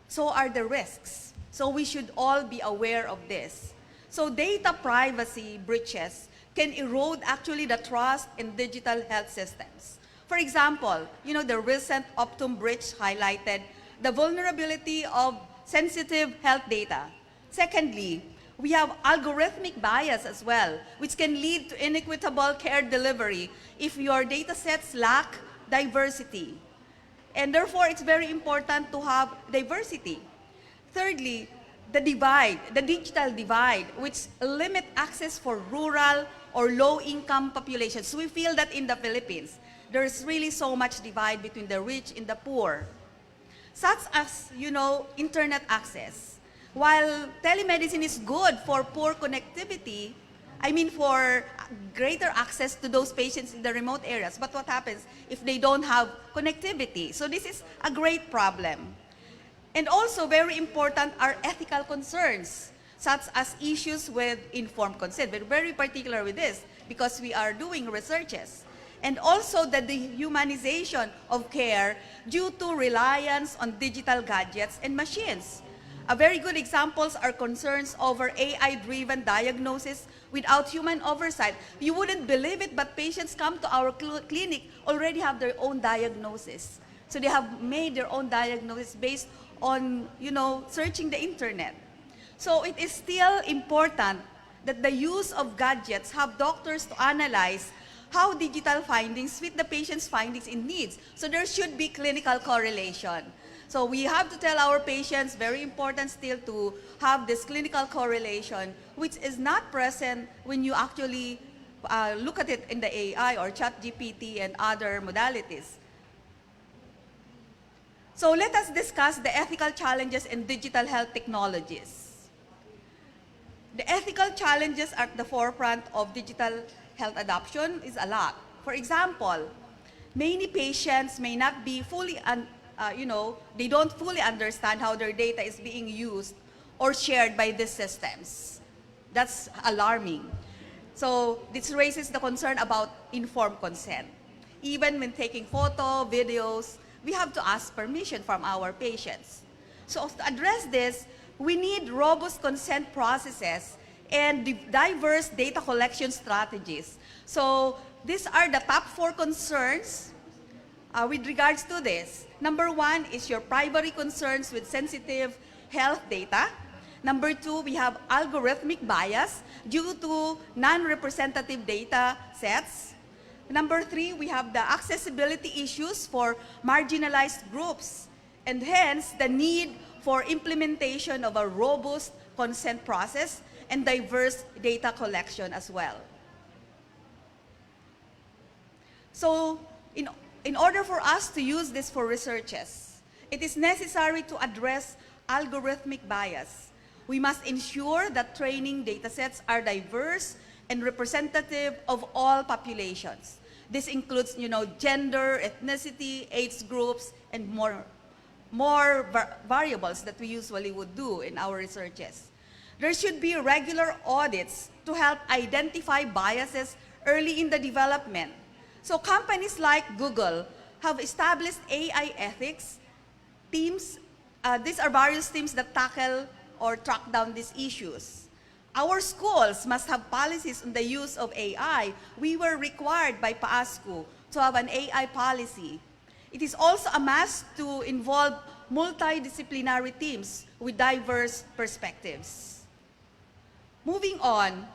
so are the risks. So we should all be aware of this. So data privacy breaches can erode actually the trust in digital health systems. For example, the recent Optum breach highlighted the vulnerability of sensitive health data. Secondly, we have algorithmic bias as well, which can lead to inequitable care delivery if your data sets lack diversity. And therefore, it's very important to have diversity. Thirdly, the digital divide, which limit access for rural or low-income populations. We feel that in the Philippines, there's really so much divide between the rich and the poor. Such as, internet access. While telemedicine is good for poor connectivity, for greater access to those patients in the remote areas. But what happens if they don't have connectivity? So this is a great problem. And also very important are ethical concerns, such as issues with informed consent. We're very particular with this because we are doing researches. and also the dehumanization of care due to reliance on digital gadgets and machines. A very good examples are concerns over AI-driven diagnosis without human oversight. You wouldn't believe it, but patients come to our clinic already have their own diagnosis. So they have made their own diagnosis based on, searching the internet. So it is still important that the use of gadgets have doctors to analyze how digital findings fit the patient's findings and needs. So there should be clinical correlation. So we have to tell our patients, very important still to have this clinical correlation, which is not present when you actually look at it in the AI or ChatGPT and other modalities. So let us discuss the ethical challenges in digital health technologies. The ethical challenges at the forefront of digital health adoption is a lot. For example, many patients may not be fully, they don't fully understand how their data is being used or shared by these systems. That's alarming. So this raises the concern about informed consent. Even when taking photo, videos, we have to ask permission from our patients. So to address this, we need robust consent processes and diverse data collection strategies. So these are the top 4 concerns with regards to this. Number 1 is your privacy concerns with sensitive health data. Number 2, we have algorithmic bias due to non-representative data sets. Number 3, we have the accessibility issues for marginalized groups, and hence the need for implementation of a robust consent process and diverse data collection as well. So in order for us to use this for researches, it is necessary to address algorithmic bias. We must ensure that training datasets are diverse and representative of all populations. This includes, gender, ethnicity, age groups, and more variables that we usually would do in our researches. There should be regular audits to help identify biases early in the development. So companies like Google have established AI ethics teams. These are various teams that tackle or track down these issues. Our schools must have policies on the use of AI. We were required by PASCO to have an AI policy. It is also a must to involve multidisciplinary teams with diverse perspectives. Moving on,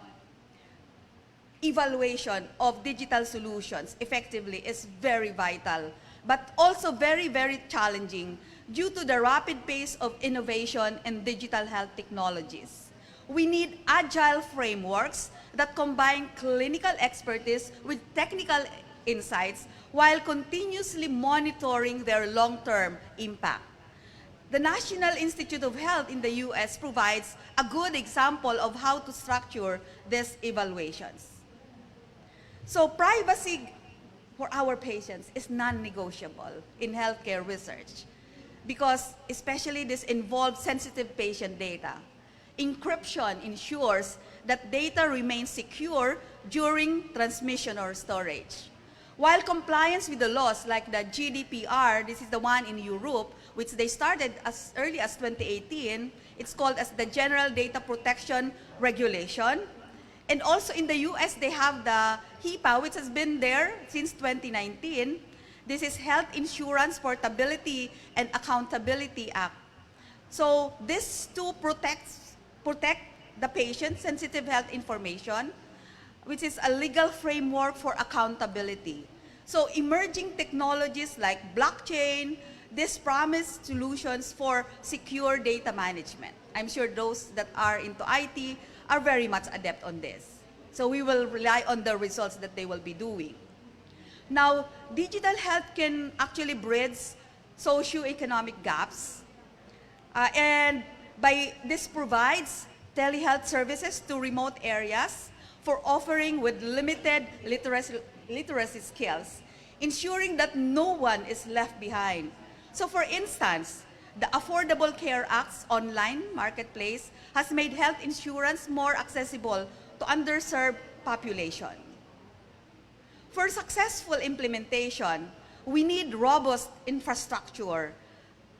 evaluation of digital solutions effectively is very vital, but also very, very challenging due to the rapid pace of innovation in digital health technologies. We need agile frameworks that combine clinical expertise with technical insights while continuously monitoring their long-term impact. The National Institute of Health in the US provides a good example of how to structure these evaluations. So privacy for our patients is non-negotiable in healthcare research because especially this involves sensitive patient data. Encryption ensures that data remains secure during transmission or storage. While compliance with the laws like the GDPR, this is the one in Europe, which they started as early as 2018, it's called as the General Data Protection Regulation. And also in the US, they have the HIPAA, which has been there since 2019. This is Health Insurance Portability and Accountability Act. So this to protect the patient's sensitive health information, which is a legal framework for accountability. So emerging technologies like blockchain, this promise solutions for secure data management. I'm sure those that are into IT are very much adept on this. So we will rely on the results that they will be doing. Now, digital health can actually bridge socioeconomic gaps. And by this provides telehealth services to remote areas for offering with limited literacy skills, ensuring that no one is left behind. So for instance, the Affordable Care Act's online marketplace has made health insurance more accessible to underserved population. For successful implementation, we need robust infrastructure.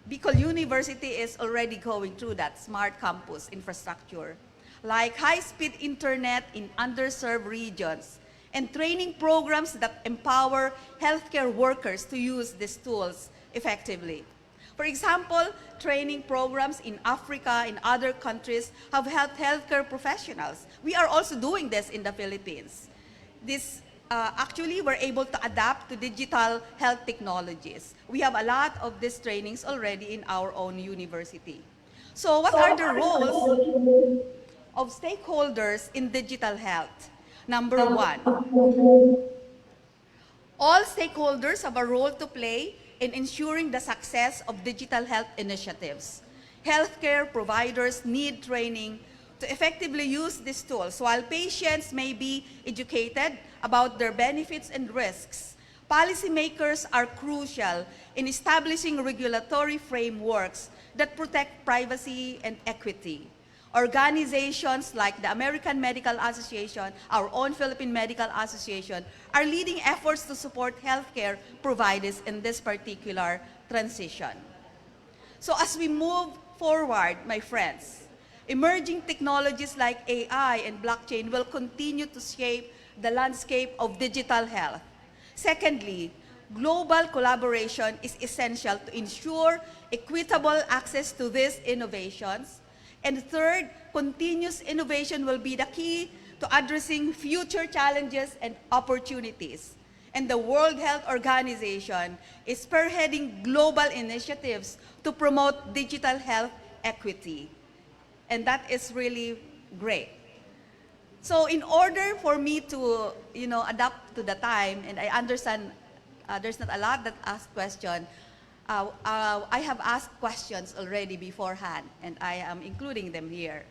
Bicol University is already going through that smart campus infrastructure, like high-speed internet in underserved regions, and training programs that empower healthcare workers to use these tools effectively. For example, training programs in Africa and other countries have helped healthcare professionals. We are also doing this in the Philippines. Actually, we're able to adapt to digital health technologies. We have a lot of these trainings already in our own university. So what are the roles of stakeholders in digital health? Number one, all stakeholders have a role to play in ensuring the success of digital health initiatives. Healthcare providers need training to effectively use these tools. While patients may be educated about their benefits and risks, policymakers are crucial in establishing regulatory frameworks that protect privacy and equity. Organizations like the American Medical Association, our own Philippine Medical Association, are leading efforts to support healthcare providers in this particular transition. So as we move forward, my friends, emerging technologies like AI and blockchain will continue to shape the landscape of digital health. Secondly, global collaboration is essential to ensure equitable access to these innovations. And third, continuous innovation will be the key to addressing future challenges and opportunities. And the World Health Organization is spearheading global initiatives to promote digital health equity. And that is really great. So in order for me to, adapt to the time, and I understand there's not a lot that ask question, I have asked questions already beforehand, and I am including them here.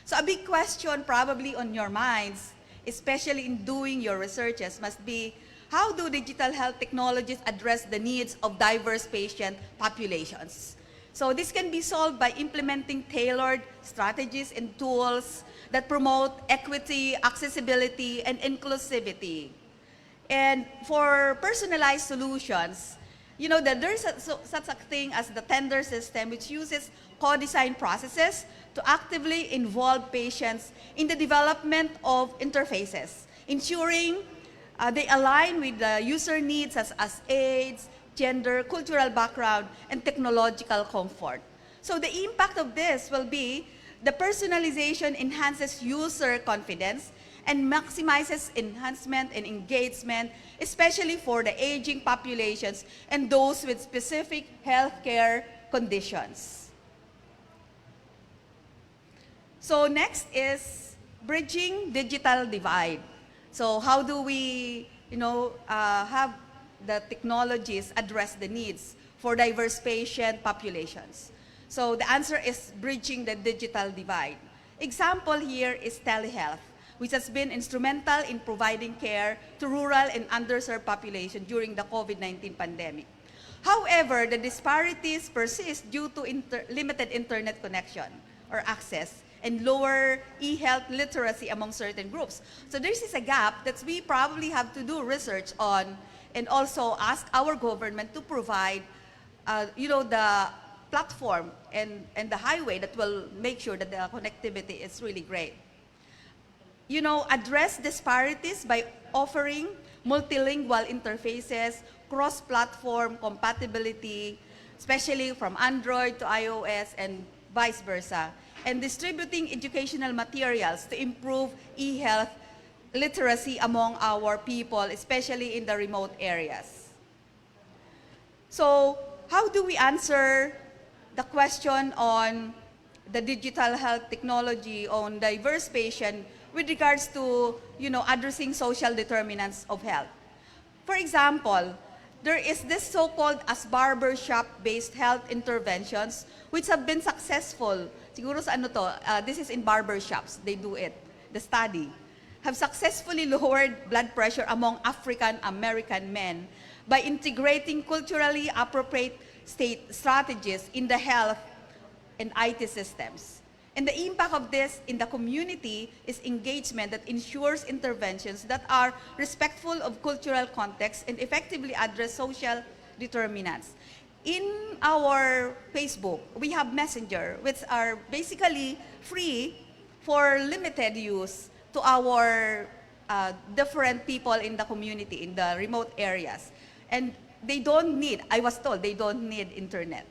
So a big question probably on your minds, especially in doing your researches, must be, how do digital health technologies address the needs of diverse patient populations? So this can be solved by implementing tailored strategies and tools that promote equity, accessibility, and inclusivity. And for personalized solutions, that there's such a thing as the tender system, which uses co-design processes to actively involve patients in the development of interfaces, ensuring they align with the user needs as age, gender, cultural background, and technological comfort. So the impact of this will be the personalization enhances user confidence and maximizes enhancement and engagement, especially for the aging populations and those with specific healthcare conditions. So next is bridging digital divide. So how do we, have the technologies address the needs for diverse patient populations? So the answer is bridging the digital divide. Example here is telehealth, which has been instrumental in providing care to rural and underserved populations during the COVID-19 pandemic. However, the disparities persist due to limited internet connection or access and lower e-health literacy among certain groups. So this is a gap that we probably have to do research on and also ask our government to provide the platform and the highway that will make sure that the connectivity is really great. Address disparities by offering multilingual interfaces, cross-platform compatibility, especially from Android to iOS and vice versa, and distributing educational materials to improve e-health literacy among our people, especially in the remote areas. So how do we answer the question on the digital health technology on diverse patient with regards to, addressing social determinants of health? For example, there is this so-called as barbershop-based health interventions which have been successful. Siguro sa this is in barbershops, they do it, the study, have successfully lowered blood pressure among African American men by integrating culturally appropriate state strategies in the health and IT systems. And the impact of this in the community is engagement that ensures interventions that are respectful of cultural context and effectively address social determinants. In our Facebook, we have Messenger, which are basically free for limited use to our different people in the community, in the remote areas. And they don't need, I was told, they don't need internet.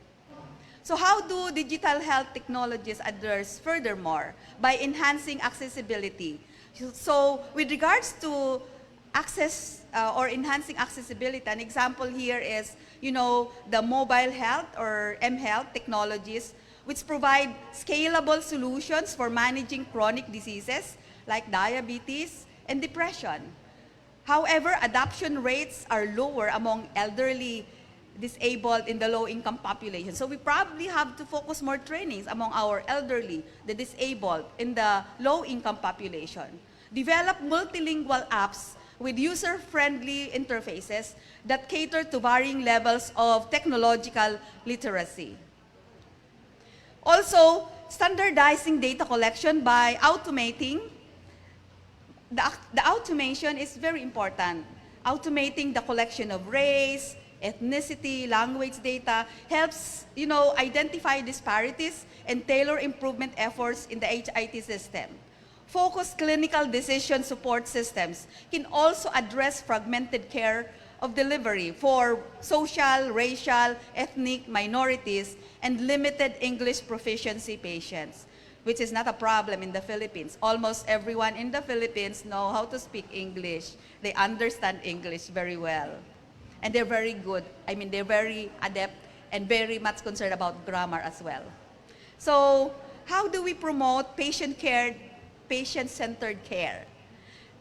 So how do digital health technologies address furthermore? By enhancing accessibility. So with regards to access or enhancing accessibility, an example here is, the mobile health or mHealth technologies, which provide scalable solutions for managing chronic diseases like diabetes and depression. However, adoption rates are lower among elderly, disabled, in the low-income population. So we probably have to focus more trainings among our elderly, the disabled, in the low-income population. Develop multilingual apps with user-friendly interfaces that cater to varying levels of technological literacy. Also, standardizing data collection by automating. The automation is very important. Automating the collection of race, ethnicity, language data helps, identify disparities and tailor improvement efforts in the HIT system. Focused clinical decision support systems can also address fragmented care of delivery for social, racial, ethnic minorities and limited English proficiency patients, which is not a problem in the Philippines. Almost everyone in the Philippines know how to speak English. They understand English very well. And they're very good. I mean, they're very adept and very much concerned about grammar as well. So how do we promote patient-centered care?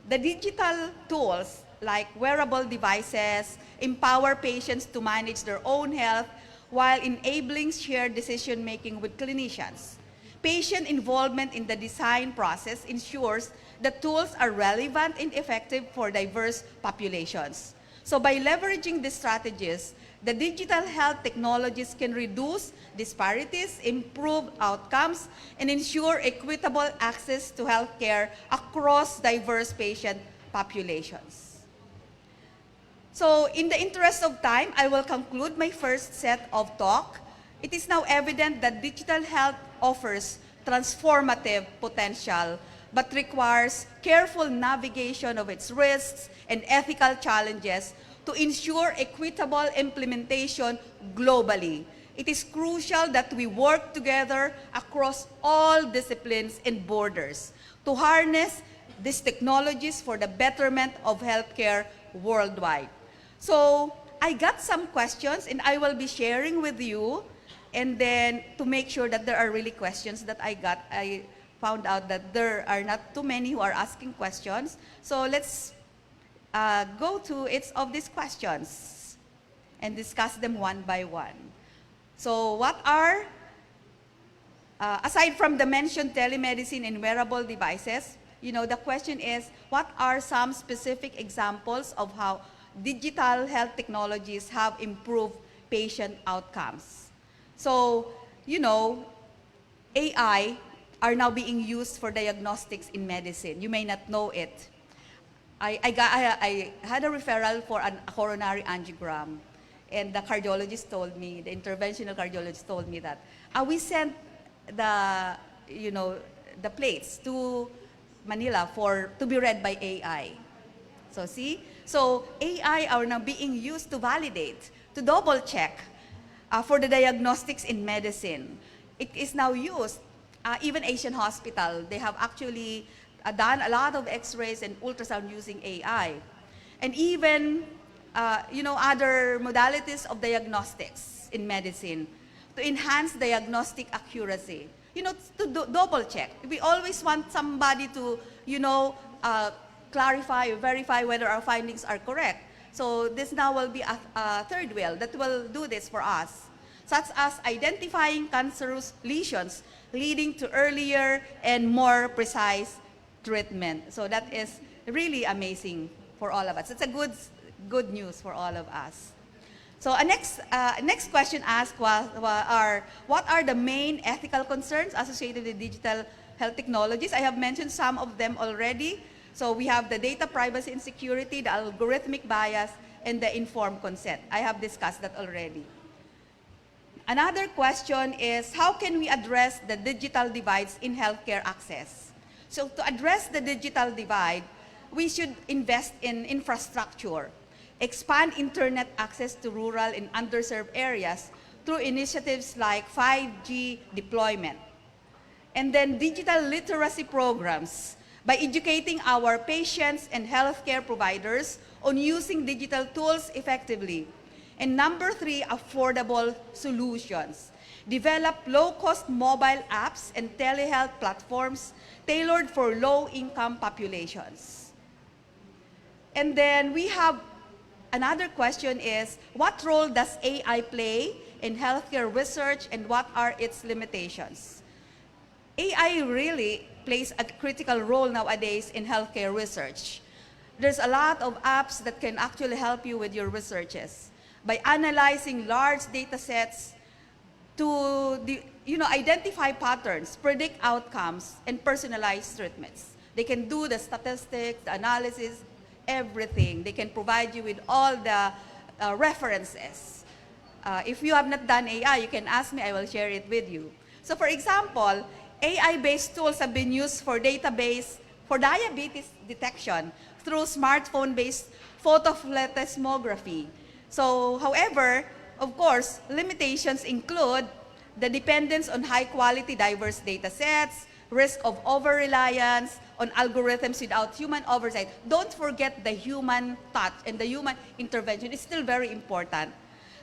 The digital tools like wearable devices empower patients to manage their own health while enabling shared decision-making with clinicians. Patient involvement in the design process ensures that tools are relevant and effective for diverse populations. So by leveraging these strategies, the digital health technologies can reduce disparities, improve outcomes, and ensure equitable access to healthcare across diverse patient populations. So in the interest of time, I will conclude my first set of talk. It is now evident that digital health offers transformative potential, but requires careful navigation of its risks and ethical challenges to ensure equitable implementation globally. It is crucial that we work together across all disciplines and borders to harness these technologies for the betterment of healthcare worldwide. So I got some questions and I will be sharing with you, and then to make sure that there are really questions that I got, I found out that there are not too many who are asking questions. So let's go to each of these questions and discuss them one by one. So what are, aside from the mentioned telemedicine and wearable devices, the question is, what are some specific examples of how digital health technologies have improved patient outcomes? So, AI are now being used for diagnostics in medicine. You may not know it. I had a referral for a coronary angiogram, and the cardiologist told me, the interventional cardiologist told me that we sent the plates to Manila to be read by AI. So see, so AI are now being used to validate, to double check for the diagnostics in medicine. It is now used. Even Asian Hospital, they have actually done a lot of x-rays and ultrasound using AI. And even, other modalities of diagnostics in medicine to enhance diagnostic accuracy. To double check. We always want somebody to, clarify or verify whether our findings are correct. So this now will be a third wheel that will do this for us, such as identifying cancerous lesions leading to earlier and more precise treatment. So that is really amazing for all of us. It's a good news for all of us. So next question asked what are the main ethical concerns associated with digital health technologies? I have mentioned some of them already. So we have the data privacy and security, the algorithmic bias, and the informed consent. I have discussed that already. Another question is, how can we address the digital divides in healthcare access? So to address the digital divide, we should invest in infrastructure, expand internet access to rural and underserved areas through initiatives like 5G deployment. And then digital literacy programs by educating our patients and healthcare providers on using digital tools effectively. And number 3, affordable solutions. Develop low-cost mobile apps and telehealth platforms tailored for low-income populations. And then we have another question is, what role does AI play in healthcare research and what are its limitations? AI really plays a critical role nowadays in healthcare research. There's a lot of apps that can actually help you with your researches by analyzing large data sets to identify patterns, predict outcomes, and personalize treatments. They can do the statistics, the analysis, everything. They can provide you with all the references. If you have not done AI, you can ask me, I will share it with you. So for example, AI-based tools have been used for diabetes detection through smartphone-based photophotosmography. So, however, of course, limitations include the dependence on high-quality diverse data sets, risk of over-reliance on algorithms without human oversight. Don't forget the human touch and the human intervention is still very important.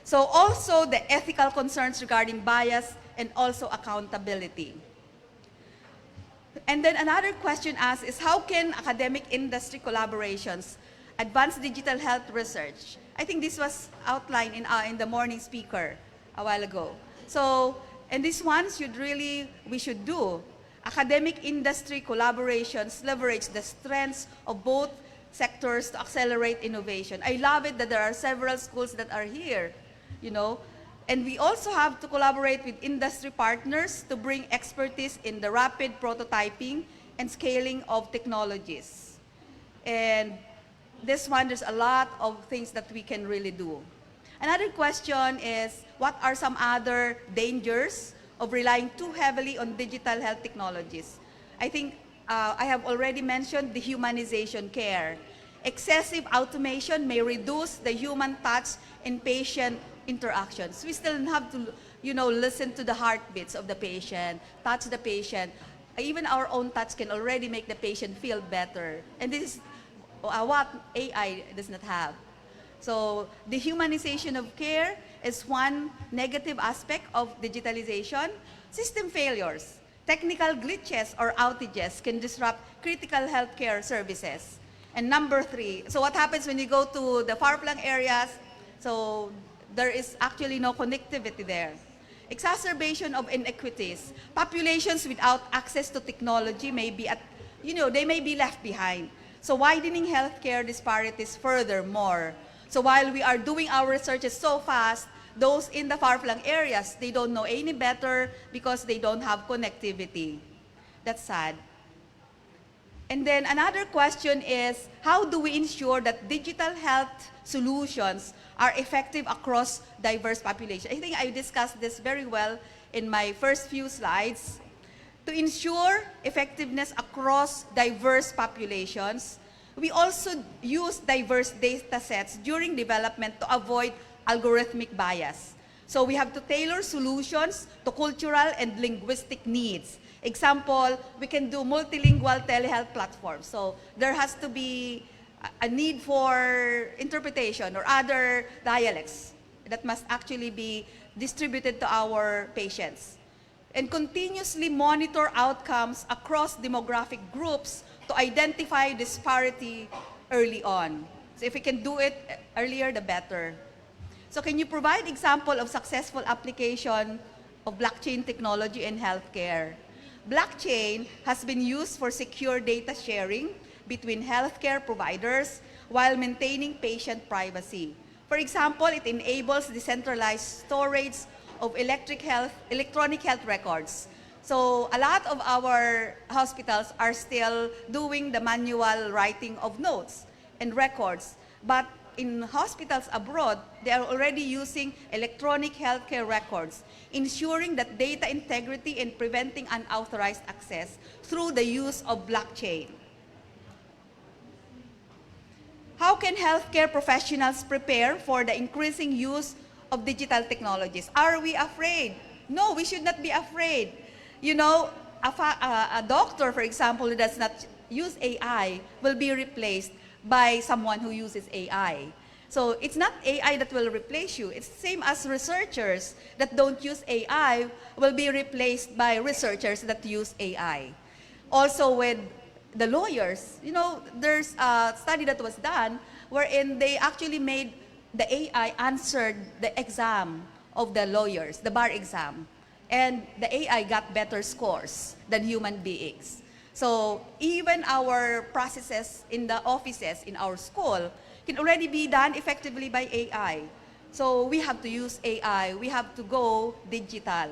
So also the ethical concerns regarding bias and also accountability. And then another question asked is, how can academic industry collaborations advance digital health research? I think this was outlined in the morning speaker a while ago. So, and this one we should do. Academic industry collaborations leverage the strengths of both sectors to accelerate innovation. I love it that there are several schools that are here, and we also have to collaborate with industry partners to bring expertise in the rapid prototyping and scaling of technologies. And this one, there's a lot of things that we can really do. Another question is, what are some other dangers of relying too heavily on digital health technologies? I think I have already mentioned dehumanization care. Excessive automation may reduce the human touch in patient interactions. We still have to, listen to the heartbeats of the patient, touch the patient. Even our own touch can already make the patient feel better. And this is what AI does not have. So dehumanization of care is one negative aspect of digitalization. System failures, technical glitches or outages can disrupt critical healthcare services. And number 3, so what happens when you go to the far-flung areas? So there is actually no connectivity there. Exacerbation of inequities. Populations without access to technology may be they may be left behind. So widening healthcare disparities furthermore. So while we are doing our researches so fast, those in the far-flung areas, they don't know any better because they don't have connectivity. That's sad. And then another question is, how do we ensure that digital health solutions are effective across diverse populations? I think I discussed this very well in my first few slides. To ensure effectiveness across diverse populations, we also use diverse data sets during development to avoid algorithmic bias. So we have to tailor solutions to cultural and linguistic needs. Example, we can do multilingual telehealth platforms. So there has to be a need for interpretation or other dialects that must actually be distributed to our patients. And continuously monitor outcomes across demographic groups to identify disparity early on. So if we can do it earlier, the better. So can you provide example of successful application of blockchain technology in healthcare? Blockchain has been used for secure data sharing between healthcare providers while maintaining patient privacy. For example, it enables decentralized storage of electronic health records. So a lot of our hospitals are still doing the manual writing of notes and records. But in hospitals abroad, they are already using electronic healthcare records, ensuring that data integrity and preventing unauthorized access through the use of blockchain. How can healthcare professionals prepare for the increasing use of digital technologies? Are we afraid? No, we should not be afraid. You know, a doctor, for example, who does not use AI will be replaced by someone who uses AI. So it's not AI that will replace you. It's the same as researchers that don't use AI will be replaced by researchers that use AI. Also with the lawyers, you know, there's a study that was done wherein they actually made the AI answered the exam of the lawyers, the bar exam. And the AI got better scores than human beings. So even our processes in the offices in our school can already be done effectively by AI. So we have to use AI. We have to go digital.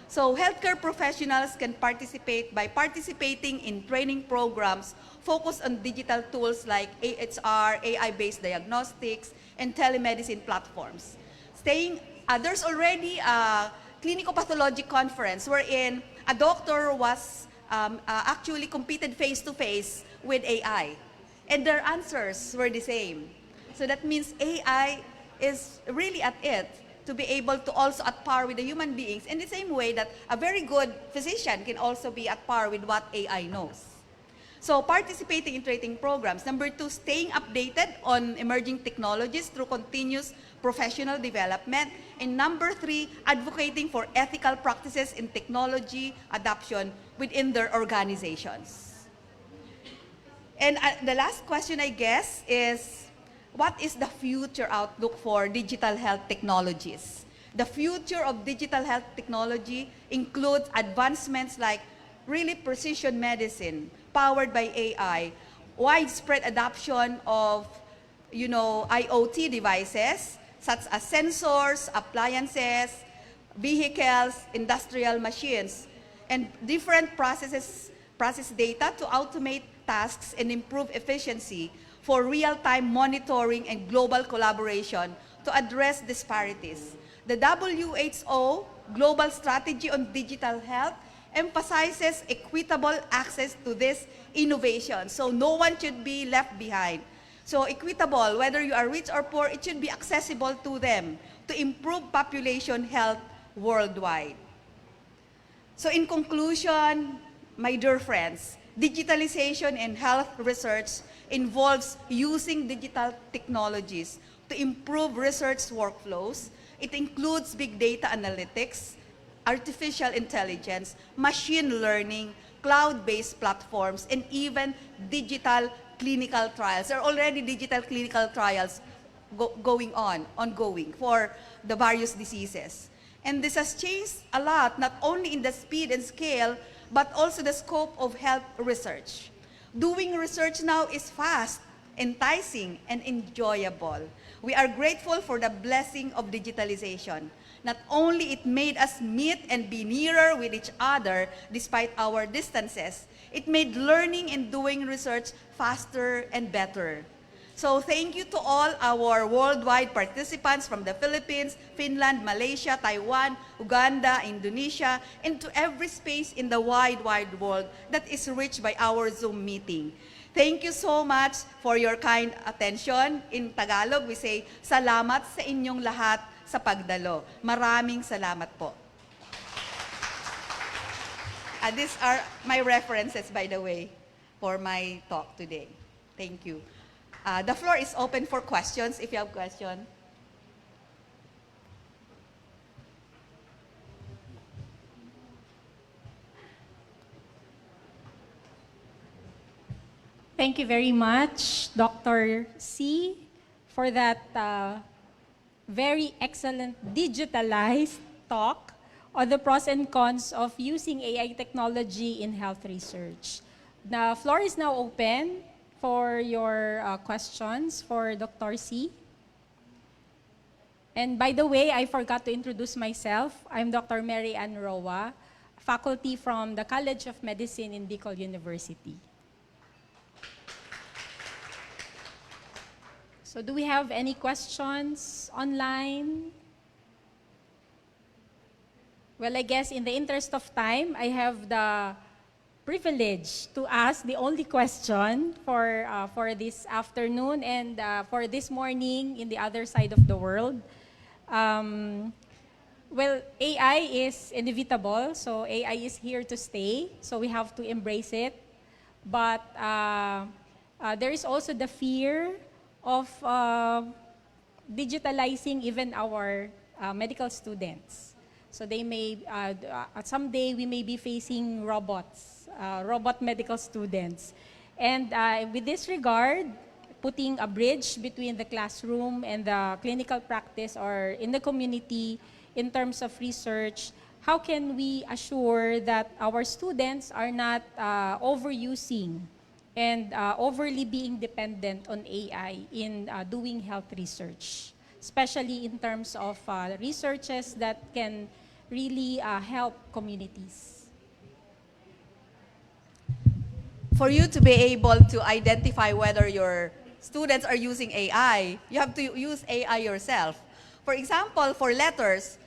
So healthcare professionals can participate by participating in training programs focused on digital tools like AHR, AI-based diagnostics, and telemedicine platforms. There's already a clinical pathology conference wherein a doctor was actually competed face-to-face with AI. And their answers were the same. So that means AI is really at it to be able to also at par with the human beings in the same way that a very good physician can also be at par with what AI knows. So participating in training programs. Number 2, staying updated on emerging technologies through continuous professional development. And number 3, advocating for ethical practices in technology adoption within their organizations. And the last question, I guess, is what is the future outlook for digital health technologies? The future of digital health technology includes advancements like really precision medicine powered by AI, widespread adoption of, you know, IoT devices such as sensors, appliances, vehicles, industrial machines, and different process data to automate tasks and improve efficiency for real-time monitoring and global collaboration to address disparities. The WHO Global Strategy on Digital Health emphasizes equitable access to this innovation. So no one should be left behind. So equitable, whether you are rich or poor, it should be accessible to them to improve population health worldwide. So in conclusion, my dear friends, digitalization in health research involves using digital technologies to improve research workflows. It includes big data analytics, artificial intelligence, machine learning, cloud-based platforms, and even digital clinical trials. There are already digital clinical trials ongoing for the various diseases. And this has changed a lot, not only in the speed and scale, but also the scope of health research. Doing research now is fast, enticing, and enjoyable. We are grateful for the blessing of digitalization. Not only it made us meet and be nearer with each other despite our distances, it made learning and doing research faster and better. So thank you to all our worldwide participants from the Philippines, Finland, Malaysia, Taiwan, Uganda, Indonesia, and to every space in the wide world that is reached by our Zoom meeting. Thank you so much for your kind attention. In Tagalog, we say, salamat sa inyong lahat sa pagdalo. Maraming salamat po. These are my references, by the way, for my talk today. Thank you. The floor is open for questions, if you have questions. Thank you very much, Dr. C, for that very excellent digitalized talk on the pros and cons of using AI technology in health research. The floor is now open for your questions for Dr. C. And by the way, I forgot to introduce myself. I'm Dr. Mary Ann Roa, faculty from the College of Medicine in Bicol University. So do we have any questions online? Well, I guess in the interest of time, I have the privilege to ask the only question for this afternoon and for this morning in the other side of the world. Well, AI is inevitable, so AI is here to stay, so we have to embrace it. But there is also the fear of digitalizing even our medical students. So they may, someday we may be facing robots, robot medical students. And with this regard, putting a bridge between the classroom and the clinical practice or in the community in terms of research, how can we assure that our students are not overusing and overly being dependent on AI in doing health research, especially in terms of researches that can really help communities? For you to be able to identify whether your students are using AI, you have to use AI yourself. For example, for letters,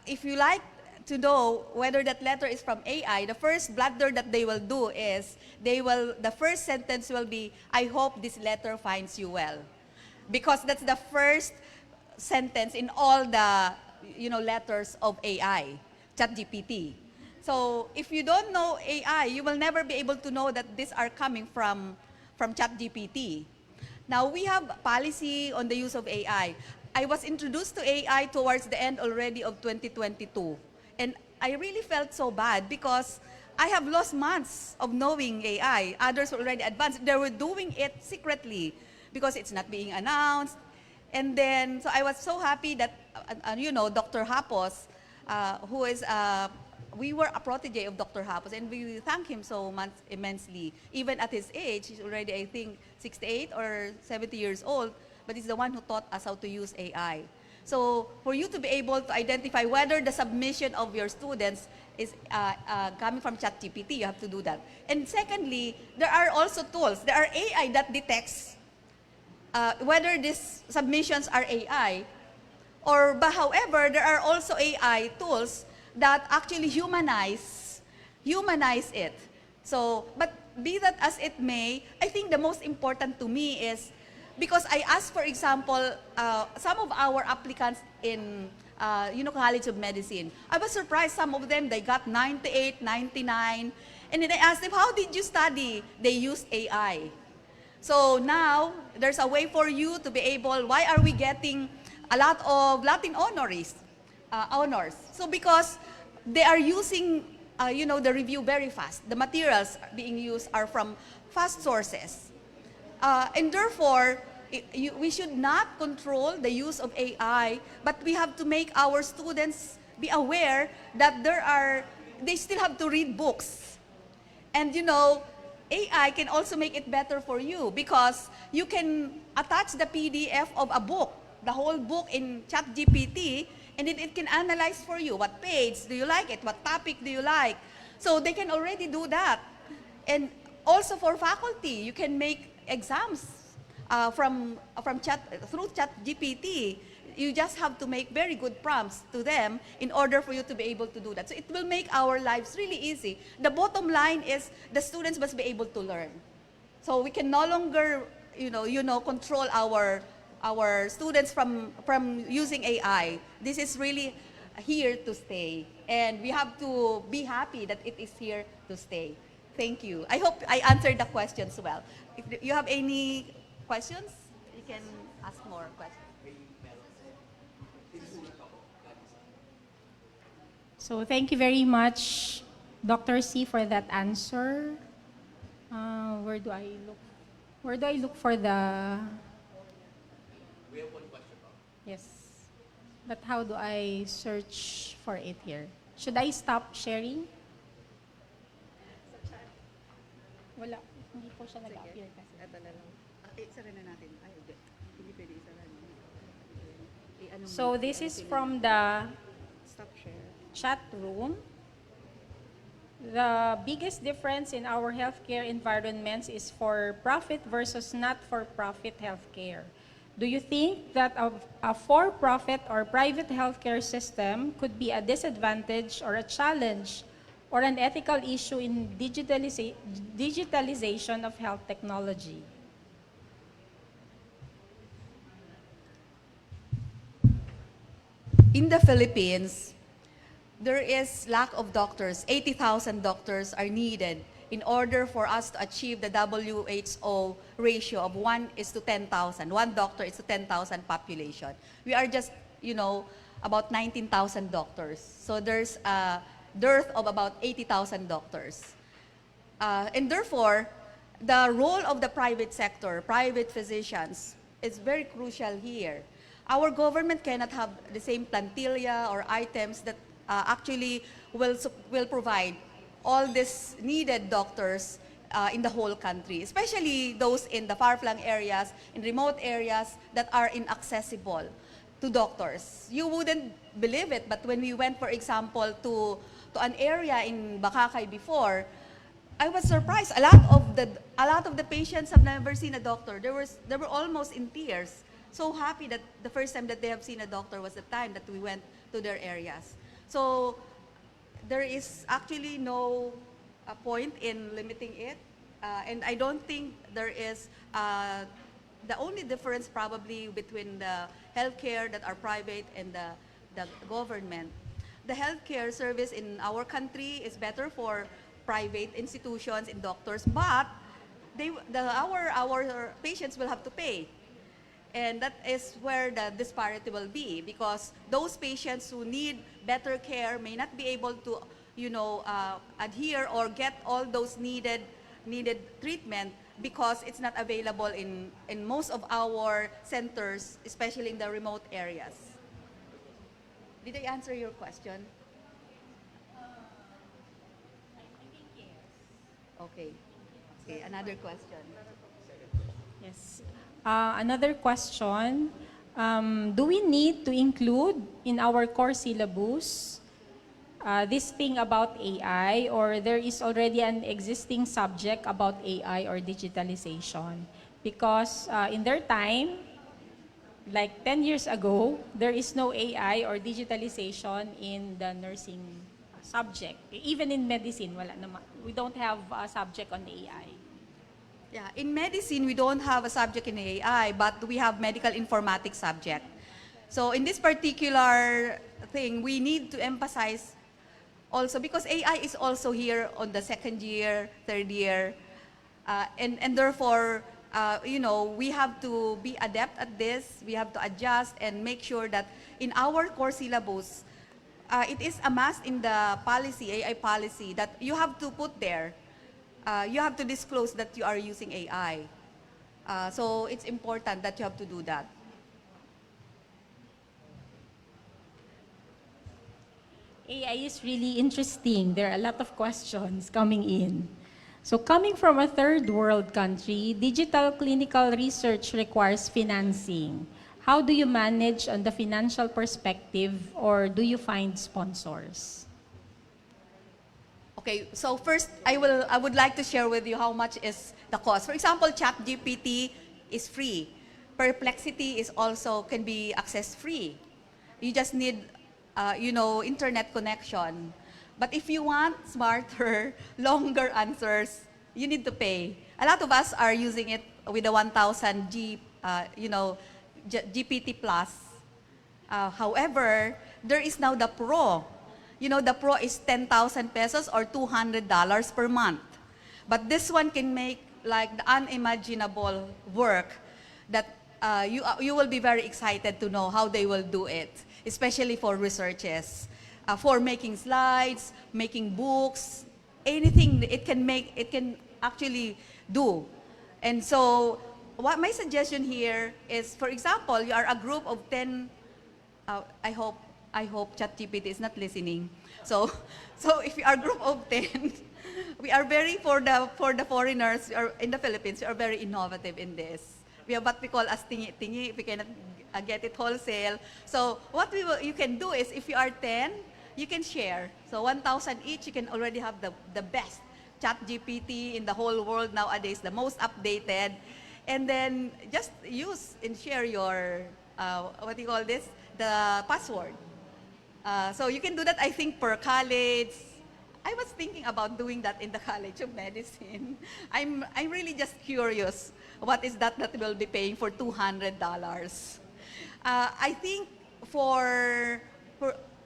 if you like to know whether that letter is from AI, the first blunder that they will do is, the first sentence will be, I hope this letter finds you well. Because that's the first sentence in all the letters of AI, ChatGPT. So if you don't know AI, you will never be able to know that these are coming from ChatGPT. Now we have policy on the use of AI. I was introduced to AI towards the end already of 2022. And I really felt so bad because I have lost months of knowing AI. Others were already advanced. They were doing it secretly because it's not being announced. And then, so I was so happy that, Dr. Hapos, who is, we were a protege of Dr. Hapos, and we thank him so much immensely. Even at his age, he's already, I think, 68 or 70 years old, but he's the one who taught us how to use AI. So for you to be able to identify whether the submission of your students is coming from ChatGPT, you have to do that. And secondly, there are also tools. There are AI that detects whether these submissions are AI, but however, there are also AI tools that actually humanize it. So, but be that as it may, I think the most important to me is, because I asked, for example, some of our applicants in College of Medicine, I was surprised, some of them, they got 98, 99, and then I asked them, how did you study? They used AI. So now, there's a way for you to be able, why are we getting a lot of Latin honors? So because they are using, the review very fast. The materials being used are from fast sources. And therefore, we should not control the use of AI, but we have to make our students be aware that they still have to read books. And AI can also make it better for you because you can attach the PDF of a book, the whole book in ChatGPT, and then it can analyze for you. What page do you like it? What topic do you like? So they can already do that. And also for faculty, you can make exams through ChatGPT. You just have to make very good prompts to them in order for you to be able to do that. So it will make our lives really easy. The bottom line is the students must be able to learn. So we can no longer, control our students from using AI. This is really here to stay, and we have to be happy that it is here to stay. Thank you. I hope I answered the questions well. If you have any questions, you can ask more questions. So thank you very much, Dr. C, for that answer. Where do I look? Where do I look for the? We have one question. Yes. But how do I search for it here? Should I stop sharing? Wala. Hindi po siya nag-appear kasi. Ito na lang. Isa rin na natin. Ay, hindi pwede isa lang. So this is from the chat room. The biggest difference in our healthcare environments is for-profit versus not-for-profit healthcare. Do you think that a for-profit or private healthcare system could be a disadvantage or a challenge or an ethical issue in digitalization of health technology? In the Philippines, there is lack of doctors. 80,000 doctors are needed in order for us to achieve the WHO ratio of 1:10,000. One doctor is to 10,000 population. We are just, about 19,000 doctors. So there's a dearth of about 80,000 doctors. And therefore, the role of the private sector, private physicians, is very crucial here. Our government cannot have the same plantilla or items that actually will provide all these needed doctors in the whole country, especially those in the far-flung areas, in remote areas that are inaccessible to doctors. You wouldn't believe it, but when we went, for example, to an area in Bakakay before, I was surprised. A lot of the patients have never seen a doctor. They were almost in tears. So happy that the first time that they have seen a doctor was the time that we went to their areas. So there is actually no point in limiting it. And I don't think there is, the only difference probably between the healthcare that are private and the government. The healthcare service in our country is better for private institutions and doctors, but our patients will have to pay. And that is where the disparity will be, because those patients who need better care may not be able to, adhere or get all those needed treatment because it's not available in most of our centers, especially in the remote areas. Did I answer your question? Okay. Okay, another question. Yes. Another question, do we need to include in our core syllabus this thing about AI, or there is already an existing subject about AI or digitalization? Because in their time, like 10 years ago, there is no AI or digitalization in the nursing subject. Even in medicine, wala naman. We don't have a subject on AI. Yeah, in medicine, we don't have a subject in AI, but we have medical informatics subject. So in this particular thing, we need to emphasize also, because AI is also here on the second year, third year, and therefore, we have to be adept at this. We have to adjust and make sure that in our core syllabus, it is a must in the policy, AI policy, that you have to put there. You have to disclose that you are using AI. So it's important that you have to do that. AI is really interesting. There are a lot of questions coming in. So coming from a third world country, digital clinical research requires financing. How do you manage on the financial perspective, or do you find sponsors? Okay, so first, I would like to share with you how much is the cost. For example, ChatGPT is free. Perplexity is also can be accessed free. You just need, internet connection. But if you want smarter, longer answers, you need to pay. A lot of us are using it with the 1,000 GPT plus. However, there is now the Pro. The Pro is 10,000 pesos or $200 per month. But this one can make like the unimaginable work that you will be very excited to know how they will do it, especially for researches, for making slides, making books, anything it can actually do. And so what my suggestion here is, for example, you are a group of 10, I hope ChatGPT is not listening. So if you are a group of 10, we are very, for the foreigners in the Philippines, we are very innovative in this. We have what we call as tingi-tingi. We cannot get it wholesale. So what you can do is, if you are 10, you can share. So 1,000 each, you can already have the best chat GPT in the whole world nowadays, the most updated. And then just use and share your, what do you call this? The password. So you can do that, I think, per college. I was thinking about doing that in the College of Medicine. I'm really just curious. What is that we'll be paying for $200? I think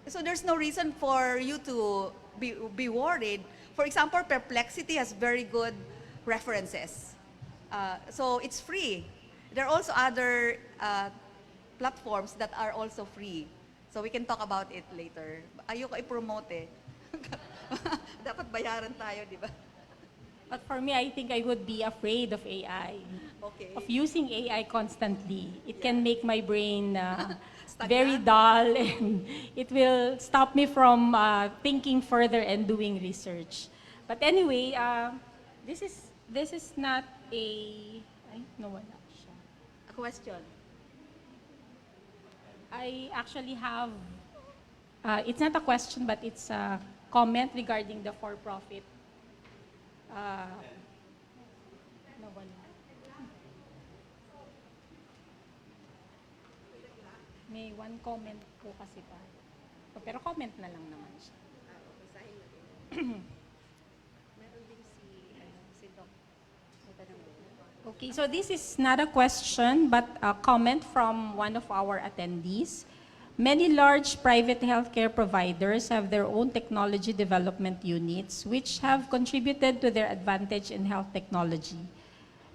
so there's no reason for you to be worried. For example, Perplexity has very good references. So it's free. There are also other platforms that are also free. So we can talk about it later. Ayoko i-promote eh. Dapat bayaran tayo, di ba? But for me, I think I would be afraid of AI. Okay. Of using AI constantly. It can make my brain very dull, and it will stop me from thinking further and doing research. But anyway, this is not a... Ay, nawala siya. A question. I actually have, it's not a question, but it's a comment regarding the for-profit. Nawala. May one comment po kasi tayo. Pero comment na lang naman siya. Okay, so this is not a question, but a comment from one of our attendees. Many large private healthcare providers have their own technology development units, which have contributed to their advantage in health technology.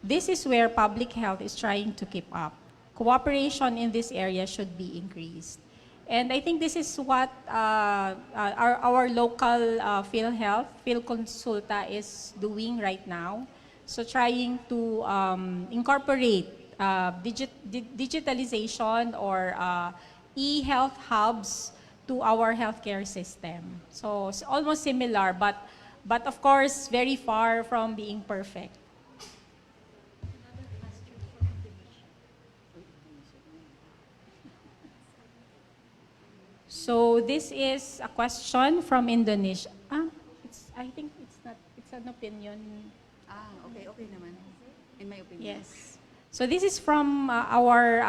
This is where public health is trying to keep up. Cooperation in this area should be increased. And I think this is what our local PhilConsulta is doing right now. So trying to incorporate digitalization or e-health hubs to our healthcare system. So it's almost similar, but of course, very far from being perfect. So this is a question from Indonesia. I think it's an opinion. Okay naman. In my opinion. Yes. So this is from our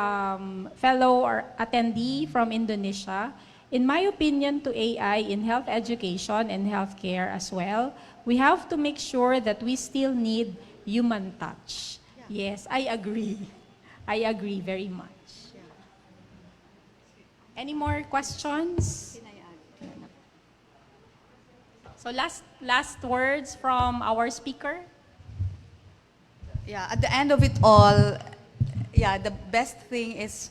fellow or attendee from Indonesia. In my opinion, to AI in health education and healthcare as well, we have to make sure that we still need human touch. Yeah. Yes, I agree. I agree very much. Yeah. Any more questions? Can I add? So last words from our speaker. Yeah, at the end of it all, the best thing is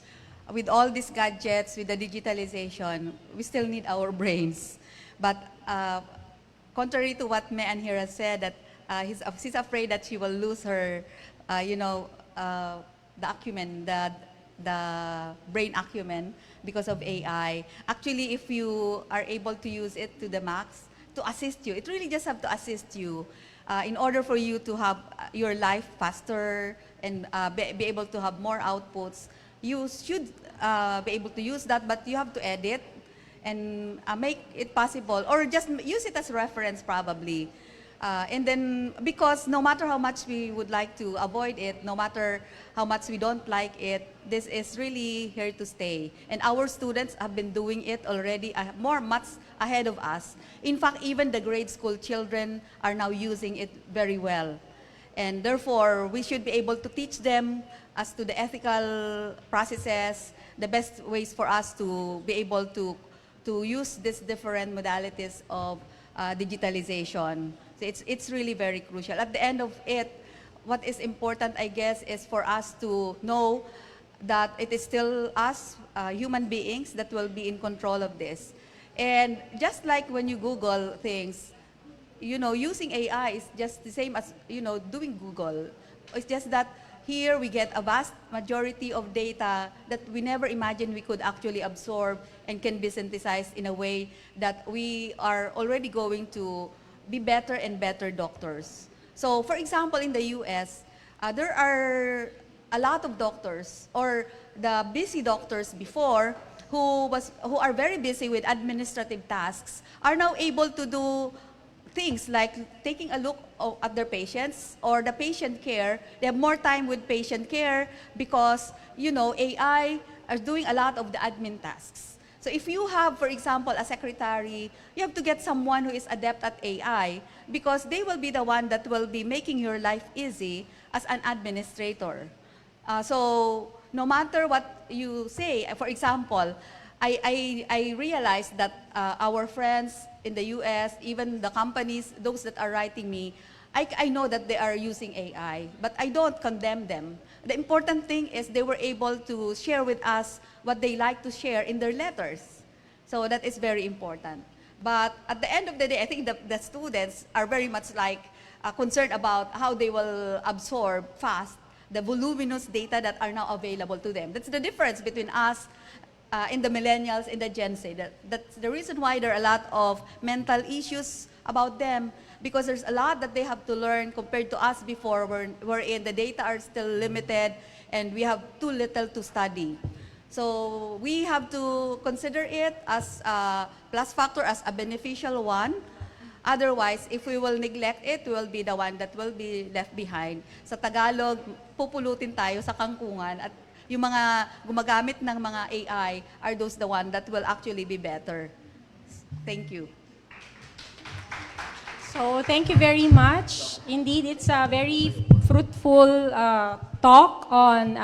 with all these gadgets, with the digitalization, we still need our brains. But contrary to what Mean here has said, that she's afraid that she will lose her, the acumen, the brain acumen because of AI. Actually, if you are able to use it to the max, to assist you, it really just have to assist you. In order for you to have your life faster and be able to have more outputs, you should be able to use that, but you have to edit and make it possible, or just use it as reference probably. And then, because no matter how much we would like to avoid it, no matter how much we don't like it, this is really here to stay. And our students have been doing it already much ahead of us. In fact, even the grade school children are now using it very well. And therefore, we should be able to teach them as to the ethical processes, the best ways for us to be able to use these different modalities of digitalization. So it's really very crucial. At the end of it, what is important, I guess, is for us to know that it is still us, human beings, that will be in control of this. And just like when you Google things, using AI is just the same as, doing Google. It's just that here we get a vast majority of data that we never imagined we could actually absorb and can be synthesized in a way that we are already going to be better and better doctors. So for example, in the US, there are a lot of doctors or the busy doctors before who are very busy with administrative tasks are now able to do things like taking a look at their patients or the patient care. They have more time with patient care because, you know, AI are doing a lot of the admin tasks. So if you have, for example, a secretary, you have to get someone who is adept at AI because they will be the one that will be making your life easy as an administrator. So no matter what you say, for example, I realized that our friends in the US, even the companies, those that are writing me, I know that they are using AI, but I don't condemn them. The important thing is they were able to share with us what they like to share in their letters. So that is very important. But at the end of the day, I think the students are very much like concerned about how they will absorb fast the voluminous data that are now available to them. That's the difference between us in the millennials and the Gen Z. That's the reason why there are a lot of mental issues about them, because there's a lot that they have to learn compared to us before, wherein the data are still limited and we have too little to study. So we have to consider it as a plus factor, as a beneficial one. Otherwise, if we will neglect it, we will be the one that will be left behind. Sa Tagalog, pupulutin tayo sa kangkungan at yung mga gumagamit ng mga AI are those the one that will actually be better. Thank you. So thank you very much. Indeed, it's a very fruitful talk on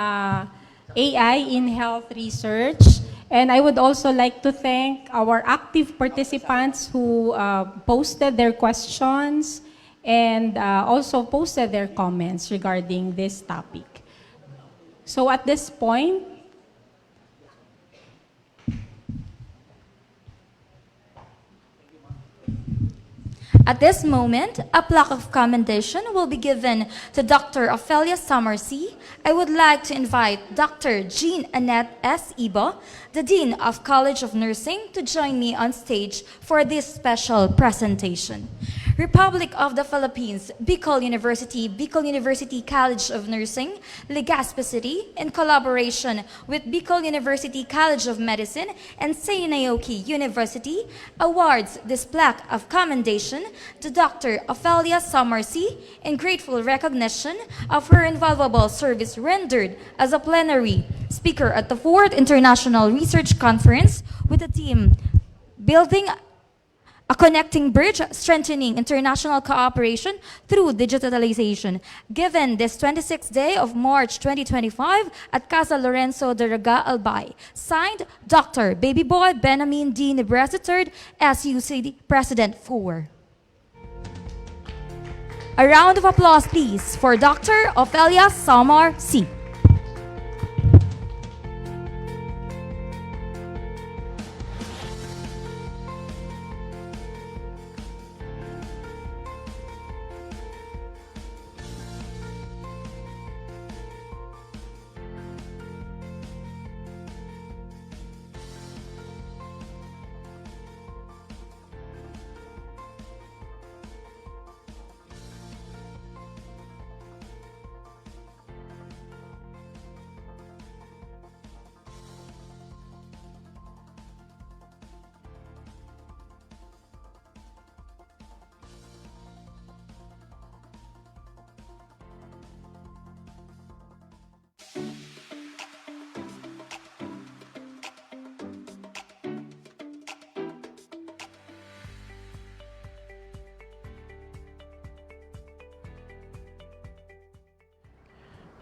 AI in health research. And I would also like to thank our active participants who posted their questions and also posted their comments regarding this topic. So at this point, at this moment, a plaque of commendation will be given to Dr. Ophelia Summersey. I would like to invite Dr. Jean Annette S. Ibo, the Dean of College of Nursing, to join me on stage for this special presentation. Republic of the Philippines, Bicol University College of Nursing, Legazpi City, in collaboration with Bicol University College of Medicine and SeAMK University, awards this plaque of commendation to Dr. Ophelia Summersey in grateful recognition of her invaluable service rendered as a plenary speaker at the 4th International Research Conference with the theme Building a Connecting Bridge, Strengthening International Cooperation Through Digitalization, given this 26th day of March 2025 at Casa Lorenzo de Raga, Albay. Signed, Dr. Baby Boy Benjamin D. Nebraska III, SUCD President 4. A round of applause, please, for Dr. Ophelia Summersey.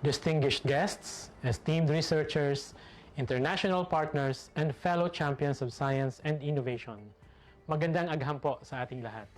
Distinguished guests, esteemed researchers, international partners, and fellow champions of science and innovation. Magandang agham po sa ating lahat.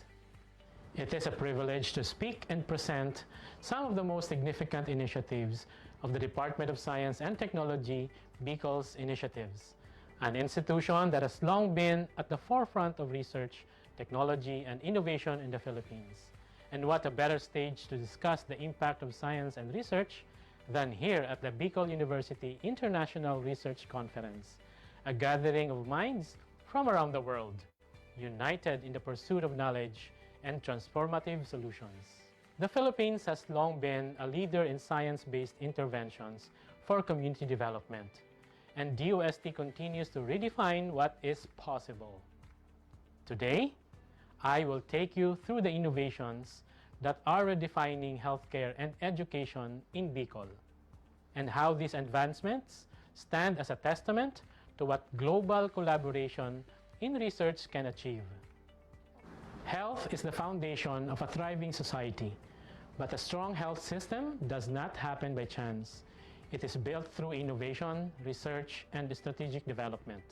It is a privilege to speak and present some of the most significant initiatives of the Department of Science and Technology, Bicol's initiatives, an institution that has long been at the forefront of research, technology, and innovation in the Philippines. And what a better stage to discuss the impact of science and research than here at the Bicol University International Research Conference, a gathering of minds from around the world, united in the pursuit of knowledge and transformative solutions. The Philippines has long been a leader in science-based interventions for community development, and DOST continues to redefine what is possible. Today, I will take you through the innovations that are redefining healthcare and education in Bicol, and how these advancements stand as a testament to what global collaboration in research can achieve. Health is the foundation of a thriving society, but a strong health system does not happen by chance. It is built through innovation, research, and strategic development.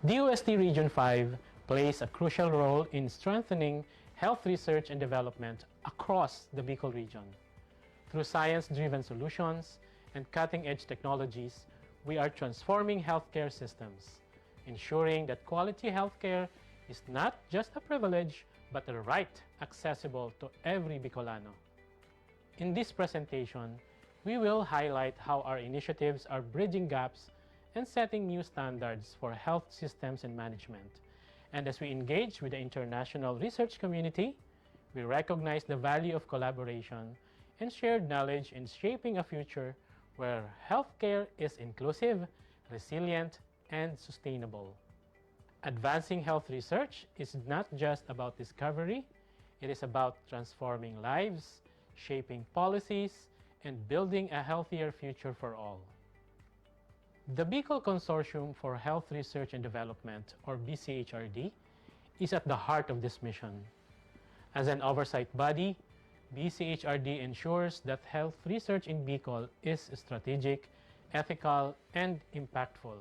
DOST Region 5 plays a crucial role in strengthening health research and development across the Bicol region. Through science-driven solutions and cutting-edge technologies, we are transforming healthcare systems, ensuring that quality healthcare is not just a privilege, but a right accessible to every Bicolano. In this presentation, we will highlight how our initiatives are bridging gaps and setting new standards for health systems and management. And as we engage with the international research community, we recognize the value of collaboration and shared knowledge in shaping a future where healthcare is inclusive, resilient, and sustainable. Advancing health research is not just about discovery, it is about transforming lives, shaping policies, and building a healthier future for all. The Bicol Consortium for Health Research and Development, or BCHRD, is at the heart of this mission. As an oversight body, BCHRD ensures that health research in Bicol is strategic, ethical, and impactful,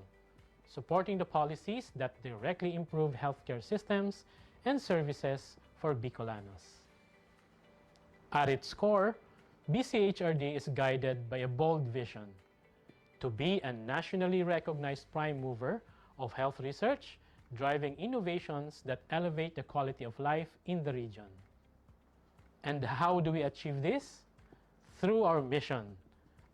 supporting the policies that directly improve healthcare systems and services for Bicolanos. At its core, BCHRD is guided by a bold vision: to be a nationally recognized prime mover of health research, driving innovations that elevate the quality of life in the region. And how do we achieve this? Through our mission: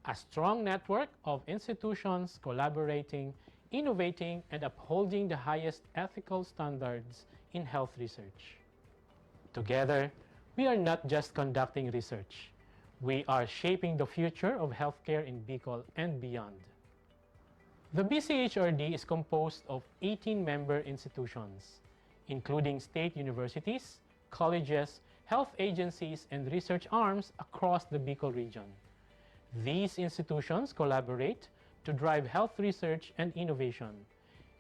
a strong network of institutions collaborating, innovating, and upholding the highest ethical standards in health research. Together, we are not just conducting research. We are shaping the future of healthcare in Bicol and beyond. The BCHRD is composed of 18 member institutions, including state universities, colleges, health agencies, and research arms across the Bicol region. These institutions collaborate to drive health research and innovation,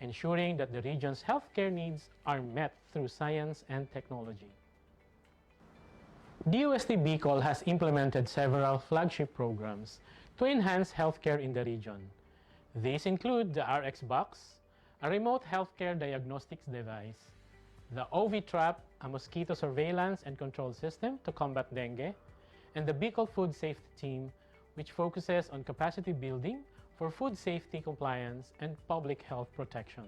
ensuring that the region's healthcare needs are met through science and technology. DOST Bicol has implemented several flagship programs to enhance healthcare in the region. These include the RX Box, a remote healthcare diagnostics device, the OV Trap, a mosquito surveillance and control system to combat dengue, and the Bicol Food Safety Team, which focuses on capacity building for food safety compliance and public health protection.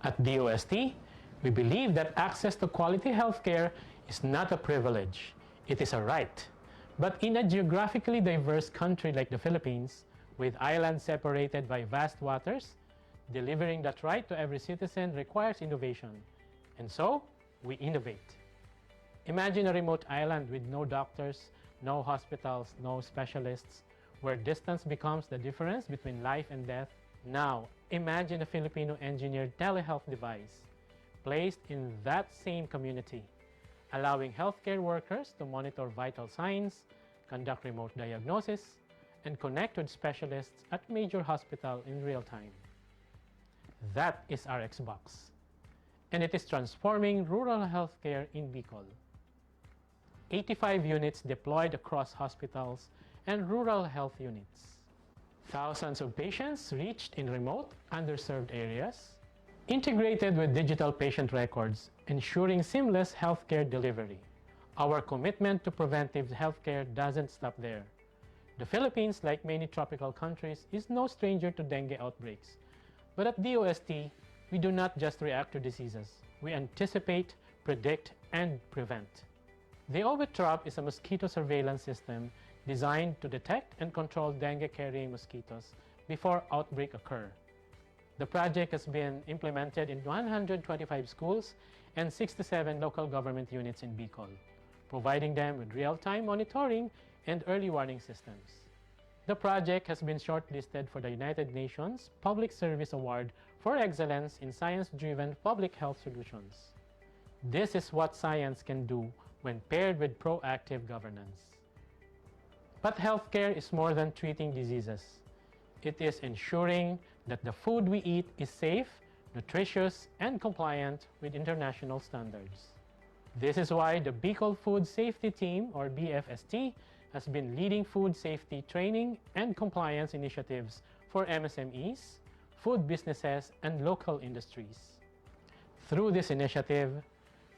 At DOST, we believe that access to quality healthcare is not a privilege, it is a right. But in a geographically diverse country like the Philippines, with islands separated by vast waters, delivering that right to every citizen requires innovation. And so, we innovate. Imagine a remote island with no doctors, no hospitals, no specialists, where distance becomes the difference between life and death. Now, imagine a Filipino-engineered telehealth device placed in that same community, allowing healthcare workers to monitor vital signs, conduct remote diagnosis, and connect with specialists at major hospitals in real time. That is RX Box, and it is transforming rural healthcare in Bicol. 85 units deployed across hospitals and rural health units. Thousands of patients reached in remote, underserved areas, integrated with digital patient records, ensuring seamless healthcare delivery. Our commitment to preventive healthcare doesn't stop there. The Philippines, like many tropical countries, is no stranger to dengue outbreaks. But at DOST, we do not just react to diseases. We anticipate, predict, and prevent. The OVID-TRAP is a mosquito surveillance system designed to detect and control dengue-carrying mosquitoes before outbreak occur. The project has been implemented in 125 schools and 67 local government units in Bicol, providing them with real-time monitoring and early warning systems. The project has been shortlisted for the United Nations Public Service Award for Excellence in Science-Driven Public Health Solutions. This is what science can do when paired with proactive governance. But healthcare is more than treating diseases. It is ensuring that the food we eat is safe, nutritious, and compliant with international standards. This is why the Bicol Food Safety Team, or BFST, has been leading food safety training and compliance initiatives for MSMEs, food businesses, and local industries. Through this initiative,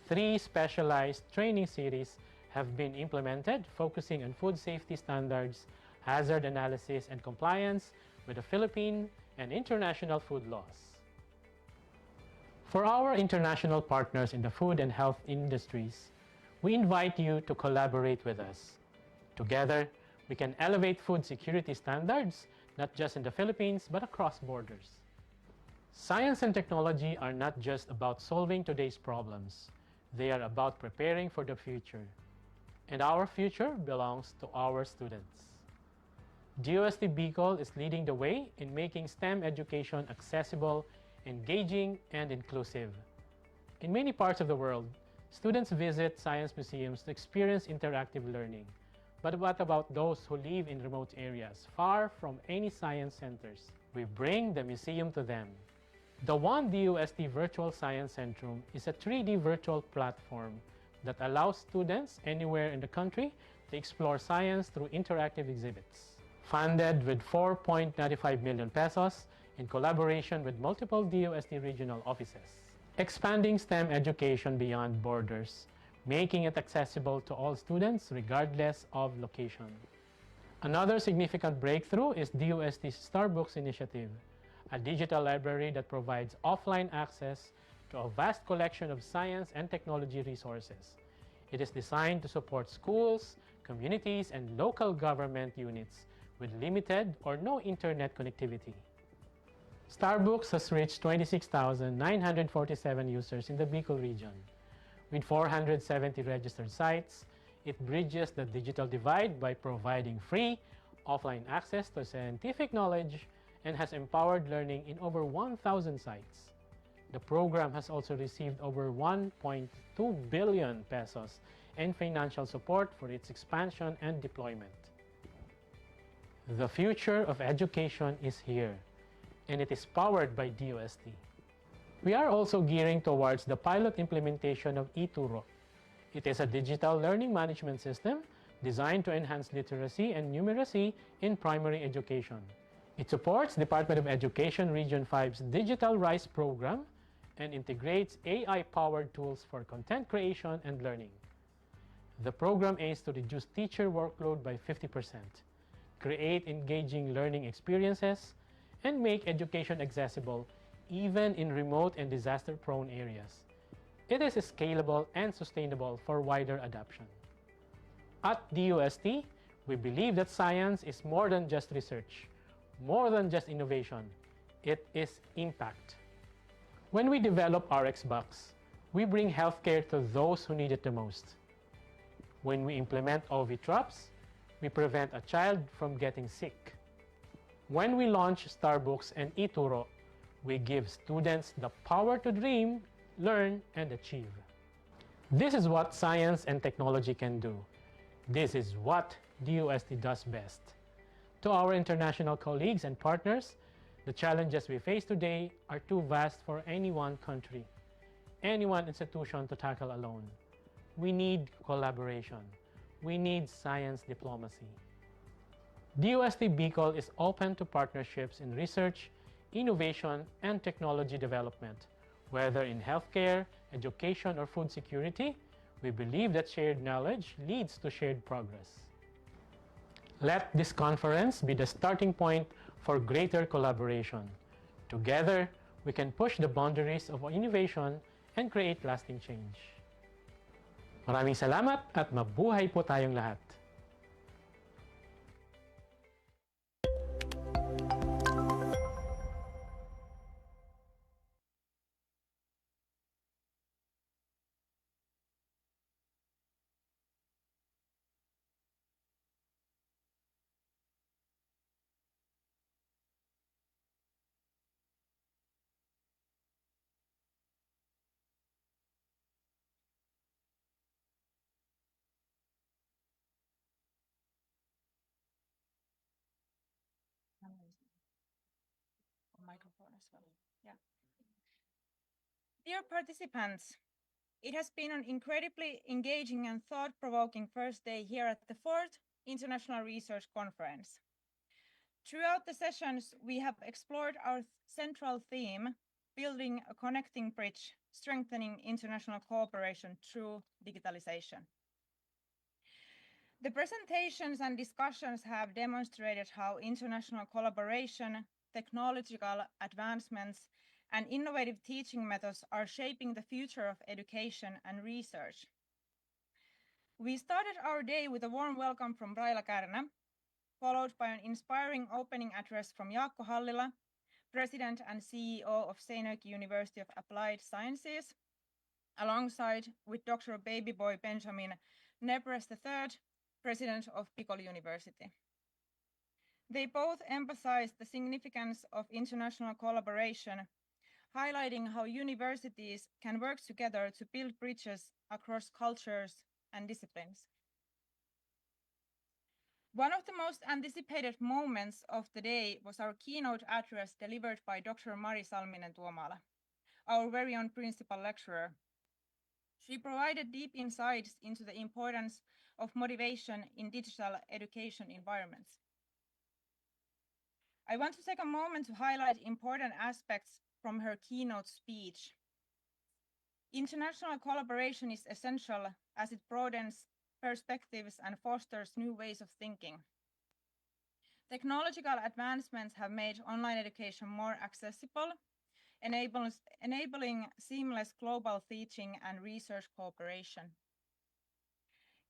3 specialized training series have been implemented focusing on food safety standards, hazard analysis, and compliance with the Philippine and international food laws. For our international partners in the food and health industries, we invite you to collaborate with us. Together, we can elevate food security standards, not just in the Philippines, but across borders. Science and technology are not just about solving today's problems. They are about preparing for the future. And our future belongs to our students. DOST Bicol is leading the way in making STEM education accessible, engaging, and inclusive. In many parts of the world, students visit science museums to experience interactive learning. But what about those who live in remote areas, far from any science centers? We bring the museum to them. The One DOST Virtual Science Centrum is a 3D virtual platform that allows students anywhere in the country to explore science through interactive exhibits. Funded with 4.95 million pesos in collaboration with multiple DOST regional offices. Expanding STEM education beyond borders, making it accessible to all students regardless of location. Another significant breakthrough is DOST's Starbooks initiative, a digital library that provides offline access to a vast collection of science and technology resources. It is designed to support schools, communities, and local government units with limited or no internet connectivity. Starbooks has reached 26,947 users in the Bicol region. With 470 registered sites, it bridges the digital divide by providing free, offline access to scientific knowledge and has empowered learning in over 1,000 sites. The program has also received over 1.2 billion pesos in financial support for its expansion and deployment. The future of education is here, and it is powered by DOST. We are also gearing towards the pilot implementation of eTuro. It is a digital learning management system designed to enhance literacy and numeracy in primary education. It supports Department of Education Region 5's Digital Rise program and integrates AI-powered tools for content creation and learning. The program aims to reduce teacher workload by 50%, create engaging learning experiences, and make education accessible even in remote and disaster-prone areas. It is scalable and sustainable for wider adoption. At DOST, we believe that science is more than just research, more than just innovation. It is impact. When we develop RxBox, we bring healthcare to those who need it the most. When we implement OV drops, we prevent a child from getting sick. When we launch Starbooks and eTuro, we give students the power to dream, learn, and achieve. This is what science and technology can do. This is what DOST does best. To our international colleagues and partners, the challenges we face today are too vast for any one country, any one institution to tackle alone. We need collaboration. We need science diplomacy. DOST Bicol is open to partnerships in research, innovation, and technology development. Whether in healthcare, education, or food security, we believe that shared knowledge leads to shared progress. Let this conference be the starting point for greater collaboration. Together, we can push the boundaries of innovation and create lasting change. Maraming salamat at mabuhay po tayong lahat. microphone as well. Yeah. Dear participants, it has been an incredibly engaging and thought-provoking first day here at the 4th International Research Conference. Throughout the sessions, we have explored our central theme, building a connecting bridge, strengthening international cooperation through digitalization. The presentations and discussions have demonstrated how international collaboration, technological advancements, and innovative teaching methods are shaping the future of education and research. We started our day with a warm welcome from Raila Kärnä, followed by an inspiring opening address from Jaakko Hallila, President and CEO of SeAMK University of Applied Sciences, alongside with Dr. Babyboy Benjamin Nebres III, President of BUCN University. They both emphasized the significance of international collaboration, highlighting how universities can work together to build bridges across cultures and disciplines. One of the most anticipated moments of the day was our keynote address delivered by Dr. Mari Salminen-Tuomala, our very own principal lecturer. She provided deep insights into the importance of motivation in digital education environments. I want to take a moment to highlight important aspects from her keynote speech. International collaboration is essential as it broadens perspectives and fosters new ways of thinking. Technological advancements have made online education more accessible, enabling seamless global teaching and research cooperation.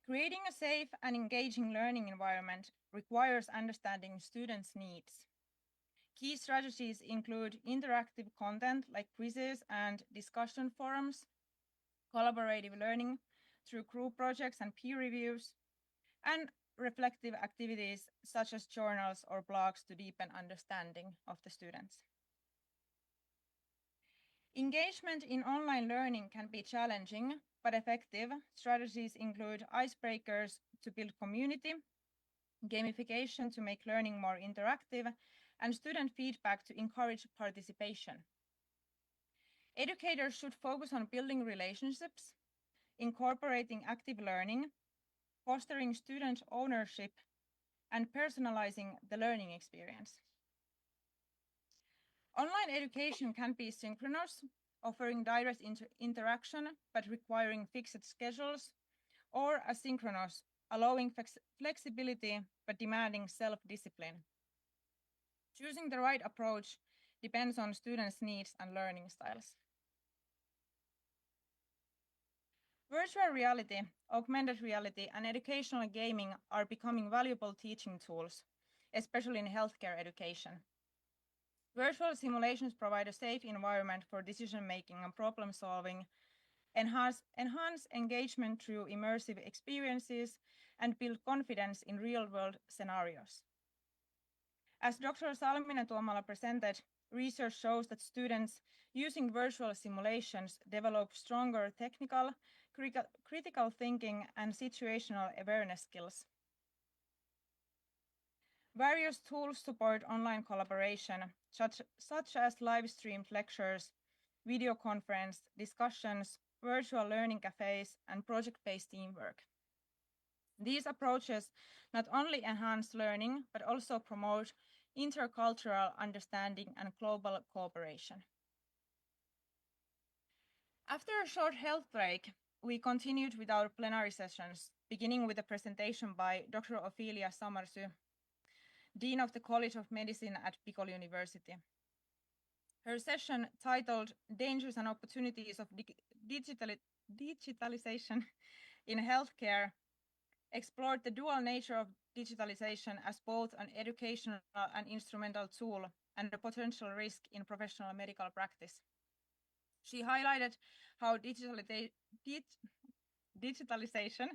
Creating a safe and engaging learning environment requires understanding students' needs. Key strategies include interactive content like quizzes and discussion forums, collaborative learning through group projects and peer reviews, and reflective activities such as journals or blogs to deepen understanding of the students. Engagement in online learning can be challenging, but effective. Strategies include icebreakers to build community, gamification to make learning more interactive, and student feedback to encourage participation. Educators should focus on building relationships, incorporating active learning, fostering student ownership, and personalizing the learning experience. Online education can be synchronous, offering direct interaction but requiring fixed schedules, or asynchronous, allowing flexibility but demanding self-discipline. Choosing the right approach depends on students' needs and learning styles. Virtual reality, augmented reality, and educational gaming are becoming valuable teaching tools, especially in healthcare education. Virtual simulations provide a safe environment for decision-making and problem-solving, enhance engagement through immersive experiences, and build confidence in real-world scenarios. As Dr. Salminen-Tuomala presented, research shows that students using virtual simulations develop stronger technical, critical thinking, and situational awareness skills. Various tools support online collaboration, such as live-streamed lectures, video conference, discussions, virtual learning cafes, and project-based teamwork. These approaches not only enhance learning, but also promote intercultural understanding and global cooperation. After a short health break, we continued with our plenary sessions, beginning with a presentation by Dr. Ophelia Samarsy, Dean of the College of Medicine at BUCN University. Her session, titled Dangers and Opportunities of Digitalization in Healthcare, explored the dual nature of digitalization as both an educational and instrumental tool and a potential risk in professional medical practice. She highlighted how digitalization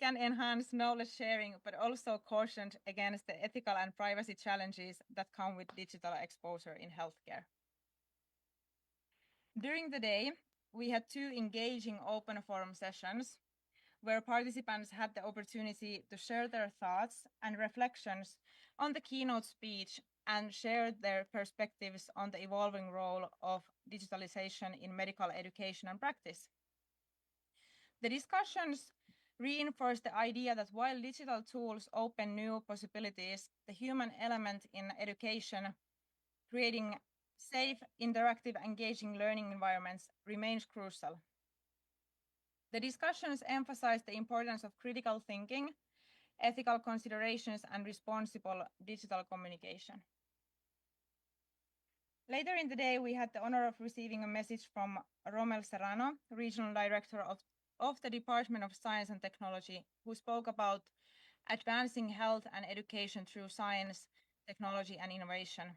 can enhance knowledge sharing, but also cautioned against the ethical and privacy challenges that come with digital exposure in healthcare. During the day, we had 2 engaging open forum sessions where participants had the opportunity to share their thoughts and reflections on the keynote speech and shared their perspectives on the evolving role of digitalization in medical education and practice. The discussions reinforce the idea that while digital tools open new possibilities, the human element in education, creating safe, interactive, engaging learning environments, remains crucial. The discussions emphasize the importance of critical thinking, ethical considerations, and responsible digital communication. Later in the day, we had the honor of receiving a message from Romel Serrano, Regional Director of the Department of Science and Technology, who spoke about advancing health and education through science, technology, and innovation.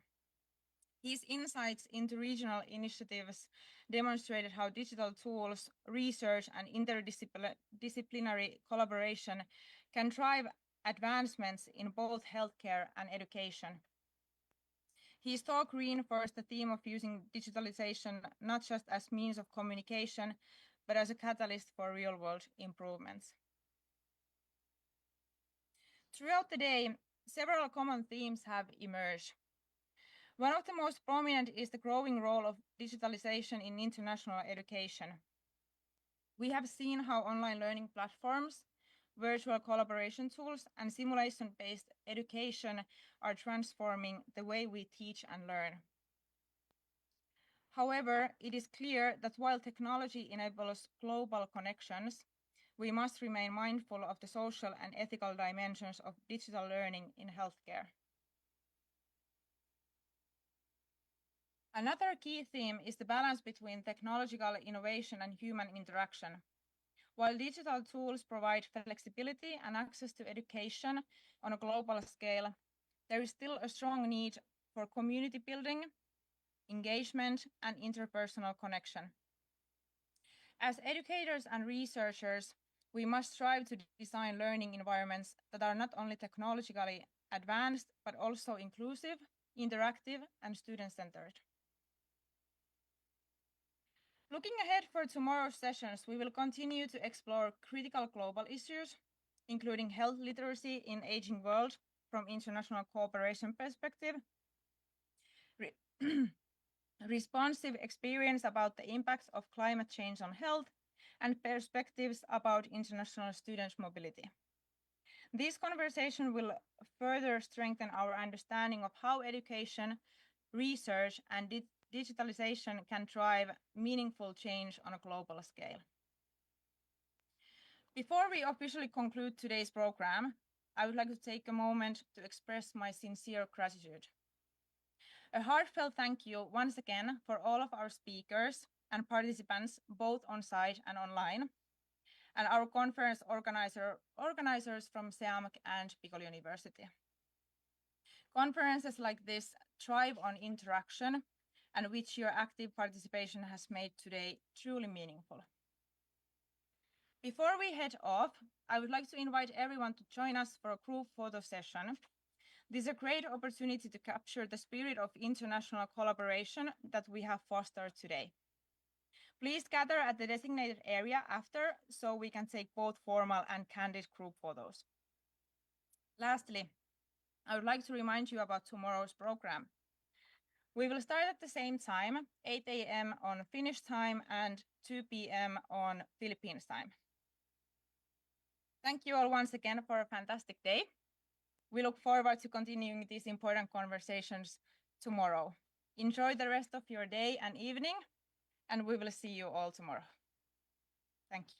His insights into regional initiatives demonstrated how digital tools, research, and interdisciplinary collaboration can drive advancements in both healthcare and education. His talk reinforced the theme of using digitalization not just as means of communication, but as a catalyst for real-world improvements. Throughout the day, several common themes have emerged. One of the most prominent is the growing role of digitalization in international education. We have seen how online learning platforms, virtual collaboration tools, and simulation-based education are transforming the way we teach and learn. However, it is clear that while technology enables global connections, we must remain mindful of the social and ethical dimensions of digital learning in healthcare. Another key theme is the balance between technological innovation and human interaction. While digital tools provide flexibility and access to education on a global scale, there is still a strong need for community building, engagement, and interpersonal connection. As educators and researchers, we must strive to design learning environments that are not only technologically advanced, but also inclusive, interactive, and student-centered. Looking ahead for tomorrow's sessions, we will continue to explore critical global issues, including health literacy in aging world from international cooperation perspective, responsive experience about the impacts of climate change on health, and perspectives about international student mobility. This conversation will further strengthen our understanding of how education, research, and digitalization can drive meaningful change on a global scale. Before we officially conclude today's program, I would like to take a moment to express my sincere gratitude. A heartfelt thank you once again for all of our speakers and participants, both on site and online, and our conference organizers from SeAMK and BUCN University. Conferences like this thrive on interaction, and which your active participation has made today truly meaningful. Before we head off, I would like to invite everyone to join us for a group photo session. This is a great opportunity to capture the spirit of international collaboration that we have fostered today. Please gather at the designated area after, so we can take both formal and candid group photos. Lastly, I would like to remind you about tomorrow's program. We will start at the same time, 8 a.m. on Finnish time and 2 p.m. on Philippines time. Thank you all once again for a fantastic day. We look forward to continuing these important conversations tomorrow. Enjoy the rest of your day and evening, and we will see you all tomorrow. Thank you.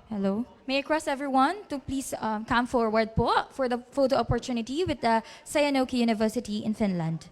Hello. May I request everyone to please come forward po for the photo opportunity with the SeAMK University in Finland.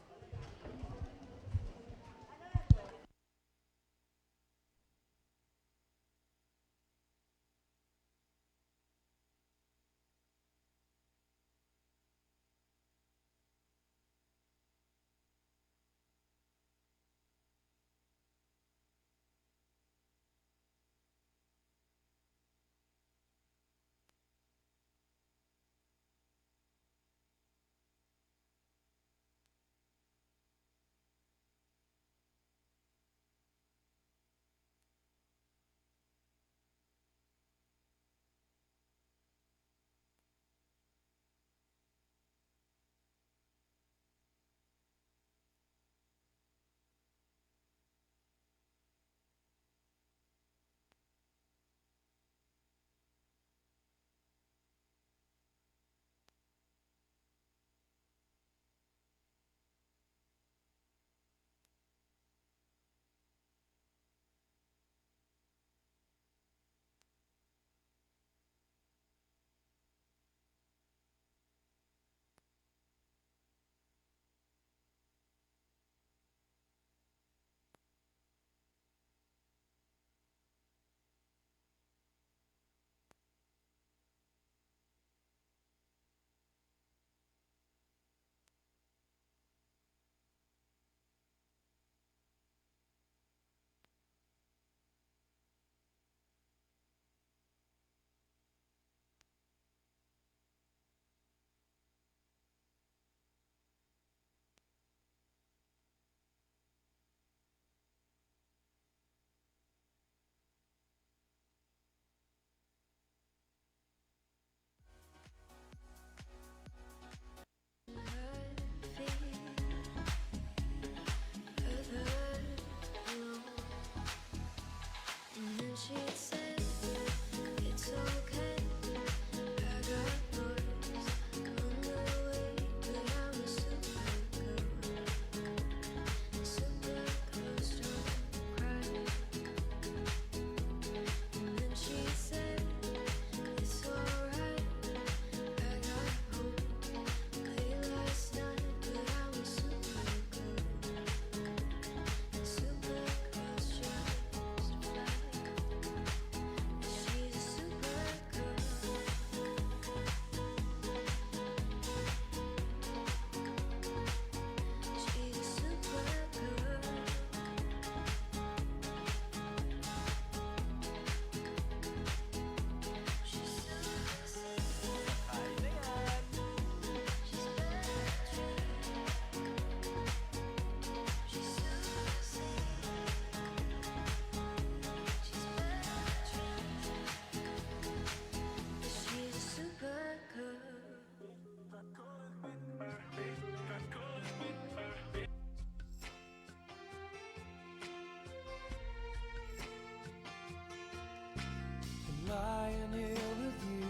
Lying here with you,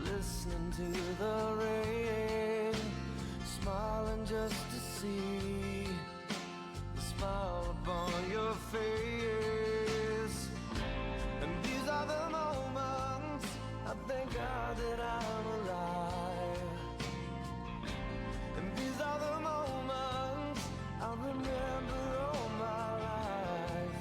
listening to the rain, smiling just to see the smile upon your face. And these are the moments I thank God that I'm alive. And these are the moments I'll remember all my life.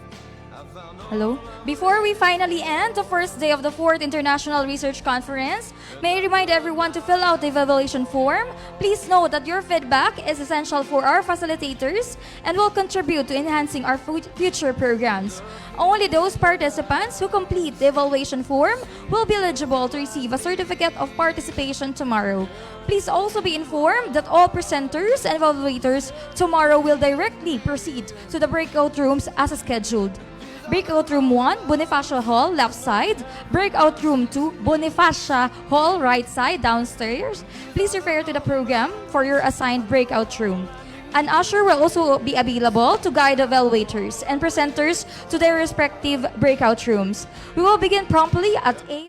I found Hello. Before we finally end the first day of the 4th International Research Conference, may I remind everyone to fill out the evaluation form. Please note that your feedback is essential for our facilitators and will contribute to enhancing our future programs. Only those participants who complete the evaluation form will be eligible to receive a certificate of participation tomorrow. Please also be informed that all presenters and evaluators tomorrow will directly proceed to the breakout rooms as scheduled. Breakout Room 1, Bonifacio Hall, left side. Breakout Room 2, Bonifacio Hall, right side, downstairs. Please refer to the program for your assigned breakout room. An usher will also be available to guide evaluators and presenters to their respective breakout rooms. We will begin promptly at 8.